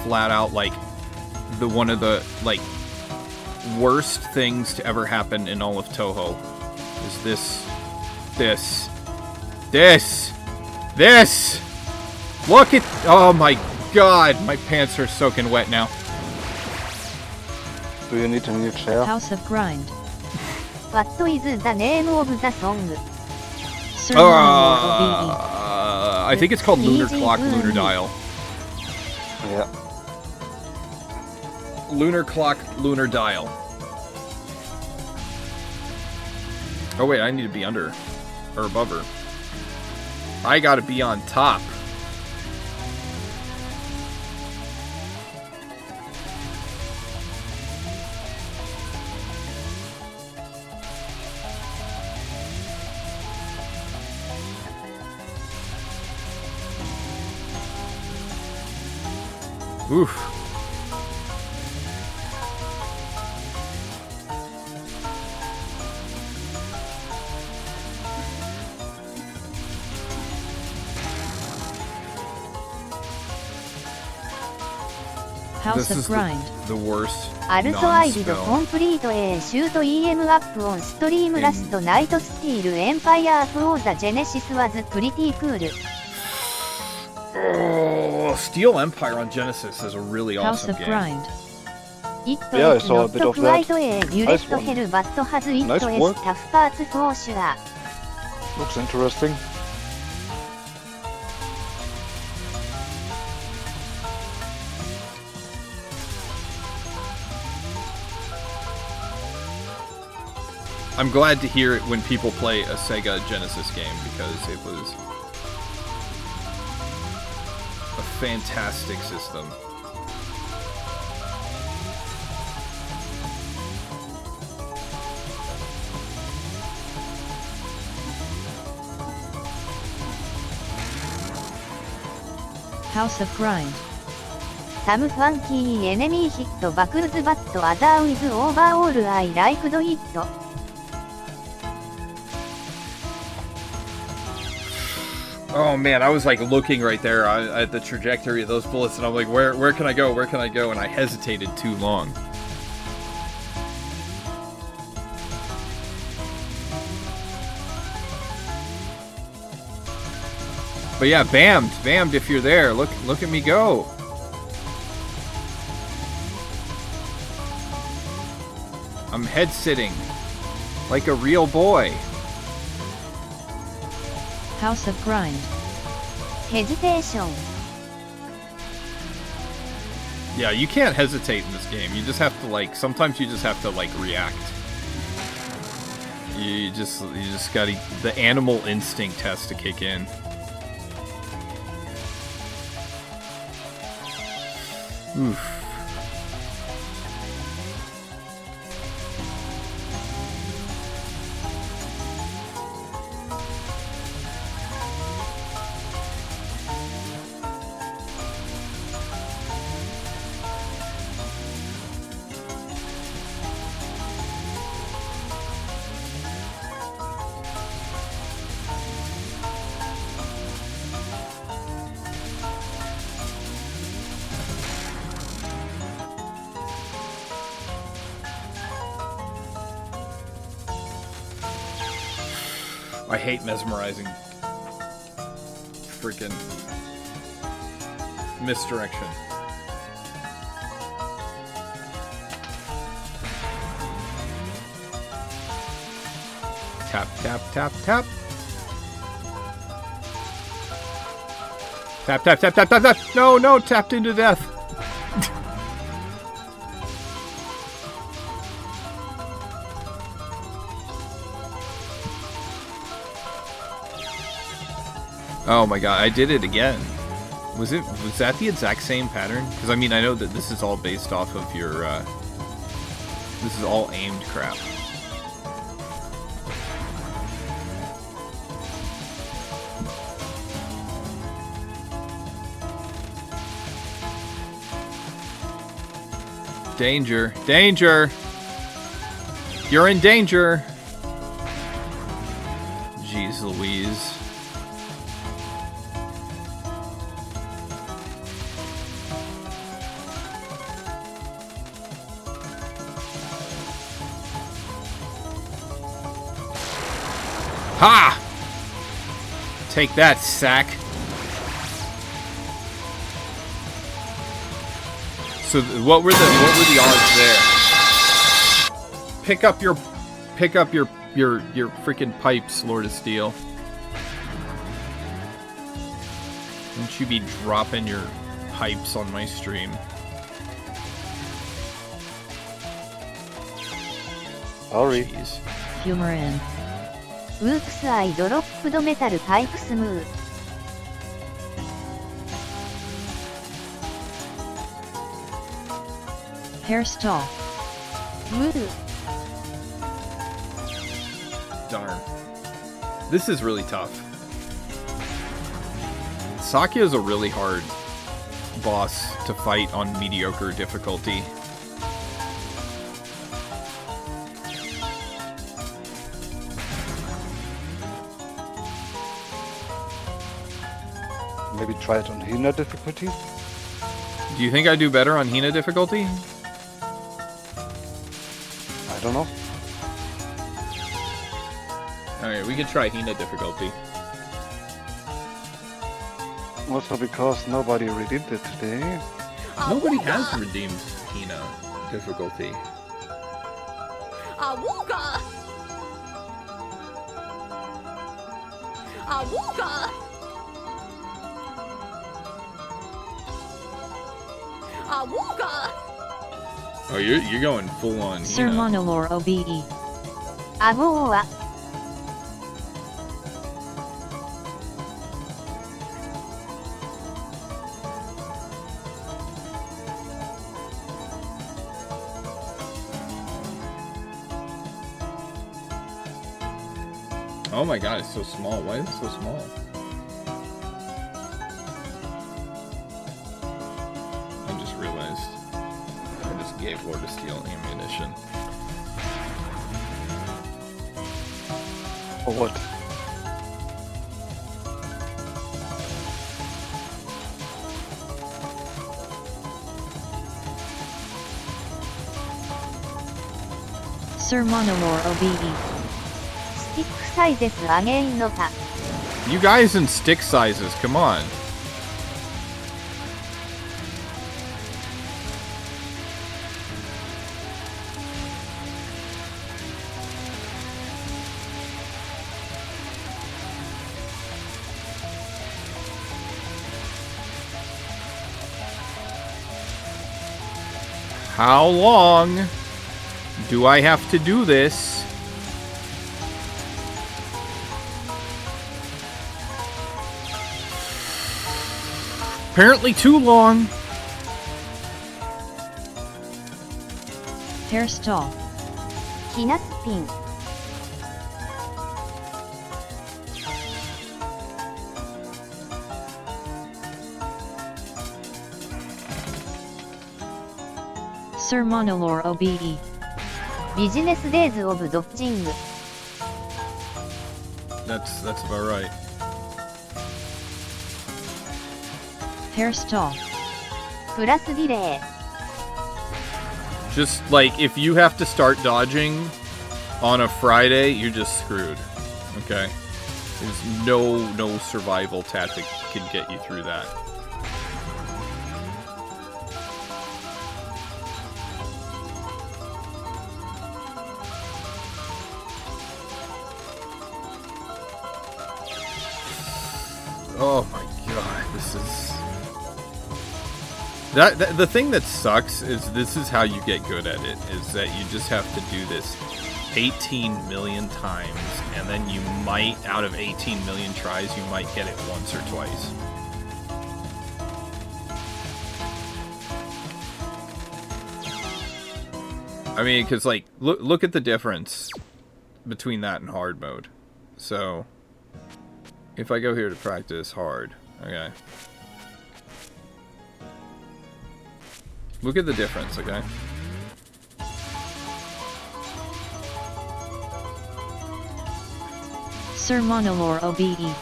flat out like one of the like worst things to ever happen in all of Toho. Is this. Look at, oh my god, my pants are soaking wet now. Do you need a new chair? House of Grind. What is the name of the song? Sir Monolore I think it's called Lunar Clock, Lunar Dial. Yeah. Lunar Clock, Lunar Dial. Oh wait, I need to be under or above her. I gotta be on top. Oof. House This of is Grind. the worst Also I did non-spell. complete a shoot EM up on stream last night. Steel Empire for the Genesis was pretty cool. Oh, Steel Empire on Genesis is a really House awesome of game. Grind. It Yeah, I is saw a not bit of quite that. a bullet Nice one. hell, but has it Nice a work. tough parts for sure. Looks interesting. I'm glad to hear it when people play a Sega Genesis game because it was a fantastic system. House of Grind. Some funky enemy hit buckles but otherwise overall I liked it. Oh man, I was like looking right there at the trajectory of those bullets, and I'm like, where can I go? Where can I go? And I hesitated too long. But yeah, Bammed if you're there. Look at me go. I'm head sitting like a real boy. House of Grind. Hesitation. Yeah, you can't hesitate in this game. You just have to like, sometimes you just have to like react. You just gotta, the animal instinct has to kick in. Oof. I hate mesmerizing. Freaking misdirection. Tap, tap, tap, tap. Tap, tap, tap, tap, tap, tap. No, tapped into death. Oh my god, I did it again. Was that the exact same pattern? Because I mean, I know that this is all based off of your, this is all aimed crap. Danger, danger! You're in danger! Jeez Louise. Ha! Take that, sack. So what were the odds there? Pick up your freaking pipes, Lord of Steel. Don't you be dropping your pipes on my stream. Sorry. Jeez. Humor in. Oops, I dropped the metal pipe smooth. Hairstall. Woo. Darn. This is really tough. Sakia is a really hard boss to fight on mediocre difficulty. Maybe try it on Hina difficulty? Do you think I do better on Hina difficulty? I don't know. Alright, we can try Hina difficulty. Also because nobody redeemed it today. Nobody has redeemed Hina difficulty. Awooga! Awooga! Awooga! Oh, you're going full on Sir Hina. Monolore OBE. Aboa. Oh my god, it's so small. Why is it so small? I just realized I just gave Lord of Steel ammunition. For what? Sir Monolore OBE. スティックサイゼスアゲインノタ。You guys in stick sizes, come on. How long do I have to do this? Apparently too long. Hairstyle. ひなスピン Sir Monolore OBE. ビジネスデイズオブドッジング That's about right. Hairstyle. プラスディレイ Just like if you have to start dodging on a Friday, you're just screwed. Okay? There's no survival tactic can get you through that. Oh my god, this is... The thing that sucks is this is how you get good at it, is that you just have to do this 18 million times, and then you might, out of 18 million tries, you might get it once or twice. I mean, because, like, look at the difference between that and hard mode. So... if I go here to practice hard, okay. Look at the difference, okay? Sir Monolore OBE.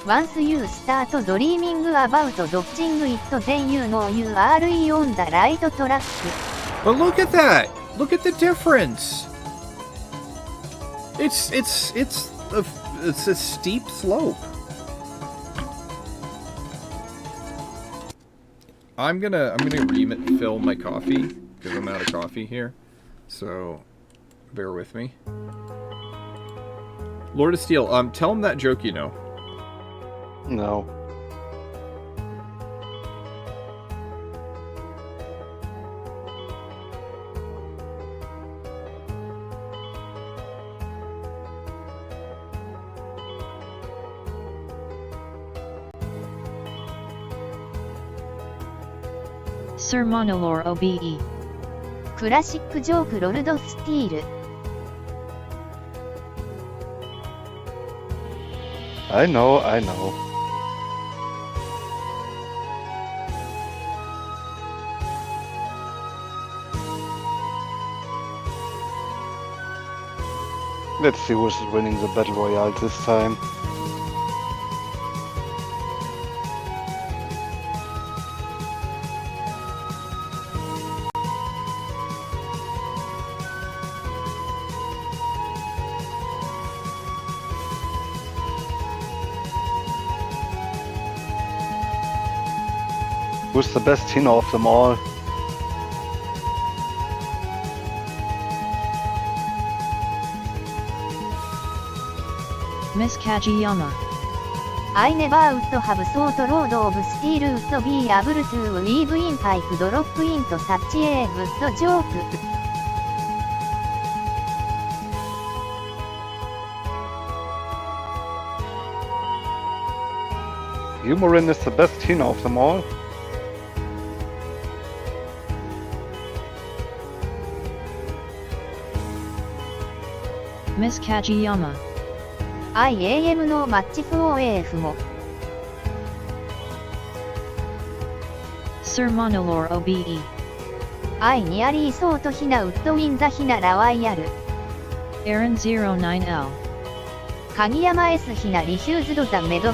Once you start dreaming about dodging it, then you know you are on the right track. But look at that! Look at the difference! It's a steep slope. I'm gonna refill my coffee because I'm out of coffee here, so bear with me. Lord of Steel, tell him that joke you know. No. Sir Monolore OBE. クラシックジョークロルドスティール I know. Let's see who's winning the battle royale this time. Who's the best Tina of them all? Miss Kageyama. I never would have thought Lord of Steel would be able to weave in pipe drop into such a good joke. Humorin is the best Tina of them all. Miss Kageyama. IAM のマッチ 4AF も Sir Monolore OBE. I nearly thought Hina would win the Hina Royale. Aaron 09L. 鍵山 S ひな refused the med kit.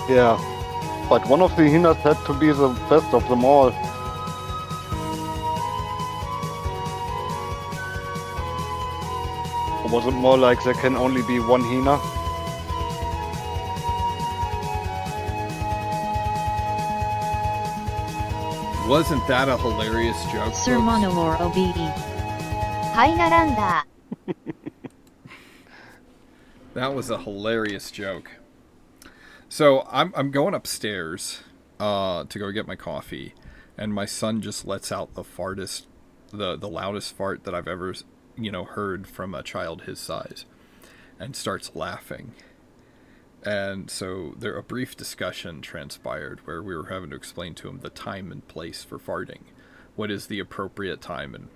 Yeah, but one of the Hinas had to be the best of them all. Or was it more like there can only be one Hina? Wasn't that a hilarious joke? Sir folks? Monolore OBE. ハイナランダー。 That was a hilarious joke. So I'm going upstairs to go get my coffee, and my son just lets out the loudest fart that I've ever heard from a child his size, and starts laughing. And so a brief discussion transpired where we were having to explain to him the time and place for farting. What is the appropriate time and,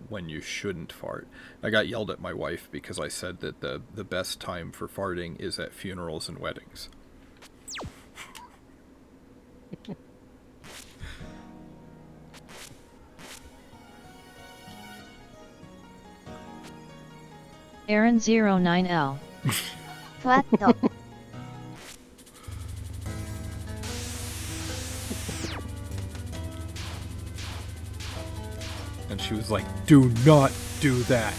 when you shouldn't fart. I got yelled at my wife because I said that the best time for farting is at funerals and weddings. Aaron09L. ふわっと。 And she was like, do not do that.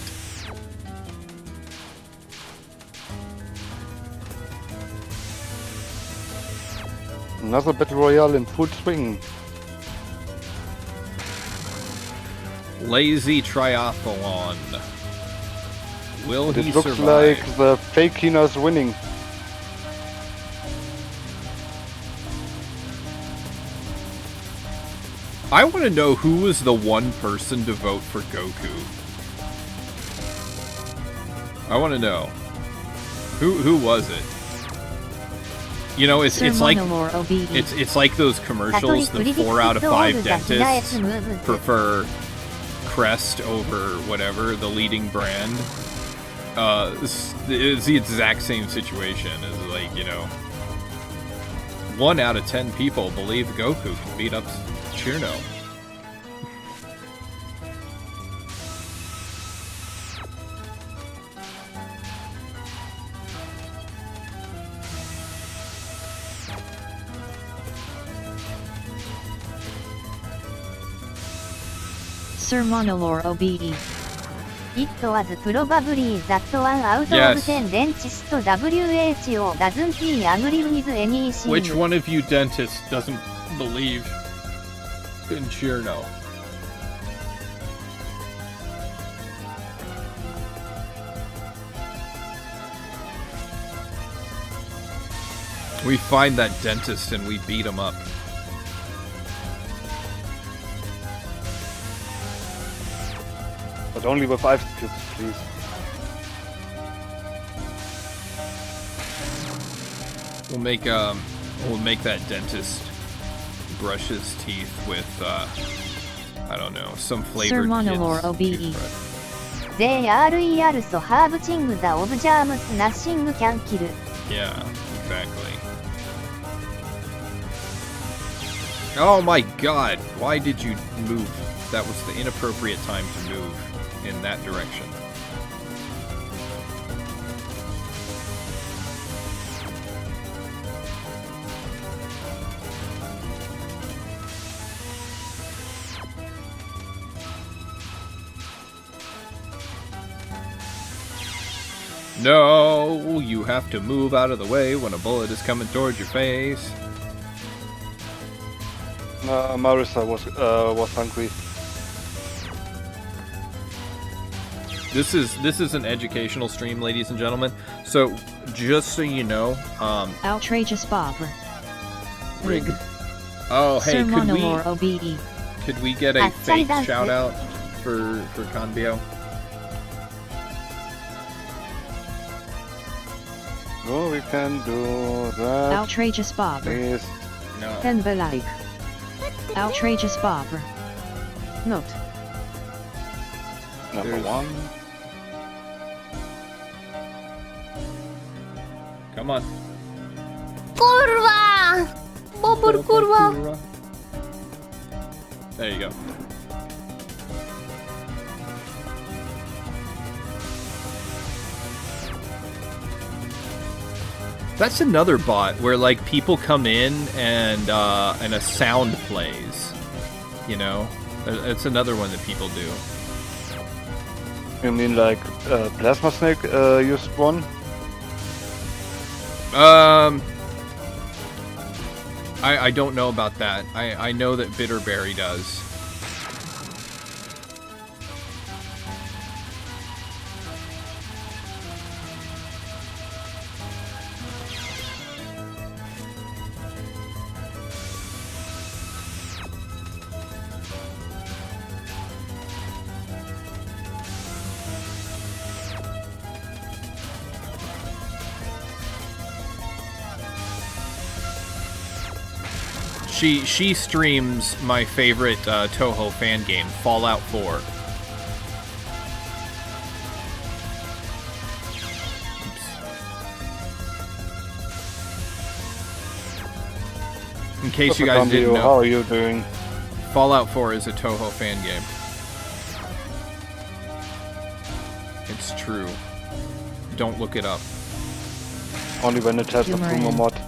Another Battle Royale in full swing. Lazy triathlon. Will he It looks survive? like the fake Hina's winning. I want to know who was the one person to vote for Goku. I want to know. Who was it? It's Sir like Monolore OBE. it's like those commercials. The 4 out of 5 dentists prefer Crest over whatever the leading brand. It's the exact same situation as 1 out of 10 people believe Goku can beat up Cirno. Sir Monolore OBE. It was probably that 1 out of Yes. 10 dentists WHO doesn't agree with anything. Which one of you dentists doesn't believe in Cirno? We find that dentist and we beat him up. But only with ice cubes, please. We'll make that dentist brush his teeth with I don't know, some flavored Sir Monolore kids OBE. toothbrush. They are also harvesting the of germs nothing can kill. Yeah, exactly. Oh my god, why did you move? That was the inappropriate time to move in that direction. No, you have to move out of the way when a bullet is coming towards your face. Marissa was hungry. This is an educational stream, ladies and gentlemen. So, just so you know, Outrageous Bobber. Rig. Oh, hey, Sir Monolore OBE. could we get a fake Outside shout out for Conbio? No, we can do that. Outrageous Bobber. Please. No. Tenbe like. Outrageous Bobber. Note. Number There's- 1. Come on. Kurwa! Bobber kurwa! There you go. That's another bot where like people come in and a sound plays. You know, it's another one that people do. You mean like Plasma Snake used one? I don't know about that. I know that Bitterberry does. She streams my favorite Toho fan game, Fallout 4. Oops. In case you guys didn't know, how are you doing? Fallout 4 is a Toho fan game. It's true. Don't look it up. Only when it has the Puma mod.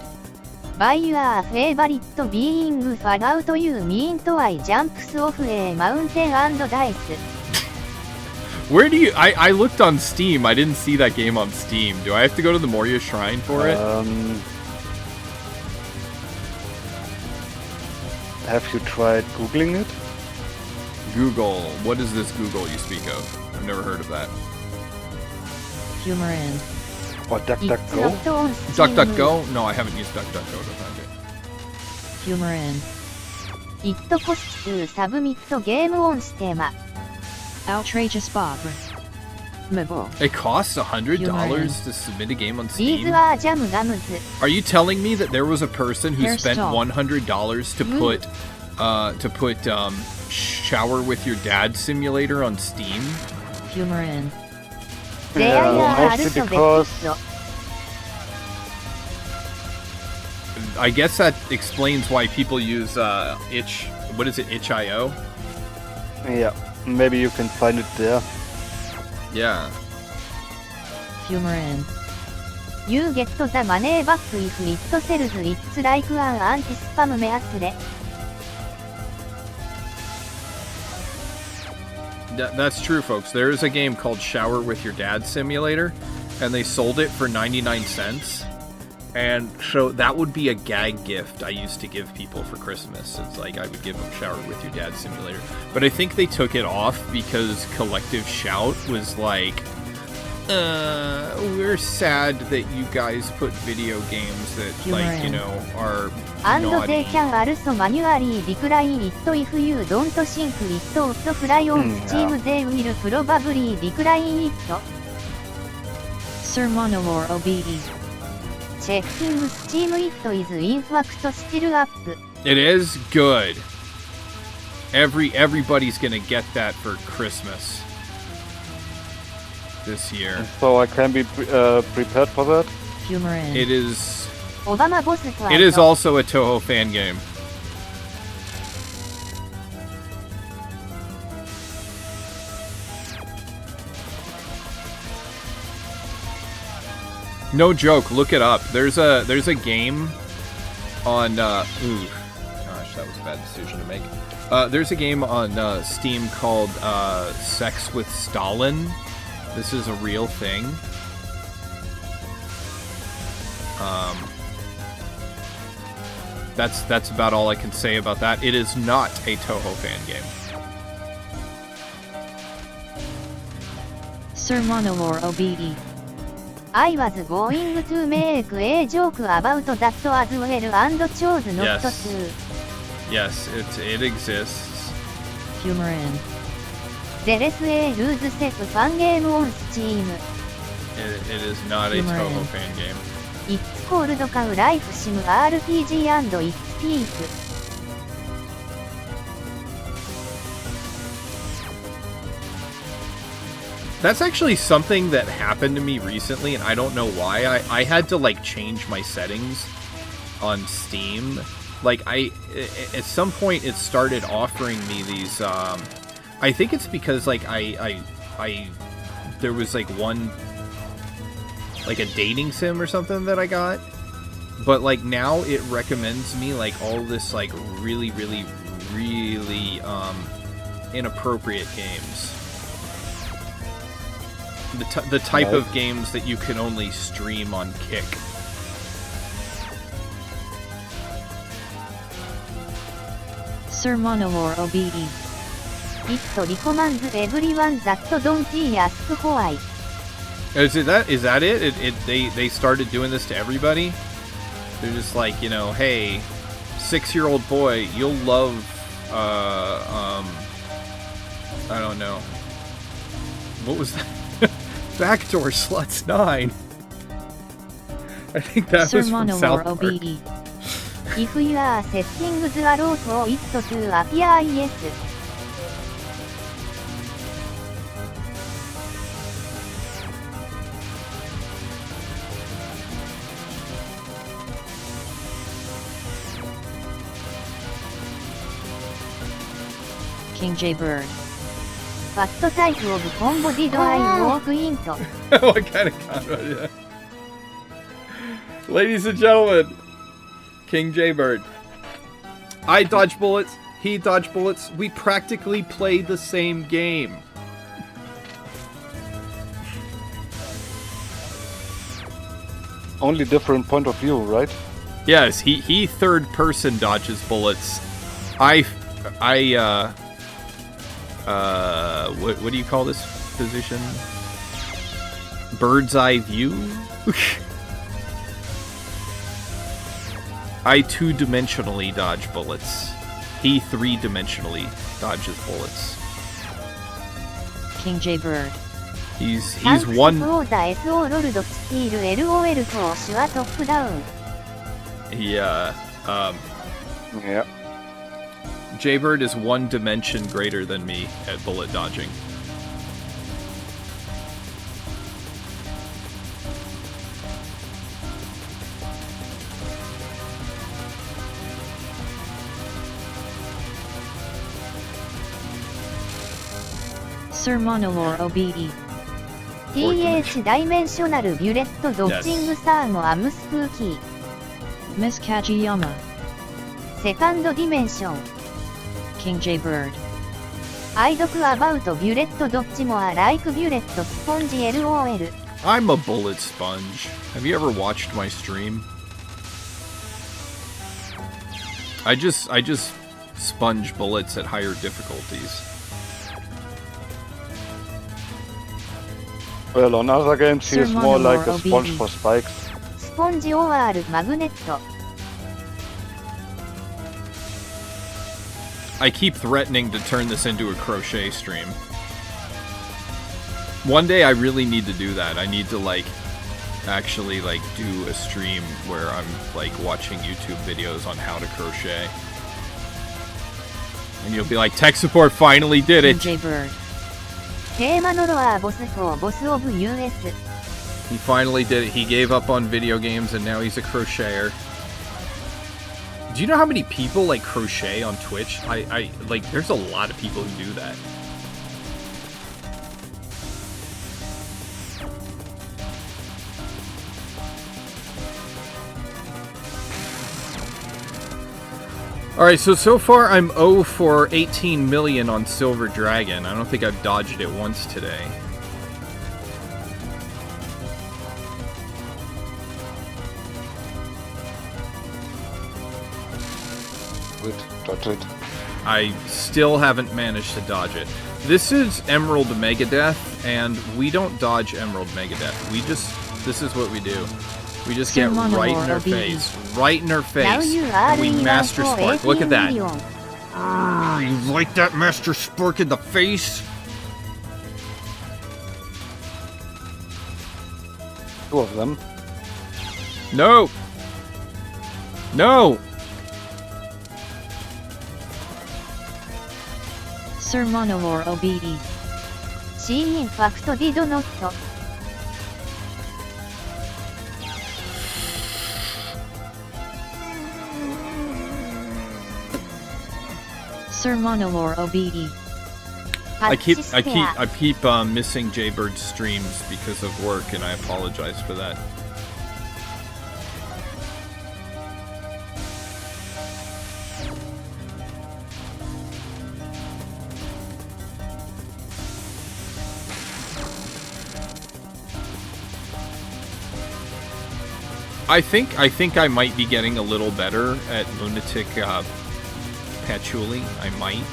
By your favorite being Fallout, you mean to I jumps off a mountain and dice. Where do you... I looked on Steam. I didn't see that game on Steam. Do I have to go to the Moria Shrine for it? Have you tried Googling it? Google. What is this Google you speak of? I've never heard of that. Humor in. Or DuckDuckGo? DuckDuckGo? No, I haven't used DuckDuckGo to find it. Humor in. It costs to submit game on Steam. Outrageous Bob. Mabel. It costs $100 to submit a game on Steam? These are jam gums. Are you telling me that there was a person who Hairstyle. spent $100 to put Shower with Your Dad Simulator on Steam? Humor in. They are mostly because I guess that explains why people use itch. What is it? itch.io? yeah, maybe you can find it there. Yeah. Humor in. You get the money back if it sells. It's like an anti-spam method. That's true, folks. There is a game called Shower with Your Dad Simulator, and they sold it for 99 cents. And so that would be a gag gift I used to give people for Christmas. It's like I would give them Shower with Your Dad Simulator. But I think they took it off because Collective Shout was like, we're sad that you guys put video games that, like, you know, are And naughty. they can also manually decline it if you don't sync it to fly on Steam. They will probably decline it. Sir Monolore OBE. Checking Steam, it is in fact still up. It is good. Everybody's gonna get that for Christmas this year. So I can be prepared for that. Humor in. It is. Obama boss fight. It is also a Toho fan game. No joke, look it up. There's a game on ooh, gosh, that was a bad decision to make. There's a game on Steam called Sex with Stalin. This is a real thing. That's about all I can say about that. It is not a Toho fan game. Sir Monolore OBE. I was going to make a joke about that as well and chose not Yes. to. Yes, it exists. Humor in. There is a lose set fan game on Steam. It is not a Humor Toho in. fan game. It's called Cow Life Sim RPG and it's peak. That's actually something that happened to me recently, and I don't know why. I had to, like, change my settings on Steam. Like, at some point it started offering me these, I think it's because, like, there was, like, one, like, a dating sim or something that I got, but like now it recommends me like all this like really inappropriate games. The type of games that you can only stream on Kick. Sir Monolore OBE. It recommends everyone that don't ask why. Is that it? They started doing this to everybody? They're just like, you know, hey, 6-year-old boy, you'll love, I don't know. What was that? Backdoor Sluts 9. I think that Sir was from South Monolore Park. OBE. If your settings allow for it to appear yes. King Jaybird. What type of combo did I walk into? What kind of combo? Yeah. Ladies and gentlemen, King Jaybird. I dodge bullets, he dodge bullets. We practically play the same game. Only different point of view, right? Yes, he third person dodges bullets. What do you call this position? Bird's eye view? I 2-dimensionally dodge bullets. He 3-dimensionally dodges bullets. King Jaybird. He's Thanks one. for the SO Lord Steel LOL for sure top down. Yeah. Yeah. Jaybird is 1 dimension greater than me at bullet dodging. Sir Monolore OBE. TH ダイメンショナルビュレットドッジングサーモアムスプーキー Miss Kajiyama. セカンドディメンション King Jaybird. I talk about ビュレットどっちもlike ビュレットスポンジ LOL I'm a bullet sponge. Have you ever watched my stream? I just sponge bullets at higher difficulties. Well, on other games he Sir is more like a Monolore sponge OBE. for spikes. スポンジ OR マグネット I keep threatening to turn this into a crochet stream. One day I really need to do that. I need to actually do a stream where I'm watching YouTube videos on how to crochet. And you'll be like, tech support finally did King it. Jaybird. テーマノロアボス4ボスオブ US He finally did it. He gave up on video games and now he's a crocheter. Do you know how many people crochet on Twitch? There's a lot of people who do that. Alright, so far I'm 0 for 18 million on Silver Dragon. I don't think I've dodged it once today. Good, dodge it. I still haven't managed to dodge it. This is Emerald Megadeth, and we don't dodge Emerald Megadeth. This is what we do. We just get right in her face. Right in her Now face. you are And we in Master for Spark. Look at 18 that. million. You like that Master Spark in the face? Two of them. No! No! Sir Monolore OBE. She in fact did not. Sir Monolore OBE. I keep missing Jaybird's streams because of work, and I apologize for that. I think I might be getting a little better at Lunatic Patchouli. I might.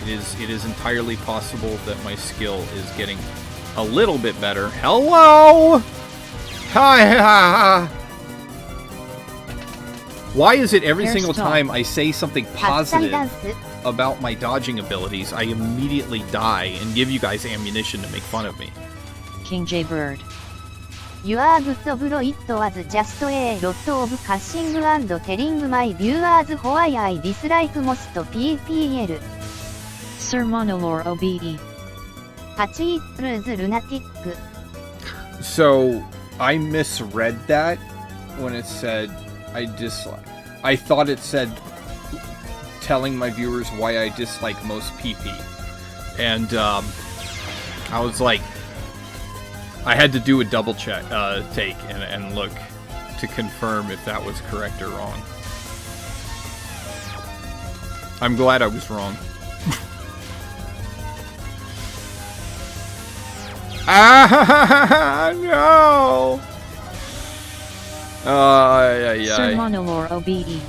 It is entirely possible that my skill is getting a little bit better. Hello! Hi! Why is it every single time I say something positive about my dodging abilities, I immediately die and give you guys ammunition to make fun of me? King J Bird. You are good bro, it was just a lot of cussing and telling my viewers why I dislike most PPL. Sir Monolore OBE. Patchy Blues Lunatic. So, I misread that when it said I dislike. I thought it said telling my viewers why I dislike most PP. And, I was like, I had to do a double check, take and look to confirm if that was correct or wrong. I'm glad I was wrong. Ah, no! Sir Monolore OBE.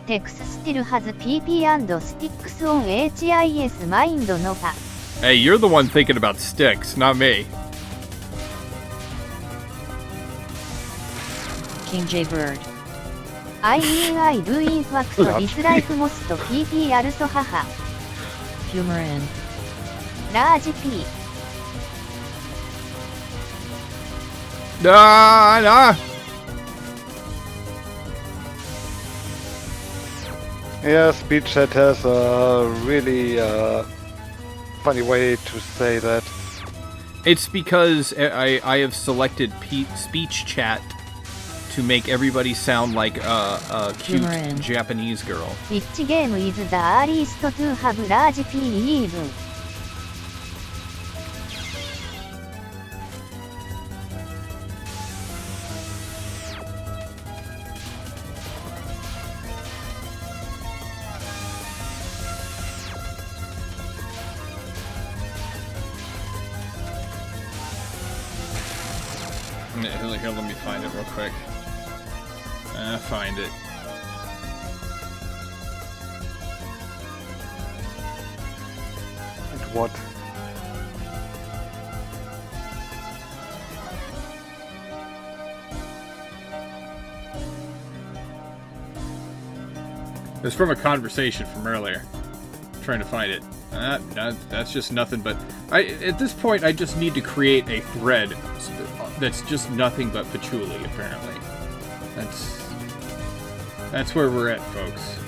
Tex still has PP and sticks on HIS mind Nova. Hey, you're the one thinking about sticks, not me. King J Bird. I mean I do in fact dislike most PP also haha. Humor in. Large P. Nah. Yeah, speech chat has a really funny way to say that. It's because I have selected speech chat to make everybody sound like a cute Japanese girl. Which game is the earliest to have large P even? Here, let me find it real quick. Find it. And what? It's from a conversation from earlier. I'm trying to find it. That's just nothing but... at this point, I just need to create a thread that's just nothing but patchouli, apparently. That's where we're at, folks.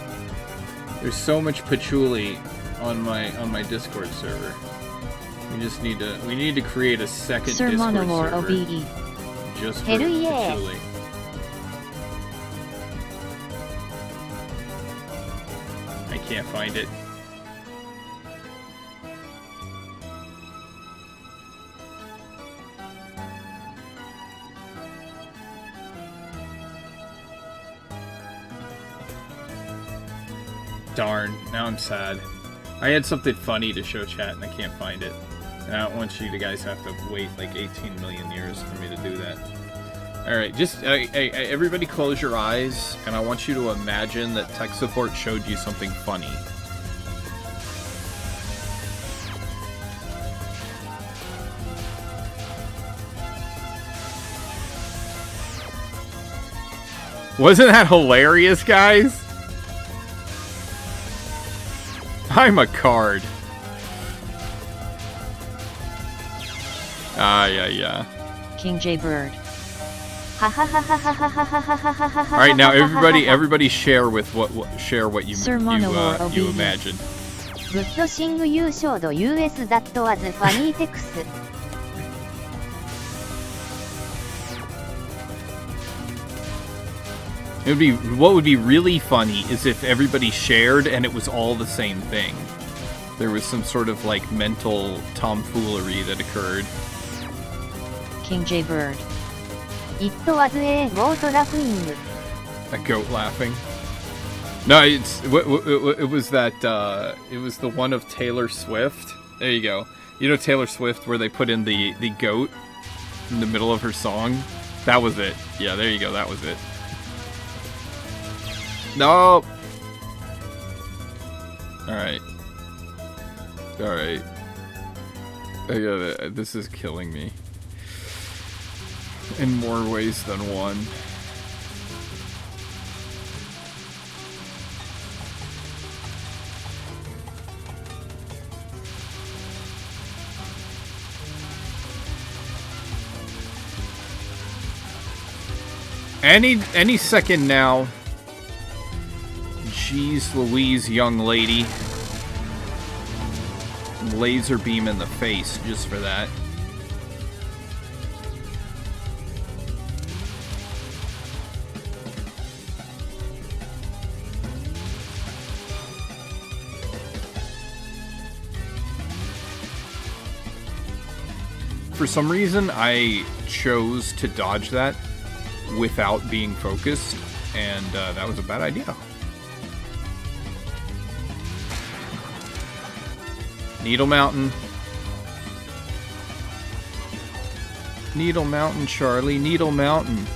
There's so much patchouli on my Discord server. We need to create a second Sir Discord Monolore server OBE. just for patchouli. I can't find it. Darn, now I'm sad. I had something funny to show chat and I can't find it. And I don't want you guys to have to wait like 18 million years for me to do that. Alright, just everybody close your eyes and I want you to imagine that tech support showed you something funny. Wasn't that hilarious, guys? I'm a card. Yeah. King J Bird. Alright, now everybody share with what you Sir Monolore you imagine. Good thing you showed US that was funny text. What would be really funny is if everybody shared and it was all the same thing. There was some sort of like mental tomfoolery that occurred. King J Bird. It was a goat laughing. A goat laughing. No, it was that it was the one of Taylor Swift. There you go. You know Taylor Swift where they put in the goat in the middle of her song? That was it. Yeah, there you go. That was it. No. Alright. Alright. I got it. This is killing me. In more ways than one. Any second now. Jeez Louise, young lady. Laser beam in the face just for that. For some reason, I chose to dodge that without being focused, and that was a bad idea. Needle Mountain. Needle Mountain, Charlie. Needle Mountain.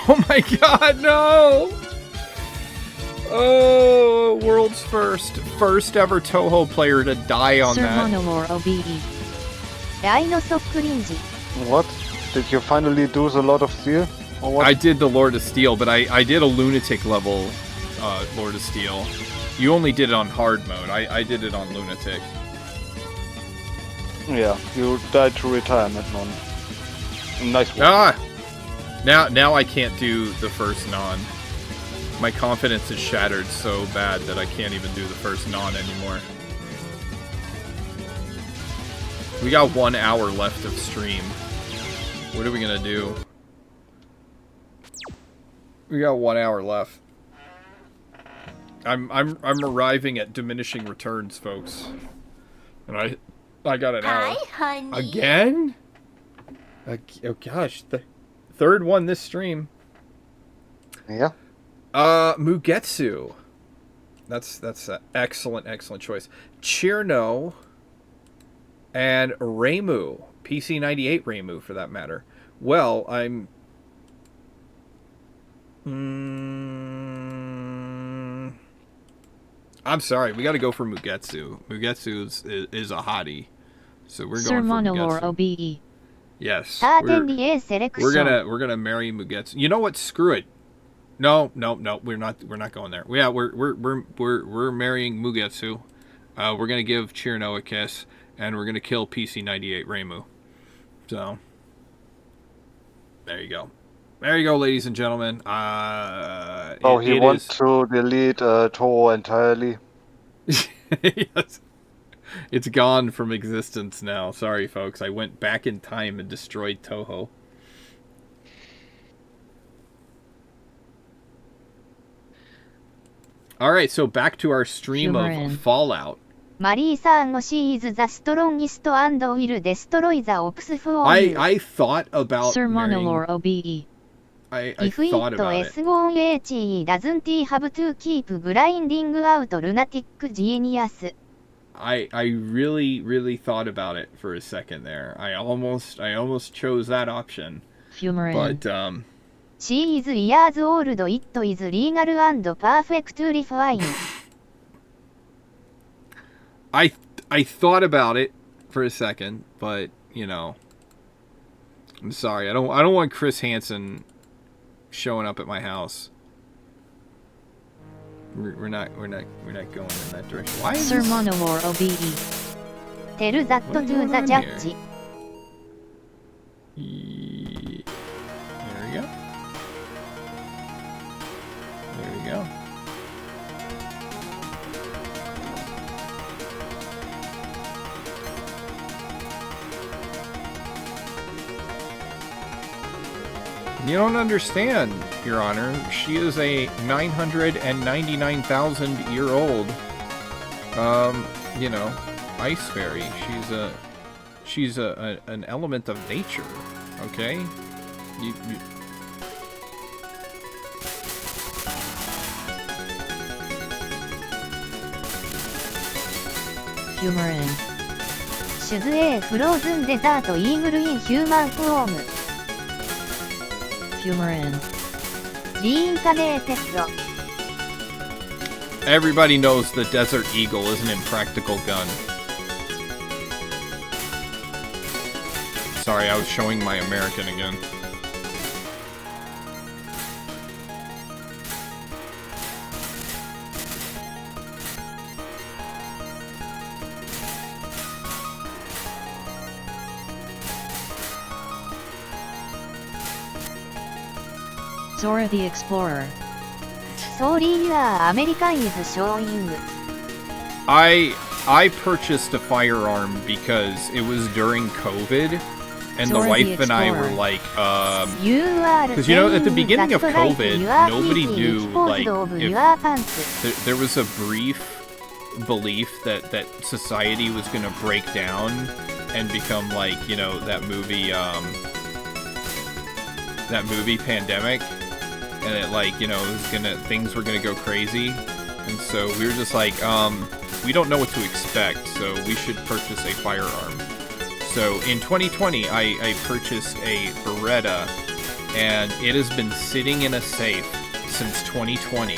Oh my god, no! Oh, world's first ever Touhou player to die on Sir that. Monolore OBE. ライノソックリンジ What? Did you finally do the Lord of Steel? Or what? I did the Lord of Steel, but I did a Lunatic level Lord of Steel. You only did it on hard mode. I did it on Lunatic. Yeah, you died to retirement, man. Nice one. Ah! Now I can't do the first non. My confidence is shattered so bad that I can't even do the first non anymore. We got 1 hour left of stream. What are we gonna do? We got 1 hour left. I'm arriving at diminishing returns, folks. And I got an hour. Hi, honey. Again? Oh gosh, the third one this stream. Yeah. Mugetsu. That's an excellent choice. Chirno and Reimu. PC98 Reimu, for that matter. Well, I'm sorry, we gotta go for Mugetsu. Mugetsu is a hottie. So we're Sir going for Monolore Mugetsu. OBE. Yes. サーテンリエセレクション We're gonna marry Mugetsu. You know what? Screw it. No. We're not going there. Yeah, we're marrying Mugetsu. We're gonna give Chirno a kiss, and we're gonna kill PC98 Reimu. So there you go. There you go, ladies and gentlemen. He wants to delete Toho entirely. Yes. It's gone from existence now. Sorry, folks. I went back in time and destroyed Touhou. Alright, so back to our stream Humor in. of Fallout. マリーさんの She is the strongest and will destroy the ops for you. I thought about Sir marrying... Monolore OBE. I If thought it about it. S1HE doesn't have to keep grinding out lunatic genius. I really thought about it for a second there. I almost chose that option. Fumarin. But She is years old, it is legal and perfectly fine. I thought about it for a second, but you know, I'm sorry. I don't want Chris Hansen showing up at my house. We're not going in that direction. Why is Sir this... Monolore OBE. Tell that What to is going the on judge. here? There we go. There we go. You don't understand, Your Honor. She is a 999,000-year-old, you know, ice fairy. She's an element of nature. Okay, Humor in. シュズ A フローズンデザートイーグルインヒューマンフォーム Humor in. リーンカレーテッド Everybody knows the Desert Eagle is an impractical gun. Sorry, I was showing my American again. Zora the Explorer. Sorry you are American is showing. I purchased a firearm because it was during COVID, and the Zora the wife and I were Explorer. like, You are 'cause you know, at the saying beginning of that like COVID, you are nobody eating knew, exposed like, of if- your pants. there was a brief belief that society was gonna break down and become like, you know, that movie Pandemic, and it, like, you know, it was things were gonna go crazy, and so we were just like, we don't know what to expect, so we should purchase a firearm. So in 2020, I purchased a Beretta, and it has been sitting in a safe since 2020,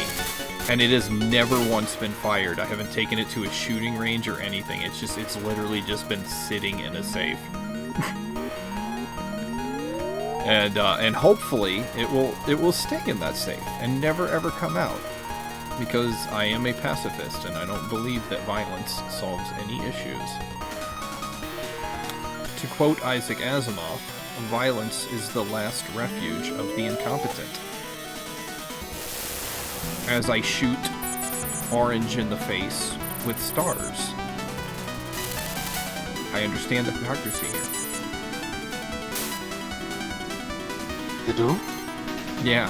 and it has never once been fired. I haven't taken it to a shooting range or anything. It's literally just been sitting in a safe. And hopefully it will stay in that safe and never ever come out, because I am a pacifist and I don't believe that violence solves any issues. To quote Isaac Asimov, violence is the last refuge of the incompetent. As I shoot Orange in the face with stars. I understand the hypocrisy here. You do? Yeah.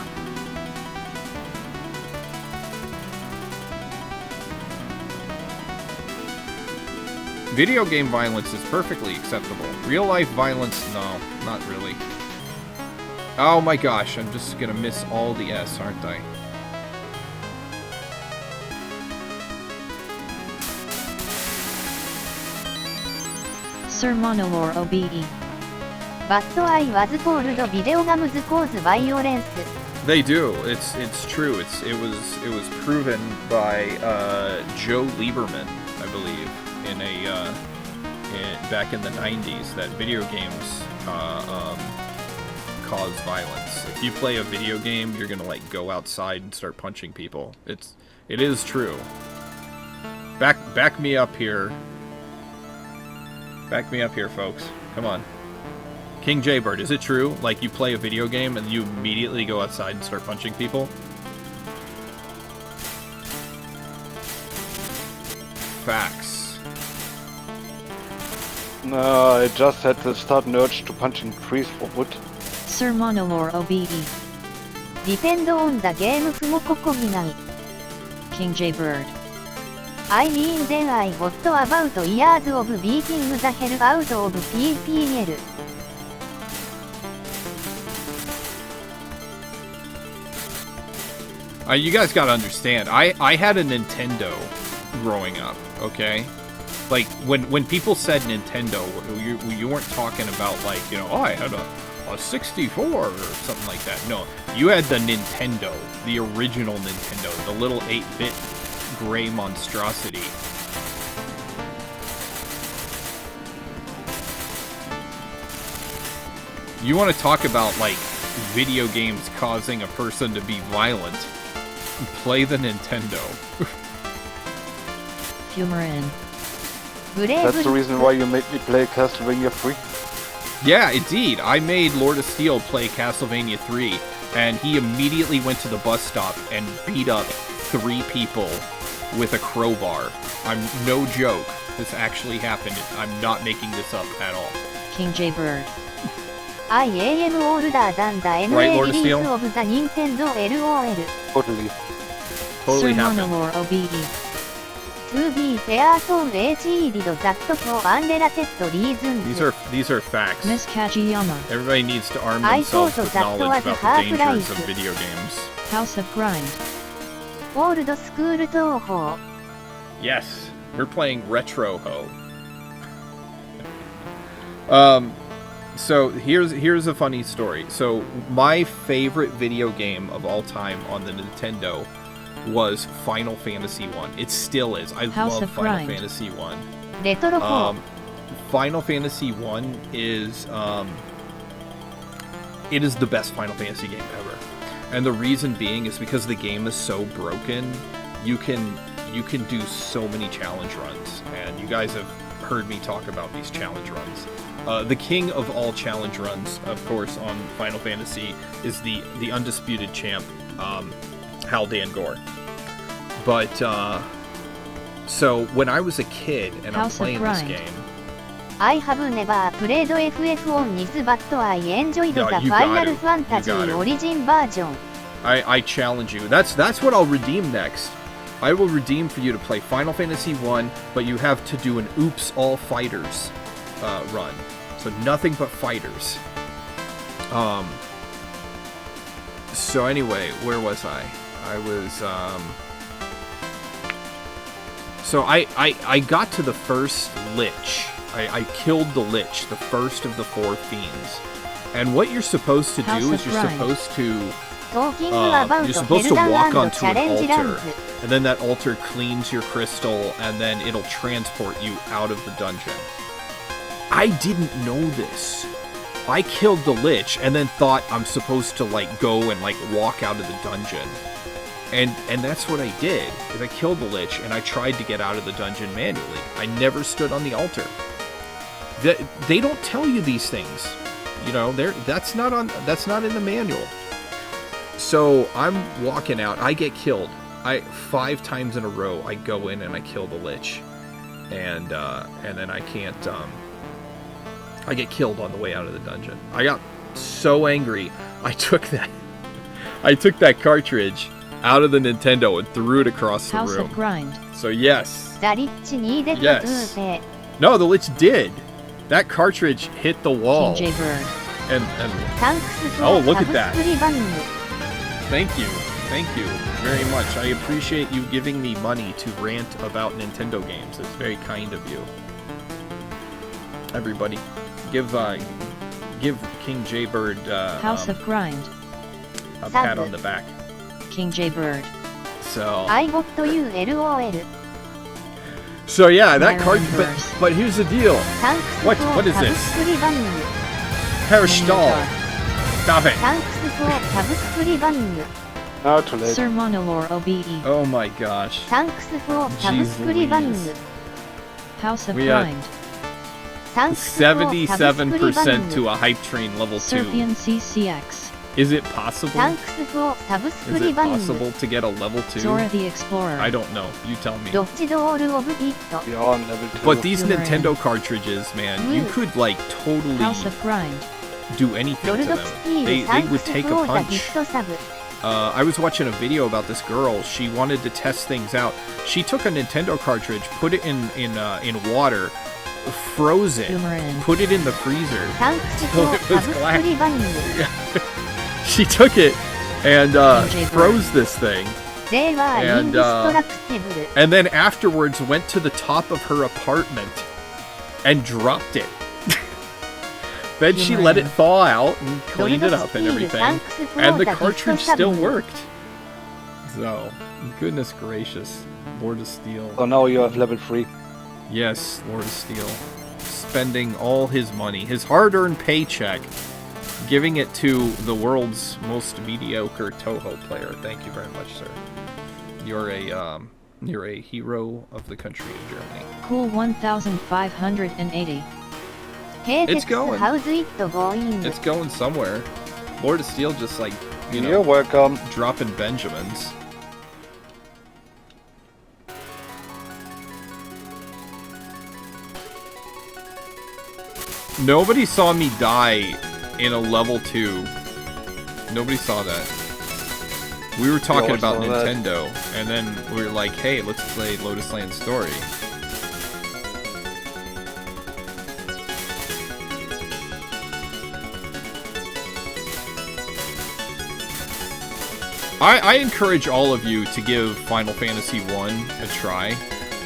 Video game violence is perfectly acceptable. Real life violence, no, not really. Oh my gosh, I'm just gonna miss all the S, aren't I? Sir Monolore OBE. But I was told video games cause violence. They do. It's true. It was proven by Joe Lieberman, I believe, back in the 90s, that video games cause violence. If you play a video game, you're gonna like go outside and start punching people. It is true. Back me up here. Back me up here, folks. Come on. King Jaybird, is it true? Like, you play a video game and you immediately go outside and start punching people? Facts. No, I just had the sudden urge to punching trees for wood. Sir Monolore OBE. Depend on the game 不もここぎない。 King Jaybird. I mean then I got about years of beating the hell out of PPL. You guys gotta understand, I had a Nintendo growing up, okay? Like, when people said Nintendo, you weren't talking about, like, you know, oh, I had a 64 or something like that. No, you had the Nintendo, the original Nintendo, the little 8-bit gray monstrosity. You want to talk about, like, video games causing a person to be violent? Play the Nintendo. Humor in. That's the reason why you made me play Castlevania 3? Yeah, indeed. I made Lord of Steel play Castlevania 3, and he immediately went to the bus stop and beat up 3 people with a crowbar. I'm no joke. This actually happened. I'm not making this up at all. King Jaybird. I am older than the Right, NA Lord of release Steel? of the Nintendo LOL. Totally. Totally Sir happened. Monolore OBE. To be fair, Tom H did that for unrelated reasons. These are facts. Miss Kajiyama. Everybody needs to arm I themselves thought with that knowledge was about the dangers Half-Life. of video games. House of Grind. Old school 東宝. Yes. We're playing Retro Ho. So here's a funny story. So my favorite video game of all time on the Nintendo was Final Fantasy 1. It still is. I House love of Final Grind. Fantasy 1. レトロ4 Final Fantasy 1 is it is the best Final Fantasy game ever. And the reason being is because the game is so broken, you can do so many challenge runs. And you guys have heard me talk about these challenge runs. The king of all challenge runs, of course, on Final Fantasy is the undisputed champ, Haldan Gore. But so when I was a kid and I'm House of playing this Grind. game, I have never played FF on this, but I enjoyed No, the you gotta. Final You Fantasy gotta. Origin version. I challenge you. That's what I'll redeem next. I will redeem for you to play Final Fantasy 1, but you have to do an Oops All Fighters run. So nothing but fighters. So anyway, where was I? I was so I got to the first Lich. I killed the Lich, the first of the 4 fiends. And what you're supposed to House do of is you're Grind. supposed to Talking about you're supposed to walk Heldan and onto an challenge altar, runs. and then that altar cleans your crystal, and then it'll transport you out of the dungeon. I didn't know this. I killed the Lich, and then thought I'm supposed to, like, go and, like, walk out of the dungeon. And that's what I did, is I killed the Lich, and I tried to get out of the dungeon manually. I never stood on the altar. They don't tell you these things. You know, that's not in the manual. So I'm walking out. I get killed. 5 times in a row, I go in and I kill the Lich, and then I can't. I get killed on the way out of the dungeon. I got so angry. I took that cartridge out of the Nintendo and threw it across the House room. of Grind. So yes, The Lich needed Yes. to pay. no, the Lich did. That cartridge hit the wall. King J Bird. And Thanks for Oh, look at that. subscribing. thank you very much. I appreciate you giving me money to rant about Nintendo games. It's very kind of you. Everybody, give King J Bird House of Grind. a pat on the back. King J Bird. So I got you LOL. yeah, that Myron card. Burst. But here's the deal. Thanks What for is this? subscribing. Herstall, stop it. Thanks for subscribing. No, too late. Sir Monolore OBE. Oh my gosh. Thanks for Jeez subscribing. Louise. House of We are Grind. Thanks for 77% subscribing. to a hype train level 2. Serpian CCX. Is it possible? Thanks for Is it subscribing. possible to get a level 2? Zora the Explorer. I don't know. You tell me. Dodge door of it. We are on level 2. But these Boomerang. Nintendo cartridges, man, you could like totally House of Grind. do anything Lord to of them. Steel, They thanks would take a for the punch. gift sub. I was watching a video about this girl. She wanted to test things out. She took a Nintendo cartridge, put it in water, froze it, Boomerang. put it in the freezer. Thanks Till for it was glass. subscribing. She took it and MJ froze this thing, They were And, indestructible. and then afterwards went to the top of her apartment and dropped it. Then she let it thaw out and cleaned it up and everything, and the cartridge still worked. So, goodness gracious, Lord of Steel. So now you have level 3. Yes, Lord of Steel. Spending all his money, his hard-earned paycheck, giving it to the world's most mediocre Toho player. Thank you very much, sir. You're a hero of the country of Germany. Cool 1580. Hey, It's going. How's it going? It's going somewhere. Lord of Steel just like, you You're know, welcome. dropping Benjamins. Nobody saw me die in a level 2. Nobody saw that. We were talking No, I about saw that. Nintendo, and then we were like, hey, let's play Lotus Land Story. I encourage all of you to give Final Fantasy 1 a try.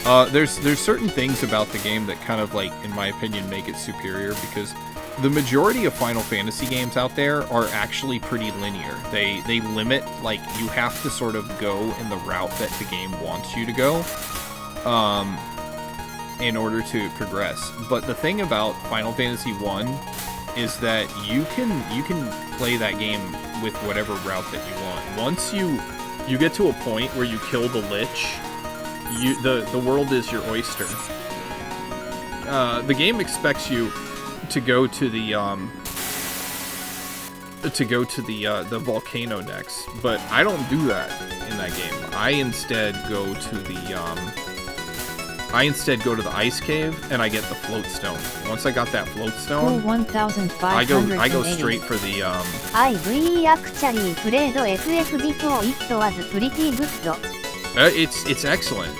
There's certain things about the game that kind of like, in my opinion, make it superior, because the majority of Final Fantasy games out there are actually pretty linear. They limit, like, you have to sort of go in the route that the game wants you to go, in order to progress. But the thing about Final Fantasy 1 is that you can play that game with whatever route that you want. Once you get to a point where you kill the Lich, the world is your oyster. The game expects you to go to the volcano next, but I don't do that in that game. I instead go to the ice cave and I get the float stone. Once I got that float stone, 1580. I go straight for the I've actually played FF before. It was pretty good. It's excellent.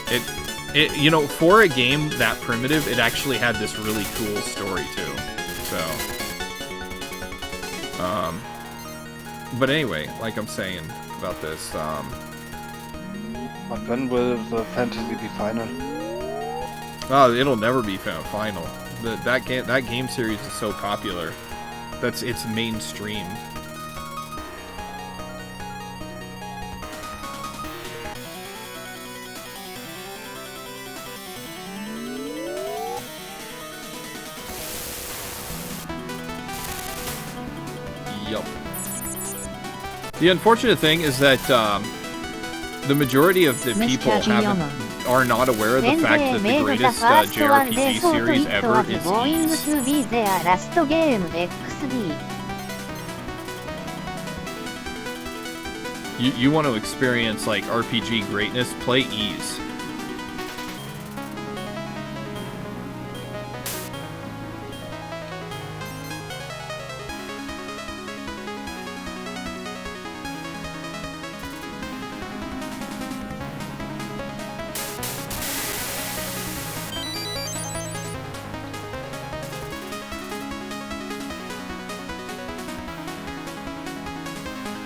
It you know, for a game that primitive, it actually had this really cool story too. So, but anyway, like I'm saying about this, But when will the fantasy be final? oh, it'll never be final. That game series is so popular. It's mainstream. Yup. The unfortunate thing is that the majority of the Miss people Kajiyama. are not aware of the When fact they that the made the greatest first one, they JRPG thought series it ever was is going Ys. to be their last game, XD. You want to experience like RPG greatness? Play Ys.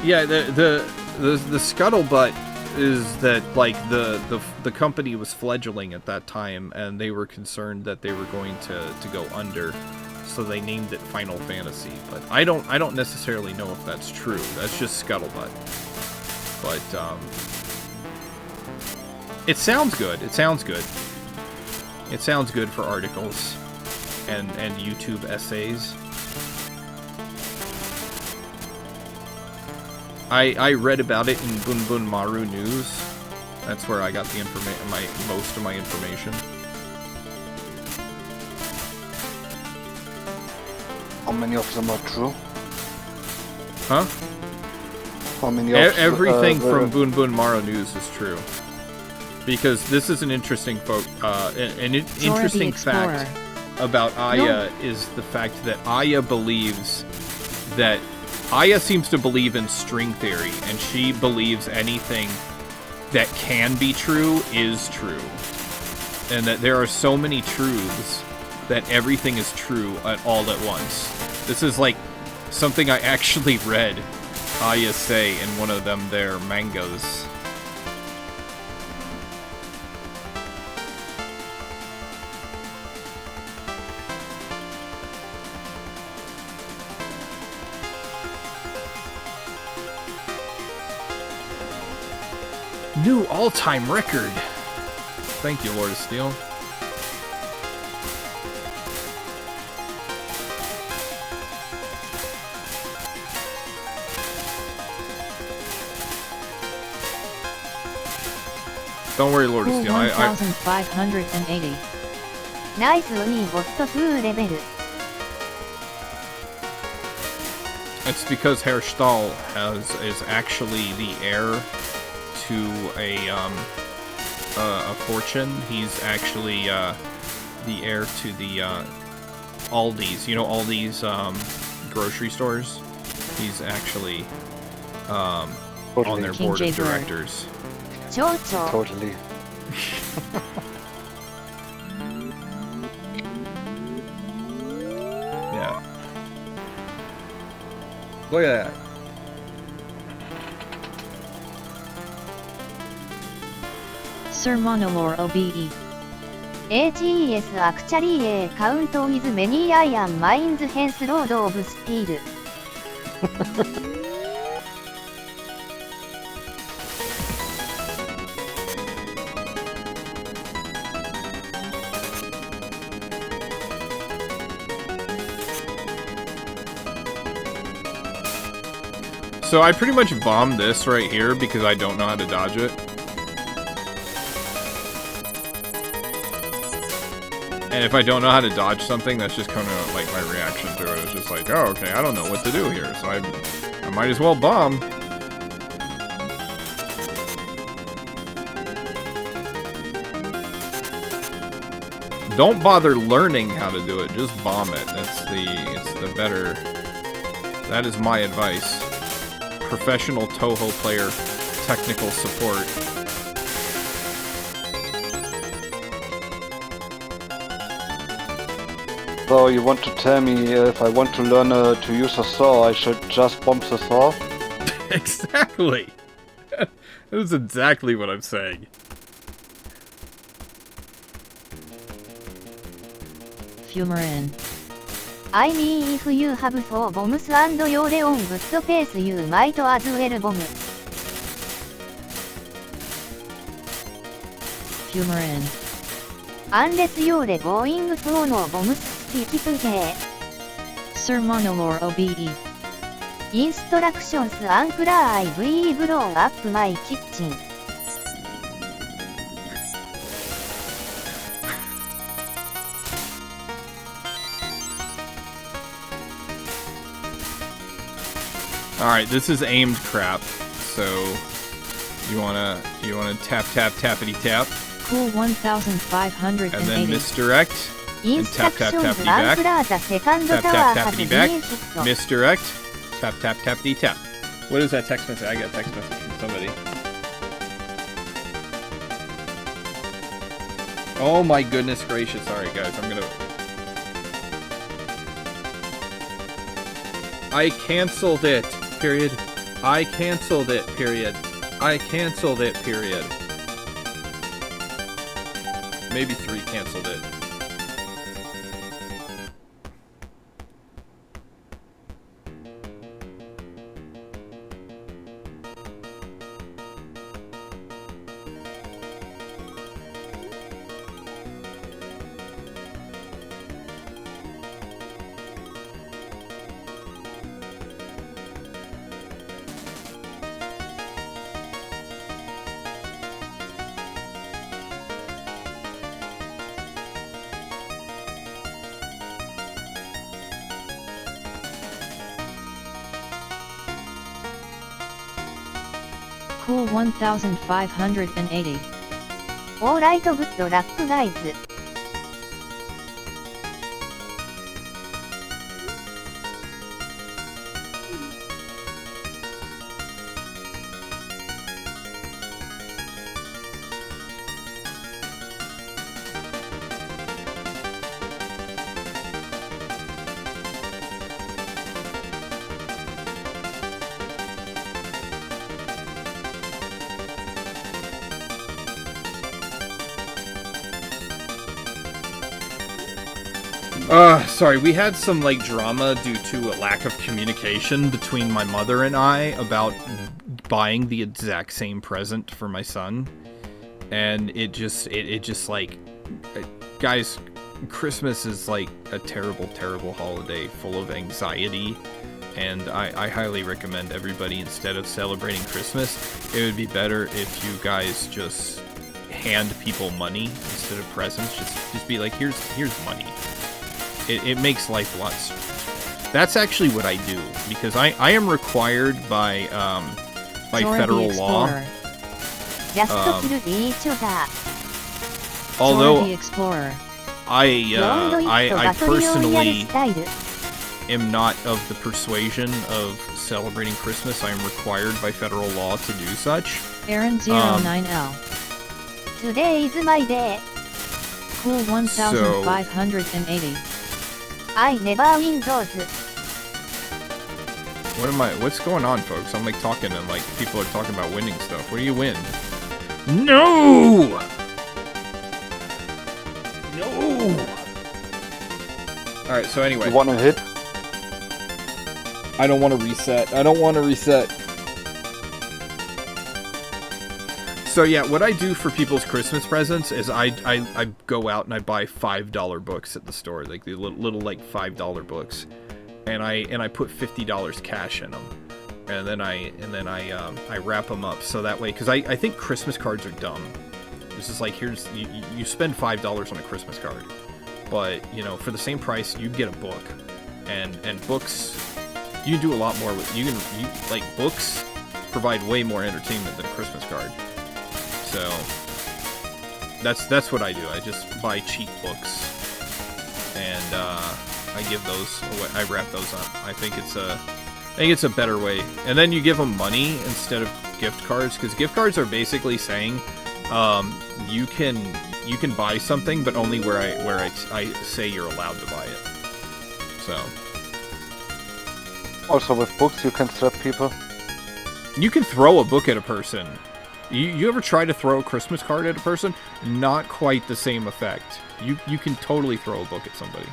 Yeah, the scuttlebutt is that like the company was fledgling at that time, and they were concerned that they were going to go under, so they named it Final Fantasy. But I don't necessarily know if that's true. That's just scuttlebutt. But it sounds good. It sounds good. It sounds good for articles and YouTube essays. I read about it in Bun Bun Maru News. That's where I got the most of my information. How many of them are true? Huh? How many of Everything from Bun Bun Maru News is true. Because this is an interesting interesting fact about Aya is the fact that Aya seems to believe in string theory, and she believes anything that can be true is true. And that there are so many truths that everything is true all at once. This is like something I actually read Aya say in one of their mangas. New all-time record. Thank you, Lord of Steel. Don't worry, Lord of Steel. 1580. ナイスにゴッド2レベル。It's because Herr Stahl is actually the heir to a fortune. He's actually the heir to the Aldi's. You know Aldi's grocery stores? He's actually on their board of directors. Totally. Yeah. Look at that. Sir Monolore OBE. HES actually a count with many iron mines hence Lord of Steel. So I pretty much bombed this right here because I don't know how to dodge it. And if I don't know how to dodge something, that's just kind of like my reaction to it. It's just like, oh, okay, I don't know what to do here, so I might as well bomb. Don't bother learning how to do it, just bomb it. It's the better. That is my advice. Professional Touhou player, technical support. So you want to tell me if I want to learn to use a saw, I should just bomb the saw? Exactly. That is exactly what I'm saying. Fumarin. I mean if you have 4 bombs and you're on good pace you might as well bomb. Fumarin. Unless you're going for no bombs specifically. Sir Monolore OBE. Instructions Uncle I've blown up my kitchen. Alright, this is aimed crap, so you wanna tap tappity tap. Cool 1580. And then misdirect. And tap tappity back. Tap tappity back. Misdirect. Tap tappity tap. What is that text message? I got a text message from somebody. Oh my goodness gracious. Alright guys, I'm gonna... I canceled it, period. I canceled it, period. I canceled it, period. Maybe 3 canceled it. Cool 1580. Alright, good luck guys. Sorry, we had some, like, drama due to a lack of communication between my mother and I about buying the exact same present for my son. And it just, like, guys, Christmas is, like, a terrible, terrible holiday full of anxiety. And I highly recommend everybody, instead of celebrating Christmas, it would be better if you guys just hand people money instead of presents. Just be like, here's money. It makes life a lot. That's actually what I do, because I am required by federal law. Although I personally am not of the persuasion of celebrating Christmas. I am required by federal law to do such. Aaron 09L. Today is my day. Cool 1580. I never win those. What's going on, folks? I'm like talking and like people are talking about winning stuff. What do you win? No! Alright, so anyway. You want to hit? I don't want to reset. So yeah, what I do for people's Christmas presents is I go out and I buy $5 books at the store, like the little like $5 books, and I put $50 cash in them, and then I wrap them up so that way, because I think Christmas cards are dumb. It's just like, here's you spend $5 on a Christmas card, but you know, for the same price you get a book, and books. You can do a lot more with like books provide way more entertainment than a Christmas card. So that's what I do. I just buy cheap books and I give those away. I wrap those up. I think it's a better way. And then you give them money instead of gift cards, because gift cards are basically saying you can buy something, but only where I say you're allowed to buy it. So. Also with books you can slap people. You can throw a book at a person. You ever try to throw a Christmas card at a person? Not quite the same effect. You can totally throw a book at somebody.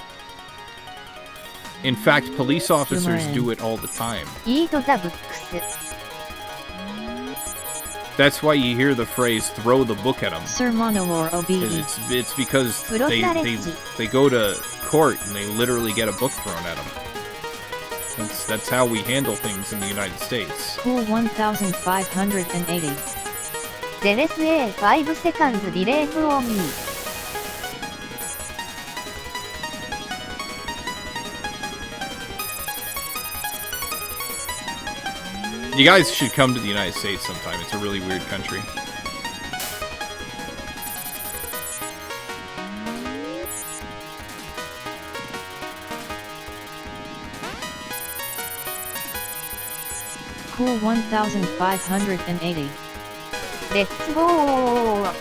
In fact, police officers do it all the time. Eat the books. That's why you hear the phrase "throw the book at them." Sermano or OBE. It's because they go to court and they literally get a book thrown at them. That's how we handle things in the United States. Cool 1580. There is a 5 seconds delay on me. You guys should come to the United States sometime. It's a really weird country. Cool 1580. Let's go!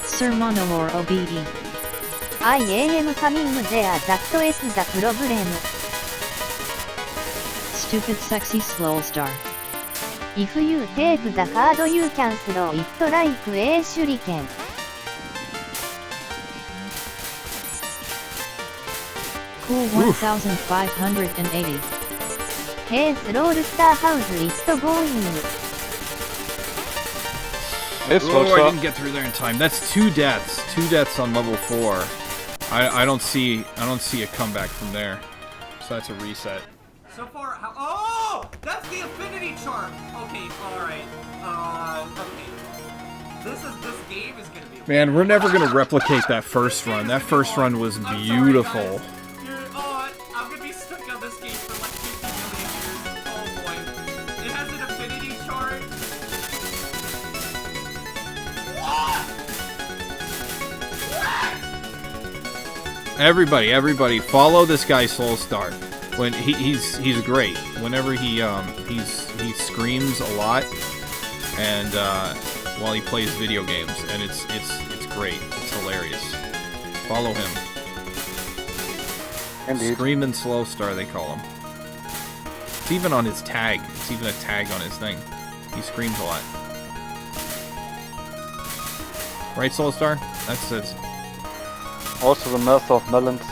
Sermano or OBE. I am coming there, that is the problem. Stupid sexy slow star. If you take the card you can throw it like a shuriken. Cool 1580. Hey Slow Star, how's it going? Oh, I didn't get through there in time. That's 2 deaths. 2 deaths on level 4. I don't see a comeback from there. So that's a reset. So far, oh, that's the affinity chart. Okay, all right. Okay. This game is gonna be. Man, we're never gonna replicate that first run. That first run was beautiful. I'm gonna be stuck on this game for like 50 million years. Oh boy, it has an affinity chart. Everybody, follow this guy Soulstar. When he's great. Whenever he screams a lot, and while he plays video games, and it's great. It's hilarious. Follow him. Indeed. Screamin' Slowstar, they call him. It's even on his tag. It's even a tag on his thing. He screams a lot. Right, Soulstar? That's it. Also the Master of Melons.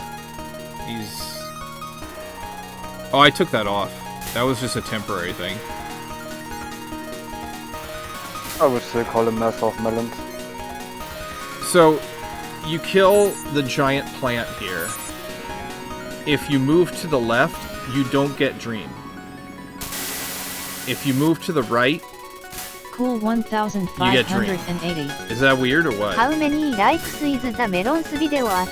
Oh, I took that off. That was just a temporary thing. I would still call him Master of Melons. So, you kill the giant plant here. If you move to the left, you don't get Dream. If you move to the right, Cool 1580. Is that weird or what? How many likes is the Melons video at?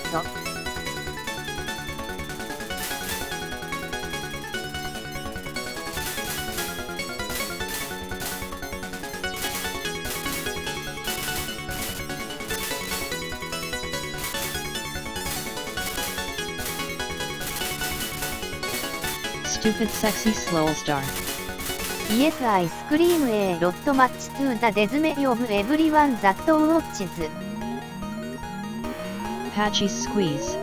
Stupid sexy slow star. Yes, I scream a lot match to the dismay of everyone that watches. Patchy squeeze.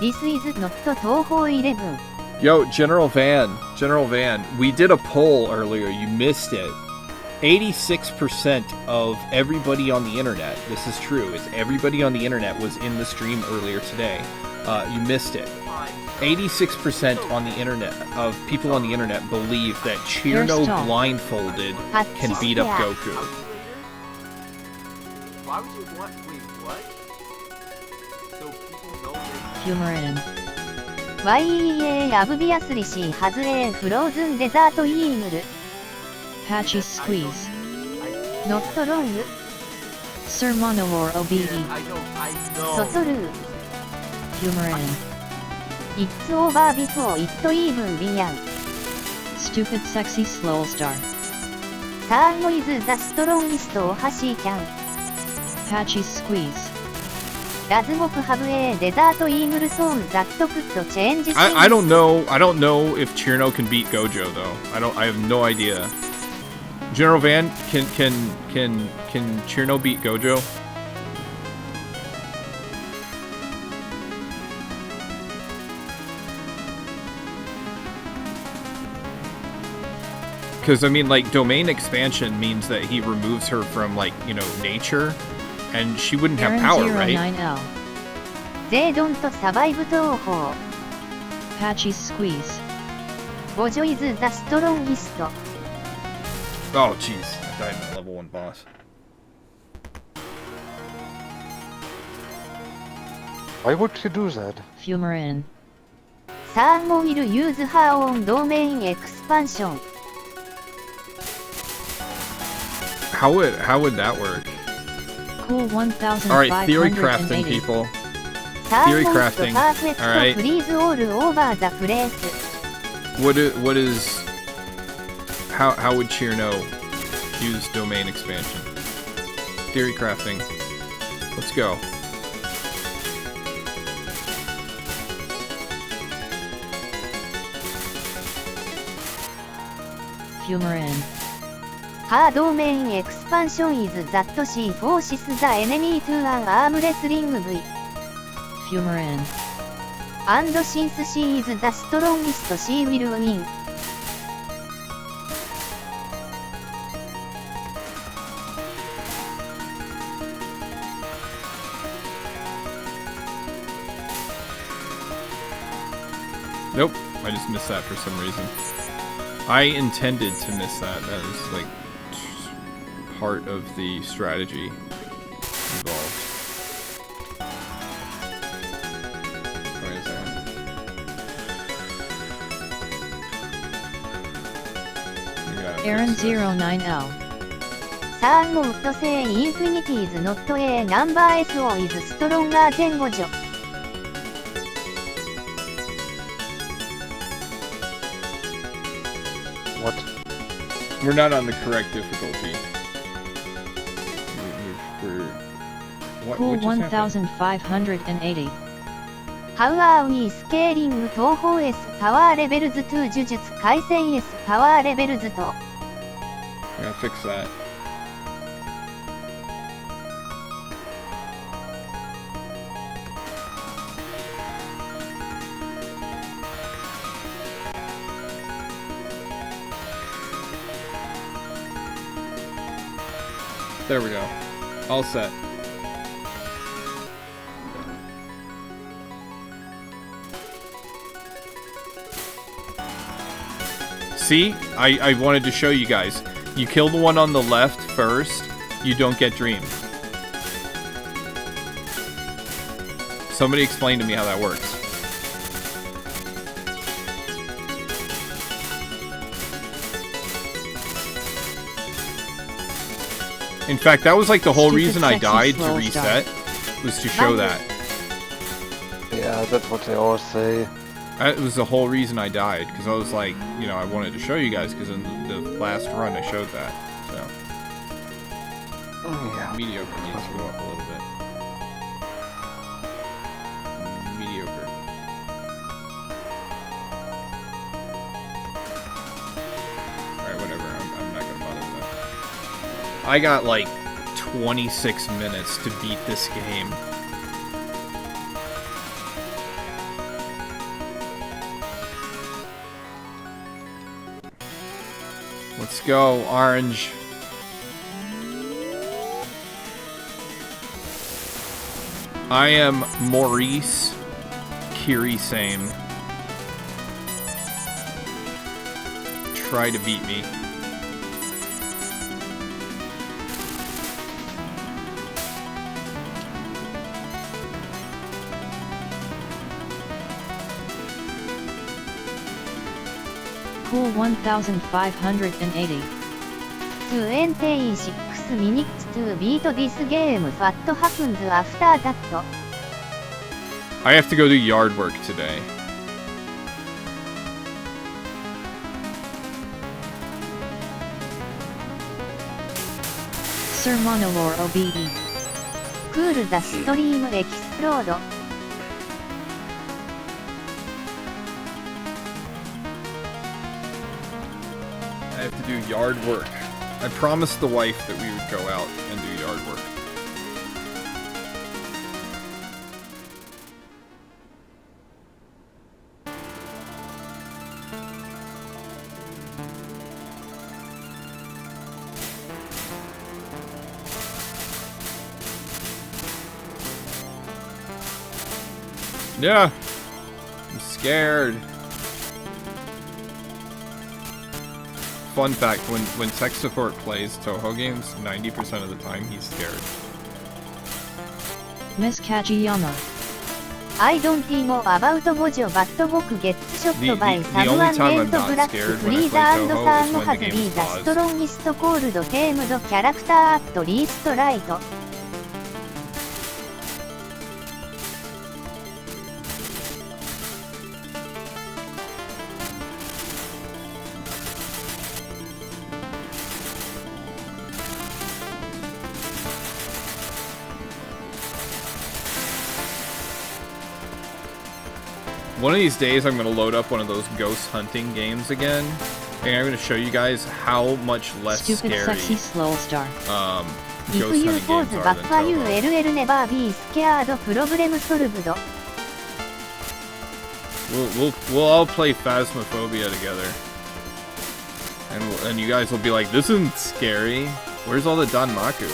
This is not Toho 11. Yo, General Van, we did a poll earlier, you missed it. 86% of everybody on the internet, this is true, everybody on the internet was in the stream earlier today. You missed it. 86% on the internet of people on the internet believe that Cheerno Hairstyle. blindfolded can beat up Goku. Why would you want? Wait, what? So people know that. Humor in. YEA アブビアスリシーハズレーフローズンデザートイーグル Patchy squeeze. ノットロング Sir Monowar OBE. I know. ソトルー Humor in. It's over before it even began Stupid sexy slow star. サーゴイズザストロンギストオハシーキャン Patchy squeeze. ラズモクハブエーデザートイーグルソーンザットクッドチェンジ I don't know. I don't know if Cheerno can beat Gojo though. I have no idea. General Van, can Cheerno beat Gojo? Because I mean, like, domain expansion means that he removes her from, like, you know, nature, and she wouldn't have Aaron power, right? 09L. ゼードンとサバイブ東方 Patchy squeeze. ボジョイズザストロンギスト Oh, jeez, I died in the level 1 boss. Why would she do that? Humor in. サーゴウィルユーズハーオンドーメインエクスパンション How would that work? Cool 1580. Alright, theory crafting, people. サー Theory ゴウッド crafting. パーフェクト Alright. フリーズオールオーバーザプレース What is how would Cheerno use domain expansion? Theory crafting. Let's go. Humor in. ハードメインエクスパンションイズザットシーフォーシスザエネミートゥアンアームレスリング V Humor in. アンドシンスシーイズザストロンギストシーウィルウィン Nope, I just missed that for some reason. I intended to miss that. That was like part of the strategy involved. Wait a second. We gotta Aaron fix this. 09L. サーゴウッドセイインフィニティーズノット A ナンバー SO イズストロンガー前後助 What? We're not on the correct difficulty. What Cool just happened? 1580. How are we scaling 東方 S パワーレベルズ2呪術回戦 S パワーレベルズ2 I gotta fix that. There we go. All set. See? I wanted to show you guys. You kill the one on the left first, you don't get Dream. Somebody explain to me how that works. In fact, that was like the whole Stupid reason I sexy died to slow reset, was to show that. Yeah, that's what they always say. That was the whole reason I died, because I was like, you know, I wanted to show you guys, because in the last run I showed that, so. Yeah. Mediocre needs to go up a little bit. Mediocre. Alright, whatever, I'm not gonna bother with that. I got like 26 minutes to beat this game. Let's go, Orange. I am Maurice, Kiri same. Try to beat me. Cool 1580. 26 minutes to beat this game. What happens after that? I have to go do yard work today. Sir Monolore OBE. Cool the stream explode. I have to do yard work. I promised the wife that we would go out and do yard work. Yeah, I'm scared. Fun fact, when tech support plays Touhou games, 90% of the time he's scared. Miss Kajiyama. I don't know about Gojo but Goku gets shot by the someone only time I'm named not Black scared when I Freezer play and Touhou Sam is when has the been game's the paused. strongest cold tamed character at least right. One of these days I'm going to load up one of those ghost hunting games again, and I'm going to show you guys how much less Stupid scary sexy slow star. If ghost you hunting pause games are back than you Touhou. LL never be scared problem solved. We'll all play Phasmophobia together, and you guys will be like, this isn't scary. Where's all the Danmaku?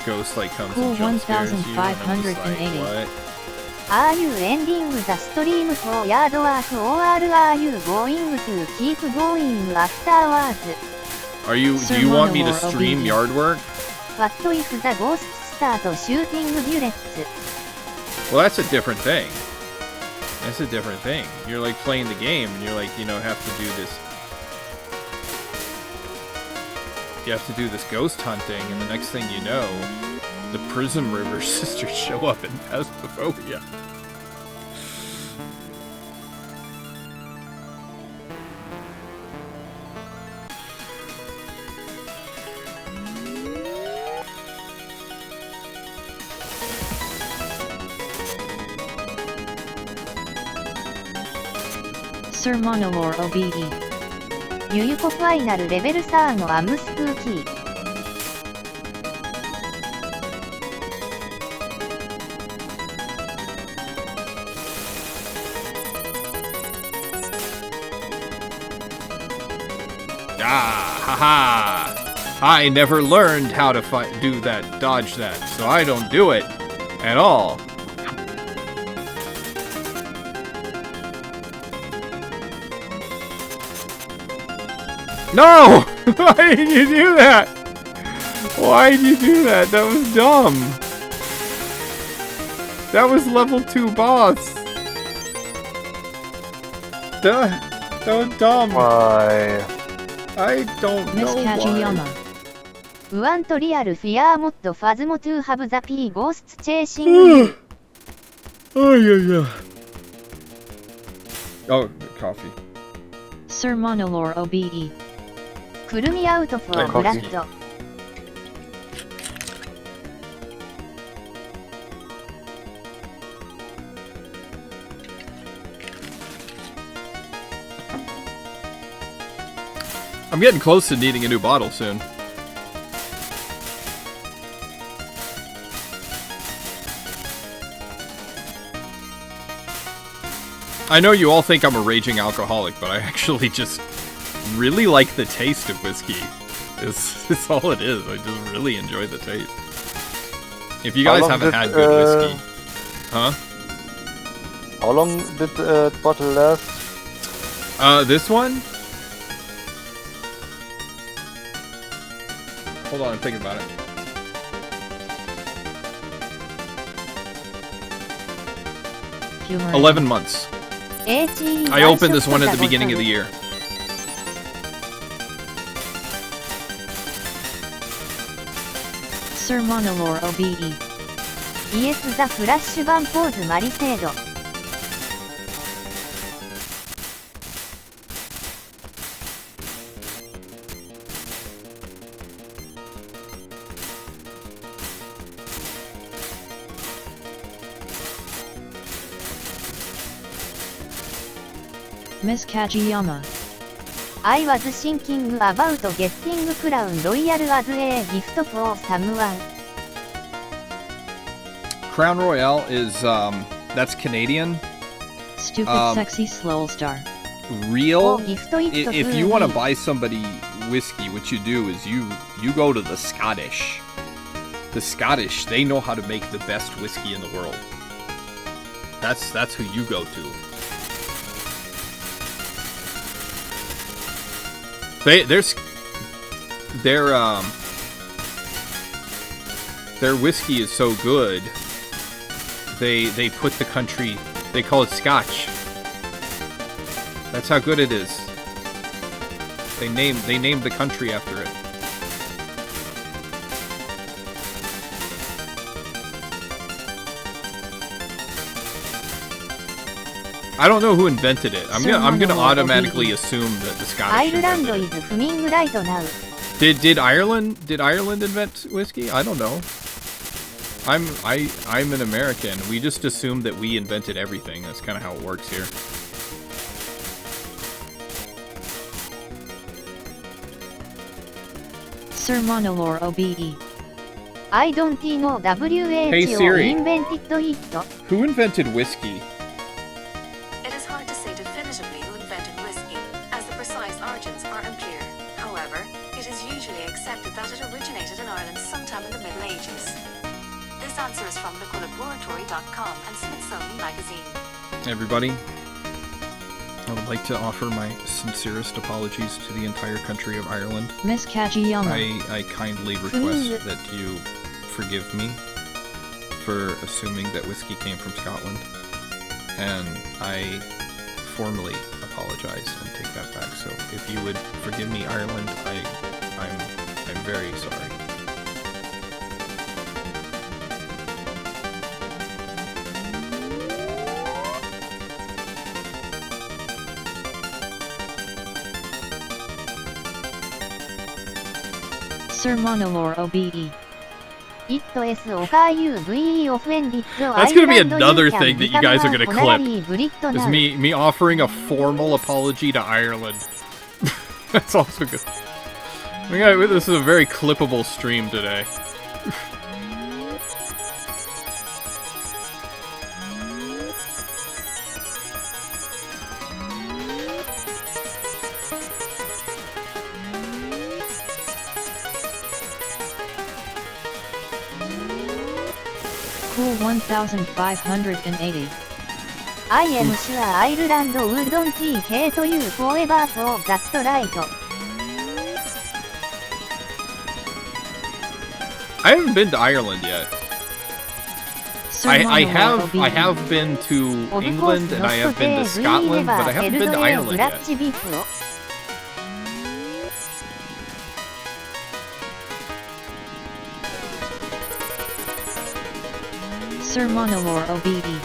Ghost like comes Cool and jump scares you, and I'm just 1580. like, what? Are you ending the stream for yard work or are you going to keep going afterwards? Are you? Sir Do you want me to Monolore stream OBE. yard work? What if the ghosts start shooting bullets? Well, that's a different thing. That's a different thing. You're like playing the game, and you're like, you know, have to do this. You have to do this ghost hunting, and the next thing you know, the Prism River sisters show up in Phasmophobia. Sir Monolore OBE. ユユコファイナルレベル3のアムスプーキー。Ah, haha! I never learned how to do that, dodge that, so I don't do it at all. No! Why did you do that? Why did you do that? That was dumb. That was level 2 boss. That was dumb. Why? I don't Miss know why. Kajiyama. Want real fear mod Phasmo to have the P ghosts chasing. Oh, yeah. Oh, coffee. Sir Monolore OBE. Pull me out for Yeah, coffee. blood. I'm getting close to needing a new bottle soon. I know you all think I'm a raging alcoholic, but I actually just really like the taste of whiskey. It's all it is. I just really enjoy the taste. If you guys haven't had good whiskey, huh? How long did the bottle last? This one? Hold on, I'm thinking about it. Humor. 11 months. I opened this one at the beginning of the year. Sir Monolore OBE. ES ザ・フラッシュバンポーズマリセード。Miss Kajiyama. I was thinking about getting Crown Royal as a gift for someone. Crown Royale is, that's Canadian. Stupid sexy Slowstar. Real. Gift it If to you want to me. buy somebody whiskey, what you do is you go to the Scottish. The Scottish, they know how to make the best whiskey in the world. That's who you go to. Their whiskey is so good. They put the country, they call it Scotch. That's how good it is. They named the country after it. I don't know who invented it. I'm gonna automatically assume that the Scottish Ireland invented is fuming right now. it. Did Ireland invent whiskey? I don't know. I'm an American. We just assume that we invented everything. That's kind of how it works here. Sir Monolore OBE. I don't know Hey, WHO Siri. invented it. Who invented whiskey? It is hard to say definitively who invented whiskey, as the precise origins are unclear. However, it is usually accepted that it originated in Ireland sometime in the Middle Ages. This answer is from liquilaboratory.com and Smithsonian Magazine. Everybody, I would like to offer my sincerest apologies to the entire country of Ireland. Miss Kajiyama. I kindly request that you forgive me for assuming that whiskey came from Scotland, and I formally apologize and take that back. So if you would forgive me, Ireland, I'm very sorry. Sir Monolore OBE. It is OKUVE offended. That's gonna be another thing that you guys are gonna clip. Is me offering a formal apology to Ireland. That's also good. This is a very clippable stream today. Cool 1580. I am sure Ireland wouldn't hate you forever for that's right. I haven't been to Ireland yet. Sir I Monolore OBE. have been to England and I have been to Scotland, but I haven't been to Ireland yet. Sir Monolore OBE.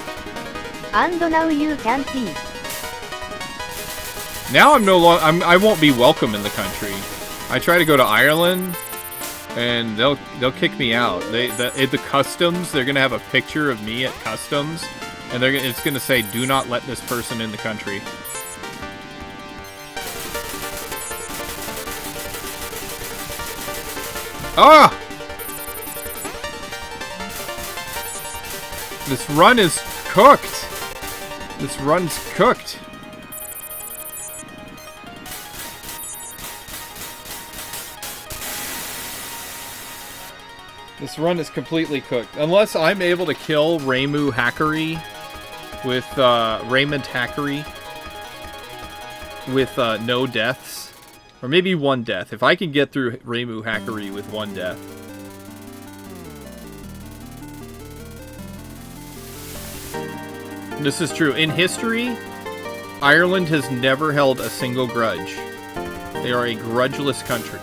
And now you can see. Now I won't be welcome in the country. I try to go to Ireland, and they'll kick me out. At the customs, they're gonna have a picture of me at customs, and it's gonna say, "Do not let this person in the country." Ah! This run is cooked. This run's cooked. This run is completely cooked. Unless I'm able to kill Reimu Hackery with Raymond Hackery with no deaths. Or maybe one death. If I can get through Reimu Hackery with one death. This is true. In history, Ireland has never held a single grudge. They are a grudgeless country.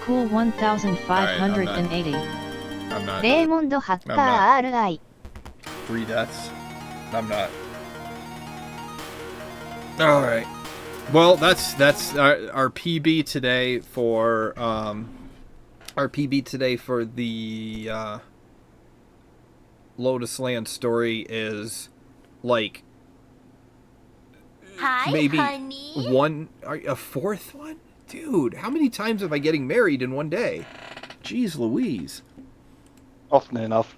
Cool 1580. I'm not. レーモンド・ハッカー RI。 3 deaths. I'm not. All right. Well, that's our PB today for the Lotus Land story is like maybe a fourth one. Dude, how many times am I getting married in one day? Jeez Louise. Often enough.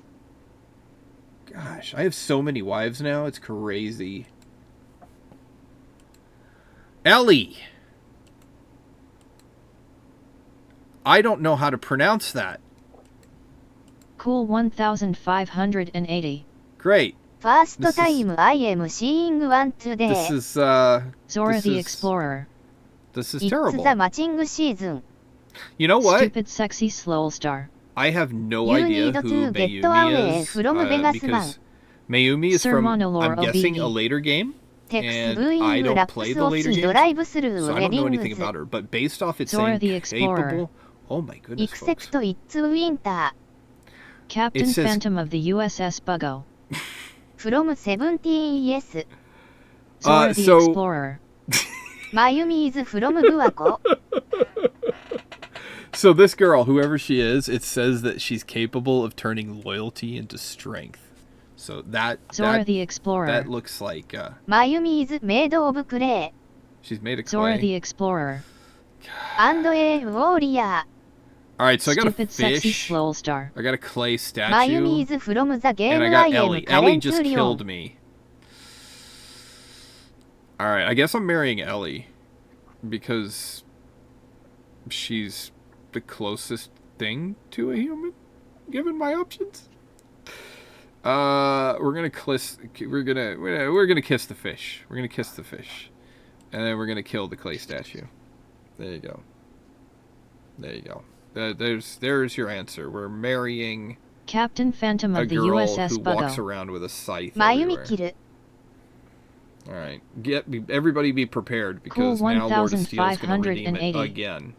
Gosh, I have so many wives now. It's crazy. Ellie. I don't know how to pronounce that. Cool 1580. Great. First time I am seeing one today. This is Zora the Explorer. This is It's terrible. the matching season. You know what? Stupid sexy Slowstar. I have no You idea need to who get Mayumi away is from Vegas because Mayumi is Sir from, Monolore I'm guessing, OBE. a later game. Text And viewing I don't laps play the of later the games, drive-through so I don't know anything weddings. about her. But based off it Zora saying the Explorer. capable, oh my goodness, folks. Except it's winter. Captain It says- Phantom of the USS Buggo. From 17 yes. Zora the so- Explorer. Mayumi is from Guaco. So this girl, whoever she is, it says that she's capable of turning loyalty into strength. So Zora the Explorer. that looks like Mayumi is made of clay. she's made of Zora clay. the Explorer. And a warrior. All right, so I got a Stupid sexy fish. Slowstar. I got a clay statue. Mayumi is from the game And I I got am Ellie. Ellie just currently killed on. me. Alright, I guess I'm marrying Ellie. Because she's the closest thing to a human, given my options. We're gonna kiss the fish. We're gonna kiss the fish. And then we're gonna kill the clay statue. There you go. There you go. There's your answer. We're marrying Captain Phantom a of the girl USS who walks Buggo. around with a scythe Mayumi everywhere. kill. All right, everybody be prepared because Cool now Lord of Steel is going to redeem it 1580. again,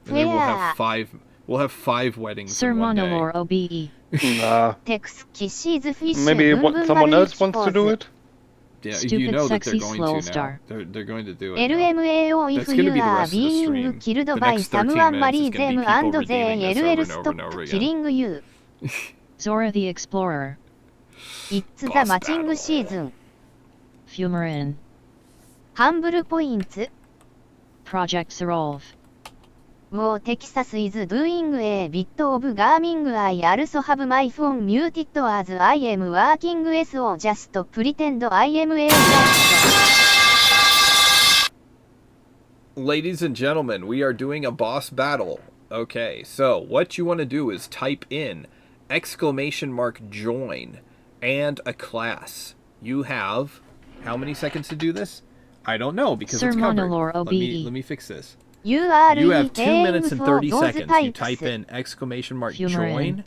and then we'll have Yeah. five. We'll have 5 weddings Sir in one day. Monolore OBE. Nah. Tex kisses fish. Maybe someone else wants to do it? Yeah, you Stupid know that sexy they're going slow to star. now. They're going to do it. now. LMAO if That's gonna you be the are rest of the being stream. killed The by next 13 someone minutes marry is gonna be them people and redeeming they this over LL and over stop and over again. killing you. Zora the Explorer. It's the Boss matching battle. season. Fumarin. Humble points. Project Zerolve. Whoa, Texas is doing a bit of gaming. I also have my phone muted as I am working so just pretend I am a just. Ladies and gentlemen, we are doing a boss battle. Okay, so what you want to do is type in !join and a class. You have how many seconds to do this? I don't know because Sir it's covered. Monolore OBE. Let me fix this. You are You have 2 paying minutes and for 30 those seconds. You types. type in Fumarin. !join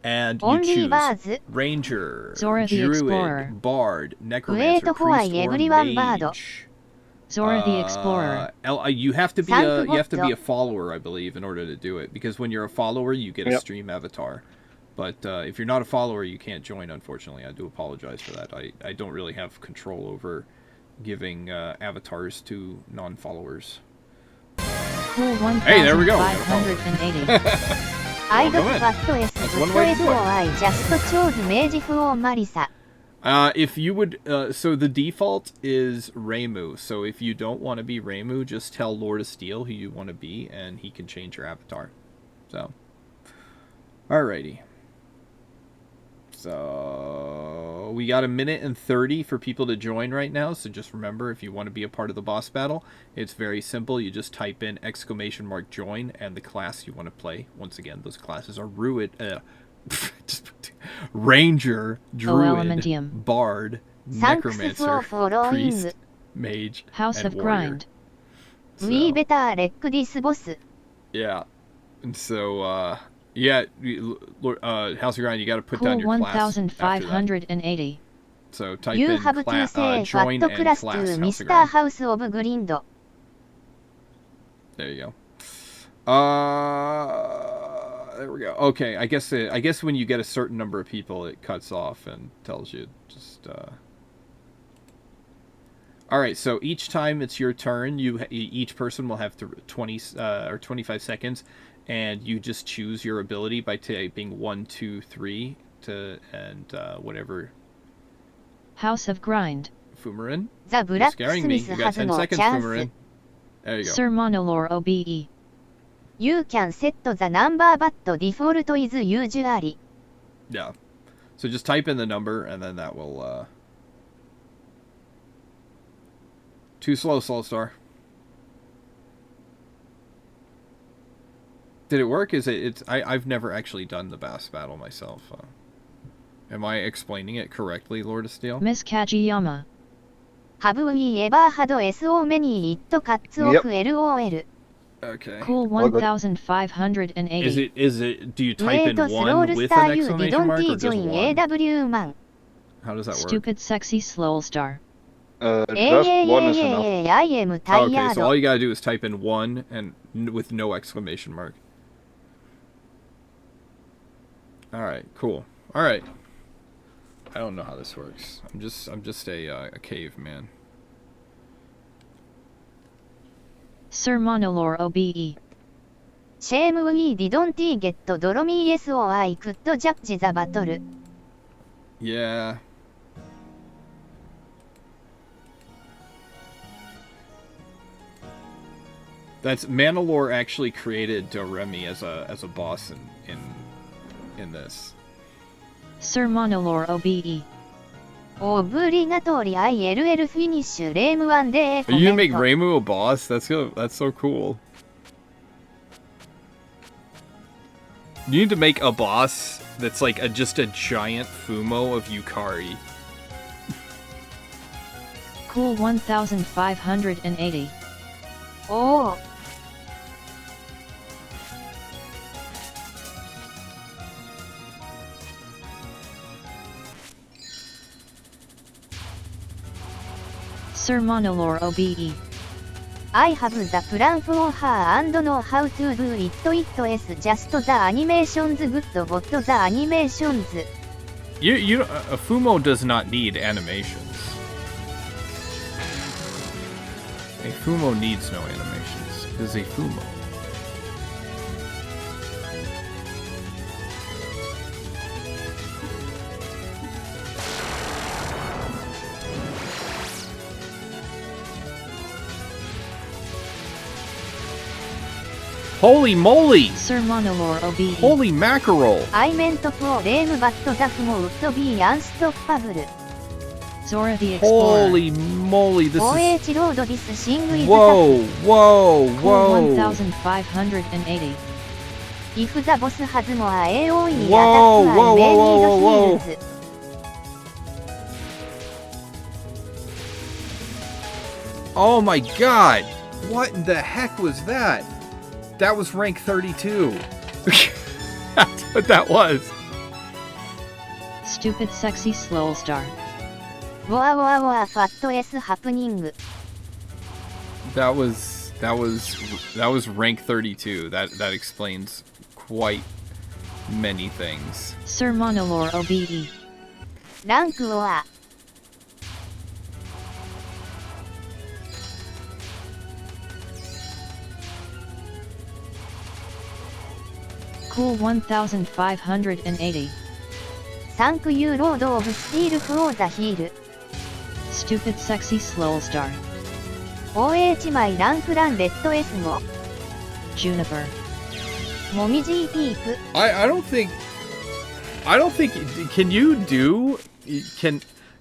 and you Only choose bars. Ranger, Zora the Explorer. Druid, Bard, Wait Necromancer, for Priest, or everyone bard. Mage. Zora the Explorer. You have to be Thank a follower, I believe, in order to do it. Because when you're a follower, you get a Yep. stream avatar. But if you're not a follower, you can't join. Unfortunately, I do apologize for that. I don't really have control over giving avatars to non-followers. Cool Hey, there we go. 1580. I Go got ahead. fast S That's one way to do it. I just chose Mage for Marisa. If you would, so the default is Reimu. So if you don't want to be Reimu, just tell Lord of Steel who you want to be, and he can change your avatar. So, alrighty. So we got 1:30 for people to join right now. So just remember, if you want to be a part of the boss battle, it's very simple. You just type in !join and the class you want to play. Once again, those classes are Ranger, Druid, Elementium. Bard, Thanks Necromancer, for following. Priest, Mage, House and of Warrior. Grind. We better wreck this boss. Yeah. And so, yeah, House of Grind, you got to put Cool down your class after that. 1580. So type You in have to say join what and class class to House of Mr. Grind. House of Grind. There you go. There we go. Okay, I guess when you get a certain number of people, it cuts off and tells you just. All right, so each time it's your turn, each person will have 20 or 25 seconds, and you just choose your ability by typing 1, 2, 3 and whatever. House of Grind. Fumarin. The You're scaring me. Blacksmith You got has 10 no seconds, chance. Fumarin. There you go. Sir Monolore OBE. You can set the number but default is usually. Yeah. So just type in the number, and then that will. Too slow, Soulstar. Did it work? I've never actually done the boss battle myself. Am I explaining it correctly, Lord of Steel? Miss Kajiyama. Have we ever had so many it cuts off LOL? Okay. Cool All good. 1580. Is it? Do you type Wait, in 1 Slowstar, with an you exclamation mark or didn't just join 1? AW man. How does that work? Stupid sexy Slowstar. Just one is enough. I am tired. Okay, so all you gotta do is type in 1 and with no exclamation mark. All right, cool. All right. I don't know how this works. I'm just a caveman. Sir Monolore OBE. Shame we didn't get Dolomy so I could judge the battle. Yeah. That's Mandalore actually created Doremi as a boss in this. Sir Monolore OBE. Obligatory ILL finish Rame 1 day. Are you gonna make Reimu a boss? That's so cool. You need to make a boss that's like just a giant Fumo of Yukari. Cool 1580. Oh. Sir Monolore OBE. I have the plan for her and know how to do it. It is just the animations good, but the animations. A Fumo does not need animations. A Fumo needs no animations. It is a Fumo. Holy moly! Sir Monolore OBE. Holy mackerel! I meant for Rame, but the Fumo would be unstoppable. Zora the Explorer. Holy moly! This is. OH Road, this thing is Whoa! Whoa! Cool Whoa! 1580. If the boss has more AOE Whoa, attack, whoa, I may whoa, whoa, need whoa. heals. Oh my god! What in the heck was that? That was rank 32. That's what that was. Stupid sexy Slowstar. Boa boa boa, fat S happening. That was rank 32. That explains quite many things. Sir Monolore OBE. Rank war. Cool 1580. Thank you Lord of Steel for the heal. Stupid sexy Slowstar. OH my rank run red S go. Juniper. Momiji peep. I don't think I don't think... Can you do...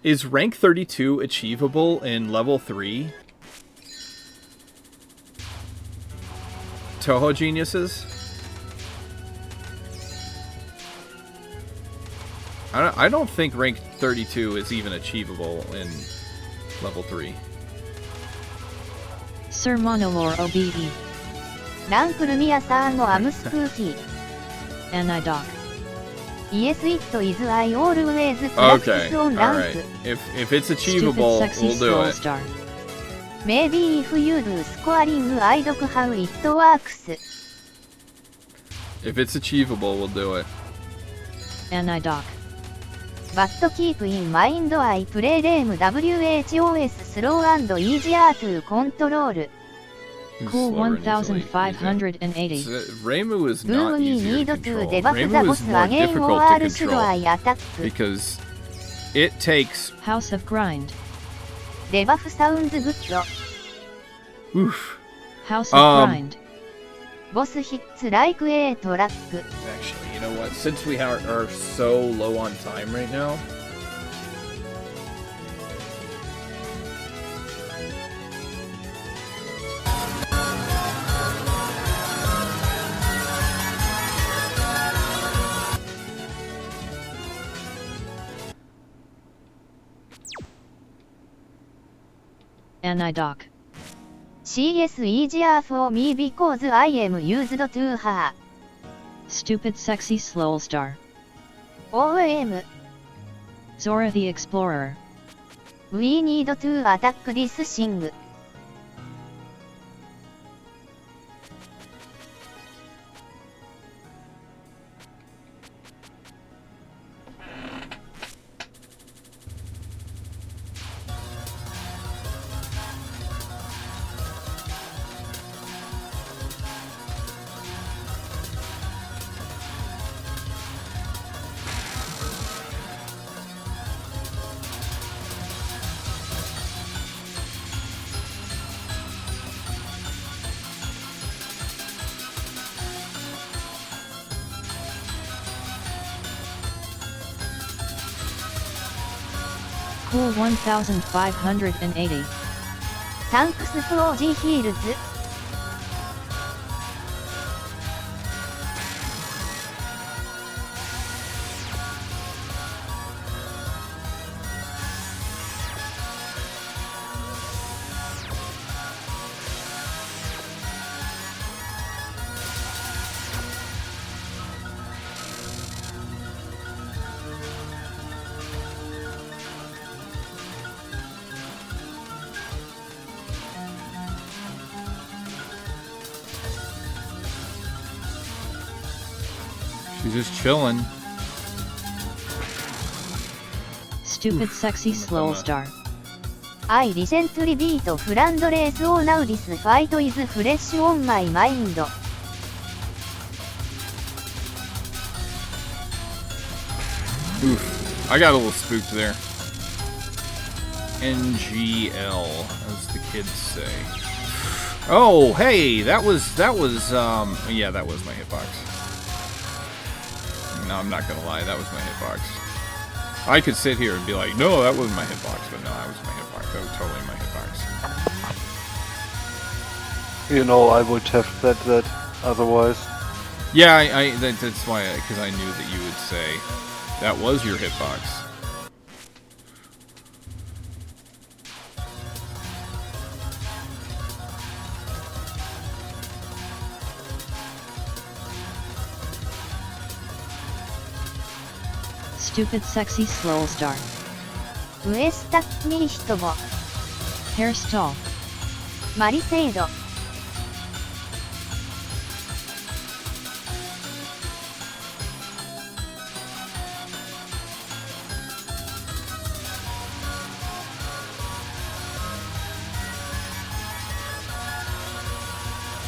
Is rank 32 achievable in level 3? Touhou Geniuses? I don't think rank 32 is even achievable in level 3. Sir Monolore OBE. ランクルミヤさんのアムスクーティー。Anidoc. Yes, it is I always practice Okay, on alright. rank. If it's achievable, Stupid sexy we'll do slow it. star. Maybe if you do scoring, I don't how it works. If it's achievable, we'll do it. Anidoc. But keep in mind I play game WHOS slow and easier to control. Cool Slower and easily- 1580. Reimu is Do not we easier need to to control. debuff the Reimu boss is more again difficult or to should control I attack? because it takes... House of Grind. Debuff sounds good. Oof. House of Grind. Boss hits like a truck. Actually, you know what? Since we are so low on time right now... Anidoc. CS easier for me because I am used to her. Stupid sexy slow star. OM. Zora the Explorer. We need to attack this thing. Cool 1580. Thanks for the heals. She's just chilling. Stupid sexy slow star. I recently beat Flandre, so now this fight is fresh on my mind. Oof. I got a little spooked there. NGL, as the kids say. Oh, hey, yeah, that was my hitbox. No, I'm not gonna lie, that was my hitbox. I could sit here and be like, no, that wasn't my hitbox, but no, that was my hitbox. That was totally my hitbox. You know, I would have said that otherwise. Yeah, that's why, because I knew that you would say that was your hitbox. Stupid sexy slow star. ウエスタミーヒトボ Hairstall. マリセイド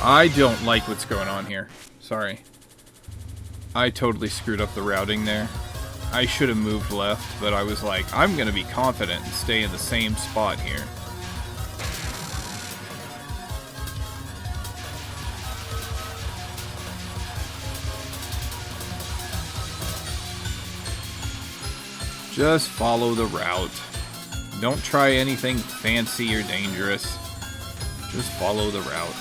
I don't like what's going on here. Sorry. I totally screwed up the routing there. I should have moved left, but I was like, I'm gonna be confident and stay in the same spot here. Just follow the route. Don't try anything fancy or dangerous. Just follow the route.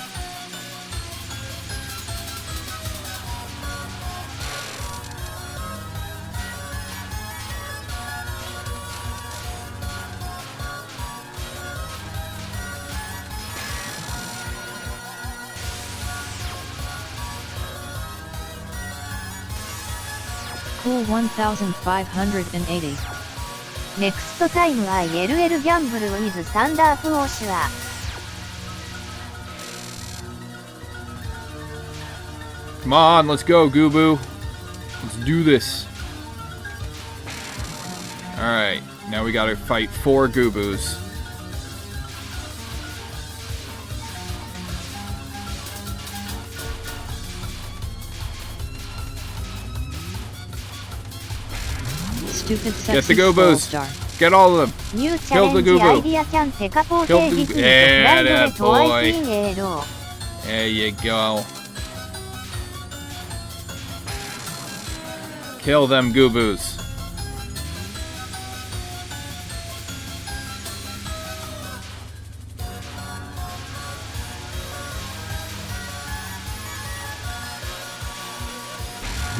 Cool 1580. ネクストタイムは LL ギャンブル with サンダーフォーシュア。Come on, let's go, Goobu. Let's do this. Alright, now we gotta fight 4 Goobus. Stupid Get the sexy Goobus. Star. Get all of them. ニューチャ Kill レ the ンジ Goobu. アイディアキャンテカポーテ Kill ー the- ギフィー Yeah, トブランド that レトワイ boy. ティンエーロー。 There you go. Kill them Goobus.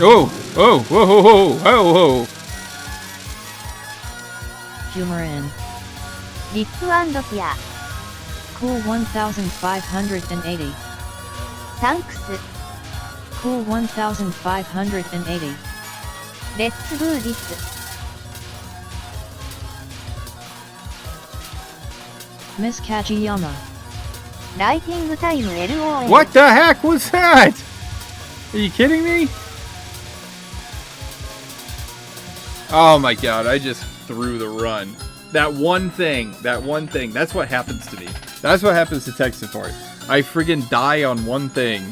Oh! Oh! Whoa! Whoa! Whoa! Whoa! Whoa! Humor in. リップ&ティア。 Cool 1580. サンクス。 Cool 1580. レッツドゥーディス。 Miss Kajiyama. ライティングタイム LOL。 What the heck was that? Are you kidding me? Oh my god, I just threw the run. That one thing, that's what happens to me. That's what happens to tech support. I friggin' die on one thing,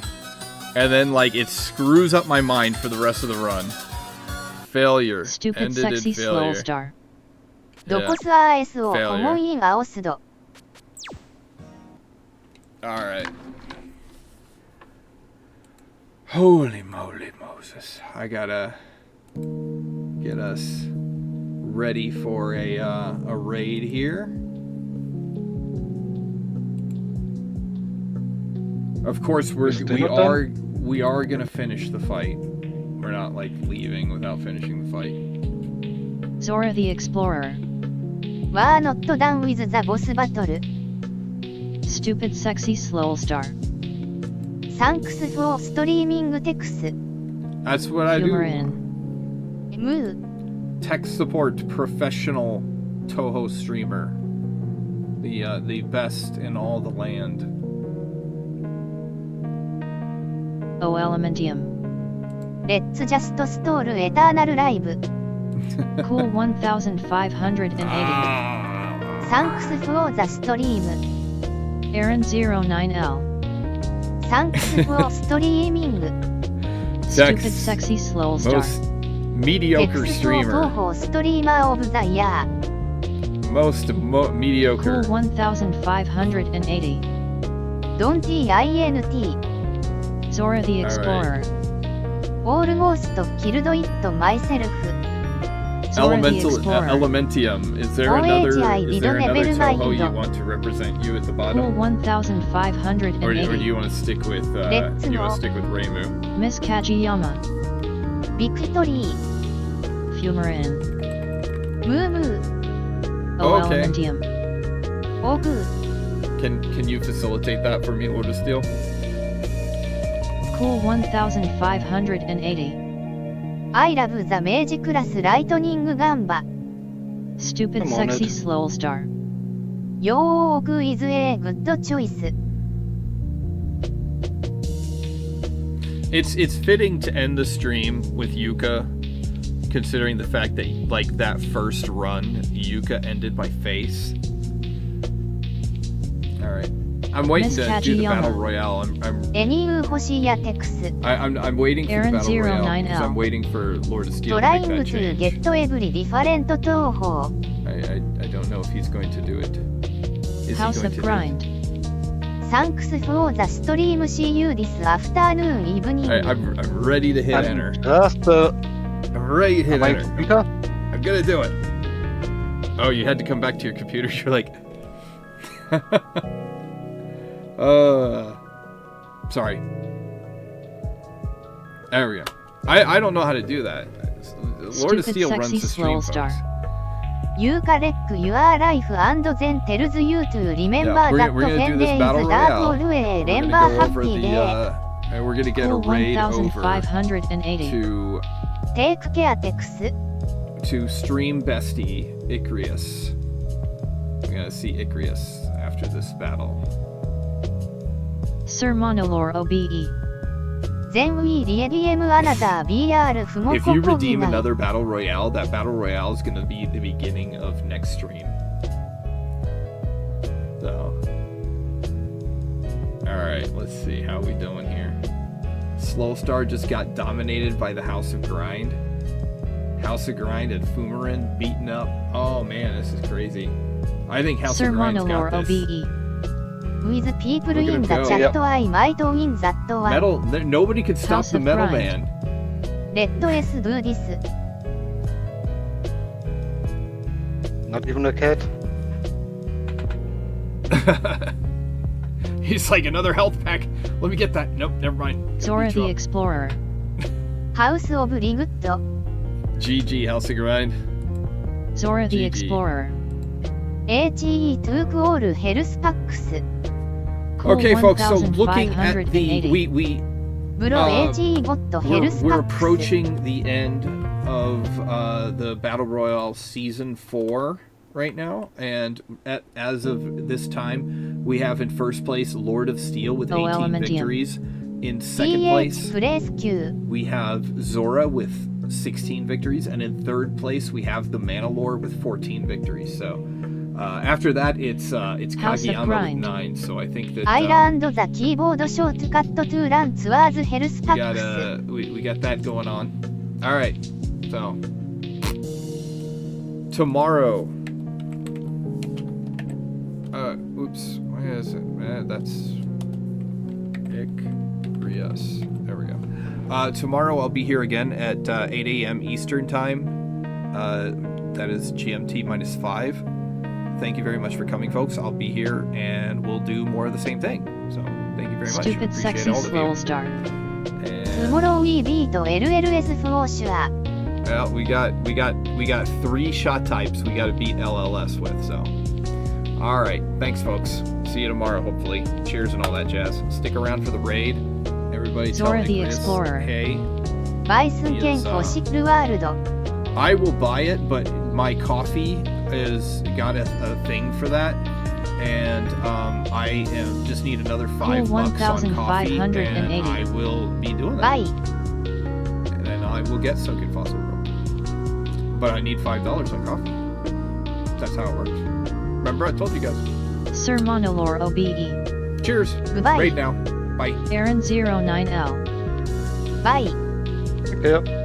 and then like it screws up my mind for the rest of the run. Failure. Stupid Ended in sexy slow failure. star. ドコス AS をコモンインアオスド。 Alright. Holy moly Moses. I gotta get us ready for a raid here. Of course we are gonna finish the fight. We're not like leaving without finishing the fight. Zora the Explorer. ワーノットダウンウィズザボスバトル。 Stupid sexy slow star. サンクスフォーストリーミングテクス。 That's what I Humor do. in. ムー。 Tech support professional Toho streamer. The best in all the land. O Elementium. レッツジャストストールエターナルライブ。 Cool 1580. サンクスフォーザストリーム。 Aaron09L. サンクスフォーストリーミング。 Stupid sexy slow star. Most テ mediocre クスフォー streamer. 東方ストリーマーオブザイヤー。 Most mediocre. Cool 1580. ドン TINT。 Zora the Explorer. オールゴーストキルドイットマイセルフ。 Zora the Elemental Explorer. Elementium. Is there OHI another Lido Toho Nevermind. you want to represent you at the Cool bottom? 1580. Or do you want to stick with Let's you want go. to stick with Reimu? Miss Kajiyama. ビクトリー。 Humor in. ムームー。 O Okay. Elementium. オグー。 Can you facilitate that for me, Lord of Steel? Cool 1580. I love ザ明治クラスライトニングガンバ。 Stupid Come on, sexy Ed. slow star. ヨーオグイズエグッドチョイス。 It's fitting to end the stream with Yuka, considering the fact that like that first run, Yuka ended by face. All right, I'm waiting Miss to do the Kajiyama. battle royale. I'm エニウーホシヤテクス。 I'm waiting for the Aaron battle royale because 09L. I'm waiting for Lord of Steel ト to ライ make ング that ツー change. ゲットエブリディファレント東方。 I don't know if he's going to do it. Is he House going of to Grind. サンクスフォーザストリーム See you this afternoon evening. do it? I'm ready to hit enter. Just I'm ready to hit am I enter. speaker? I'm gonna do it. Oh, you had to come back to your computer. You're like, sorry. There we go. I don't know how to do that. Lord of Stupid Steel runs sexy the stream, slow star. folks. You correct your life and then tells you to remember Yeah, that we're gonna do when this day battle is royale. double We're remember gonna go over happy the, day. and we're gonna get a Cool raid over 1580. Take care, Tex. to stream bestie Icrius. We're gonna see Icrius after this battle. Sir Monolore OBE. Then we redeem another BR If you redeem Fumokokogi. another battle royale, that battle royale is gonna be the beginning of next stream. So, all right, let's see how we doing here. Slow Star just got dominated by the House of Grind. House of Grind and Fumarin beaten up. Oh man, this is crazy. I think House Sir of Grind's Monolore got this. OBE. With people Look at in him the go. chat, Yep. I might win that one. Metal, nobody could stop House the of Metal Grind. Man. Let us do this. Not even a cat. He's like, another health pack. Let me get that. Nope, never mind. Gotta Zora beat you the up. Explorer. House of Rigud. GG, House of Grind. Zora the GG. Explorer. HE took all health packs. Cool Okay, folks. So looking at the 1580. Bro, Uh, HE got health we're packs. approaching the end of the Battle Royale Season 4 right now, and as of this time, we have in first place Lord of Steel with 18 Elementium. victories. In second TH place, Place Q. we have Zora with 16 victories, and in third place, we have the Manalore with 14 victories. So after that, it's House of Kageyama with Grind. 9. So I think that I learned the keyboard shortcut to run towards health we packs. got we got that going on. All right, so tomorrow. Oops, why is it? That's Icrius. There we go. Tomorrow I'll be here again at 8 a.m. Eastern time. That is GMT minus 5. Thank you very much for coming, folks. I'll be here and we'll do more of the same thing. So thank you very much. Stupid Appreciate sexy all of slow you. star. And Tomorrow we beat LLS for sure. well, we got 3 shot types we got to beat LLS with. So, all right, thanks, folks. See you tomorrow, hopefully. Cheers and all that jazz. Stick around for the raid. Everybody, tell Zora the Nicholas, Explorer. hey, バイスン健康シッルワールド。 I will buy it, but my coffee is got a thing for that, and just need another $5 on coffee, and 1580. I will be doing バ that, イ。 and then I will get Sunken Fossil Road. But I need $5 on coffee. That's how it works. Remember, I told you guys. Sir Monolore OBE. Cheers. Goodbye. Raid now. Bye. Aaron 09L. バイ。Yep.